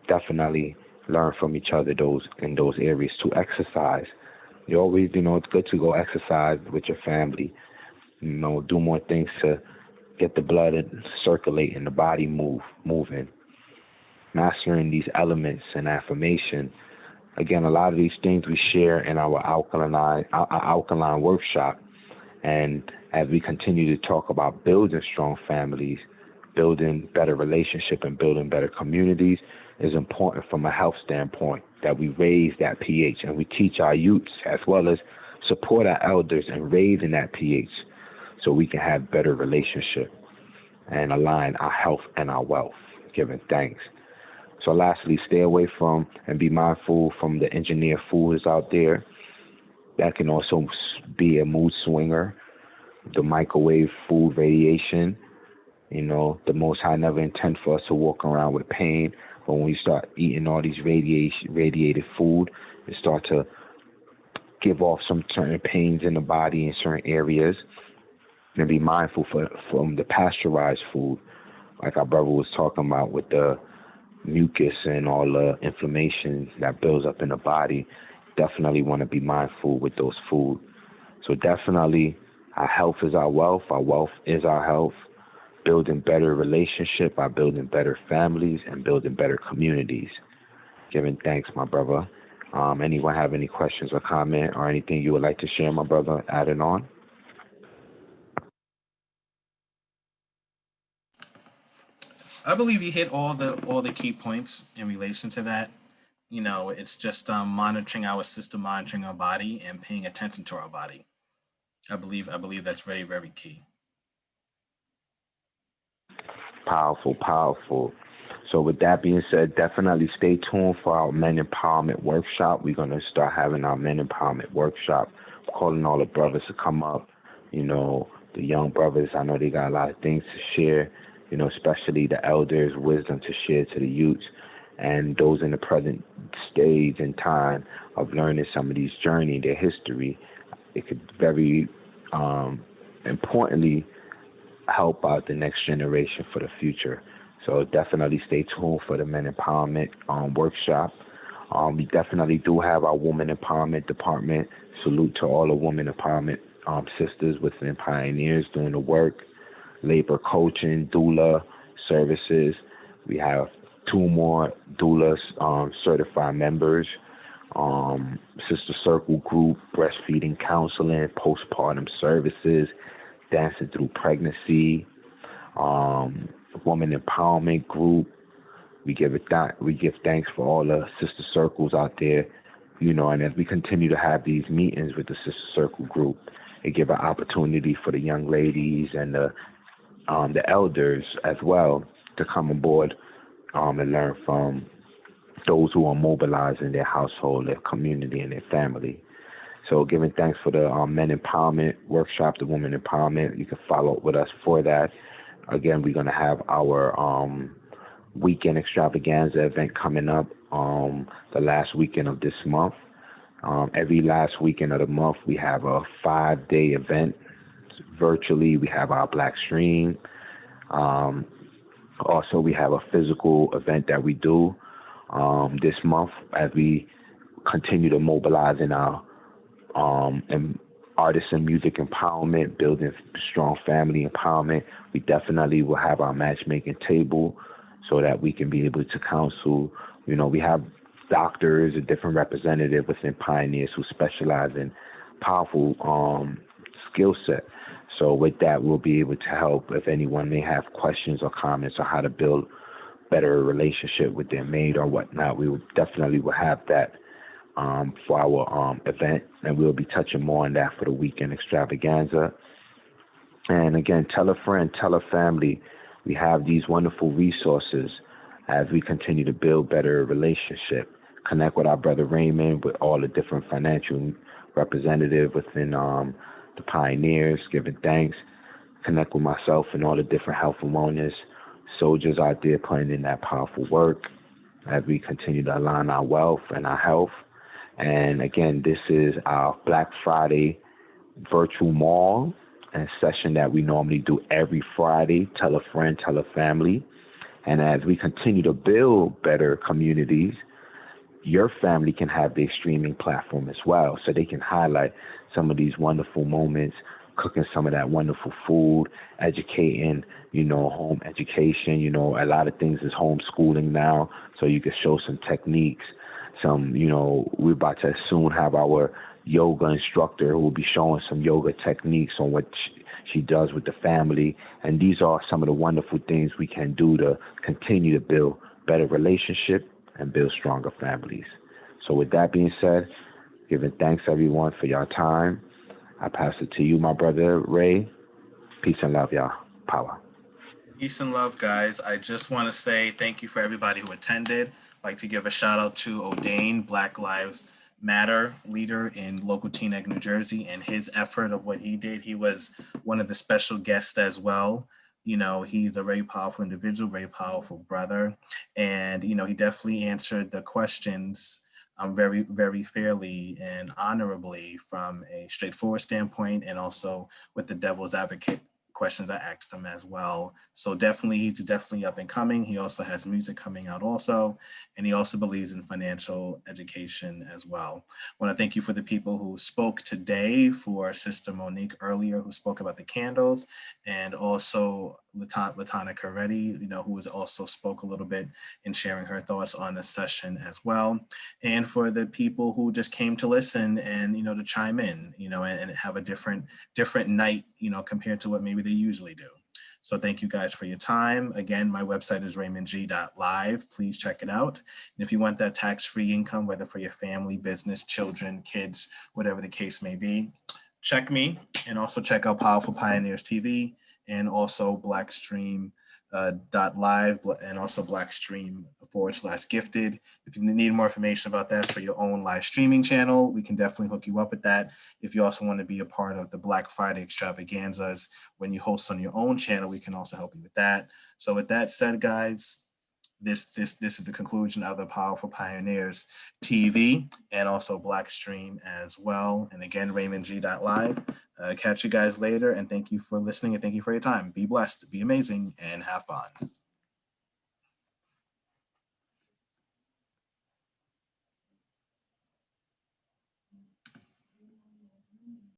definitely learn from each other in those areas. To exercise, you always, you know, it's good to go exercise with your family. You know, do more things to get the blood circulating, the body moving. Mastering these elements and affirmation. Again, a lot of these things we share in our alkaline workshop. And as we continue to talk about building strong families, building better relationships, and building better communities, is important from a health standpoint, that we raise that pH and we teach our youths, as well as support our elders in raising that pH, so we can have better relationship and align our health and our wealth, giving thanks. So lastly, stay away from and be mindful from the engineered foods out there. That can also be a mood swinger. The microwave food radiation, you know, the Most High never intend for us to walk around with pain. But when we start eating all these radiated food, it start to give off some certain pains in the body in certain areas. And be mindful from the pasteurized food, like our brother was talking about, with the mucus and all the inflammation that builds up in the body. Definitely want to be mindful with those food. So definitely, our health is our wealth is our health. Building better relationship by building better families and building better communities. Giving thanks, my brother. Anyone have any questions or comment or anything you would like to share, my brother, adding on? I believe you hit all the key points in relation to that. You know, it's just monitoring our system, monitoring our body, and paying attention to our body. I believe that's very, very key. Powerful. So with that being said, definitely stay tuned for our Men Empowerment Workshop. We're going to start having our Men Empowerment Workshop. I'm calling all the brothers to come up. You know, the young brothers, I know they got a lot of things to share, you know, especially the elders' wisdom to share to the youths and those in the present stage and time of learning some of these journey, their history. It could very importantly help out the next generation for the future. So definitely stay tuned for the Men Empowerment Workshop. We definitely do have our Women Empowerment Department. Salute to all the Women Empowerment sisters within Pioneers doing the work. Labor coaching, doula services. We have 2 more doulas certified members. Sister Circle group, breastfeeding counseling, postpartum services, dancing through pregnancy, woman empowerment group. We give thanks for all the sister circles out there, you know, and as we continue to have these meetings with the sister circle group, it give an opportunity for the young ladies and the elders as well to come aboard and learn from those who are mobilizing their household, their community, and their family. So giving thanks for the Men Empowerment Workshop, the Women Empowerment. You can follow up with us for that. Again, we're going to have our weekend extravaganza event coming up the last weekend of this month. Every last weekend of the month, we have a 5-day event. Virtually, we have our Blackstream. Also, we have a physical event that we do this month as we continue to mobilize in our artists and music empowerment, building strong family empowerment. We definitely will have our matchmaking table so that we can be able to counsel. You know, we have doctors and different representatives within Pioneers who specialize in powerful skill set. So with that, we'll be able to help if anyone may have questions or comments on how to build better relationship with their mate or whatnot. We will definitely will have that for our event, and we'll be touching more on that for the weekend extravaganza. And again, tell a friend, tell a family. We have these wonderful resources as we continue to build better relationship, connect with our brother Raymond, with all the different financial representatives within the pioneers, giving thanks. Connect with myself and all the different health and wellness soldiers out there putting in that powerful work as we continue to align our wealth and our health. And again, this is our Black Friday virtual mall and session that we normally do every Friday. Tell a friend, tell a family. And as we continue to build better communities, your family can have their streaming platform as well, so they can highlight some of these wonderful moments, cooking some of that wonderful food, educating, home education. A lot of things is homeschooling now, so you can show some techniques. We're about to soon have our yoga instructor who will be showing some yoga techniques on what she does with the family. And these are some of the wonderful things we can do to continue to build better relationships and build stronger families. So with that being said, giving thanks everyone for your time. I pass it to you, my brother Ray. Peace and love, y'all. Power. Peace and love, guys. I just want to say thank you for everybody who attended. I'd like to give a shout out to O'Dane, Black Lives Matter leader in local Teaneck, New Jersey, and his effort of what he did. He was one of the special guests as well. He's a very powerful individual, very powerful brother. And, he definitely answered the questions very, very fairly and honorably from a straightforward standpoint, and also with the devil's advocate questions I asked him as well. So he's definitely up and coming. He also has music coming out also, and he also believes in financial education as well. I want to thank you for the people who spoke today, for Sister Monique earlier, who spoke about the candles, and also Latana Coretti, who was also spoke a little bit in sharing her thoughts on the session as well. And for the people who just came to listen and, to chime in, and have a different night, compared to what maybe they usually do. So thank you guys for your time. Again, my website is RaymondG.live. Please check it out. And if you want that tax-free income, whether for your family, business, children, kids, whatever the case may be, check me, and also check out Powerful Pioneers TV, and also Blackstream.live, and also Blackstream/gifted. If you need more information about that for your own live streaming channel, we can definitely hook you up with that. If you also want to be a part of the Black Friday extravaganzas when you host on your own channel, we can also help you with that. So with that said, guys, this is the conclusion of the Powerful Pioneers TV, and also Blackstream as well. And again, RaymondG.live. Catch you guys later, and thank you for listening, and thank you for your time. Be blessed, be amazing, and have fun.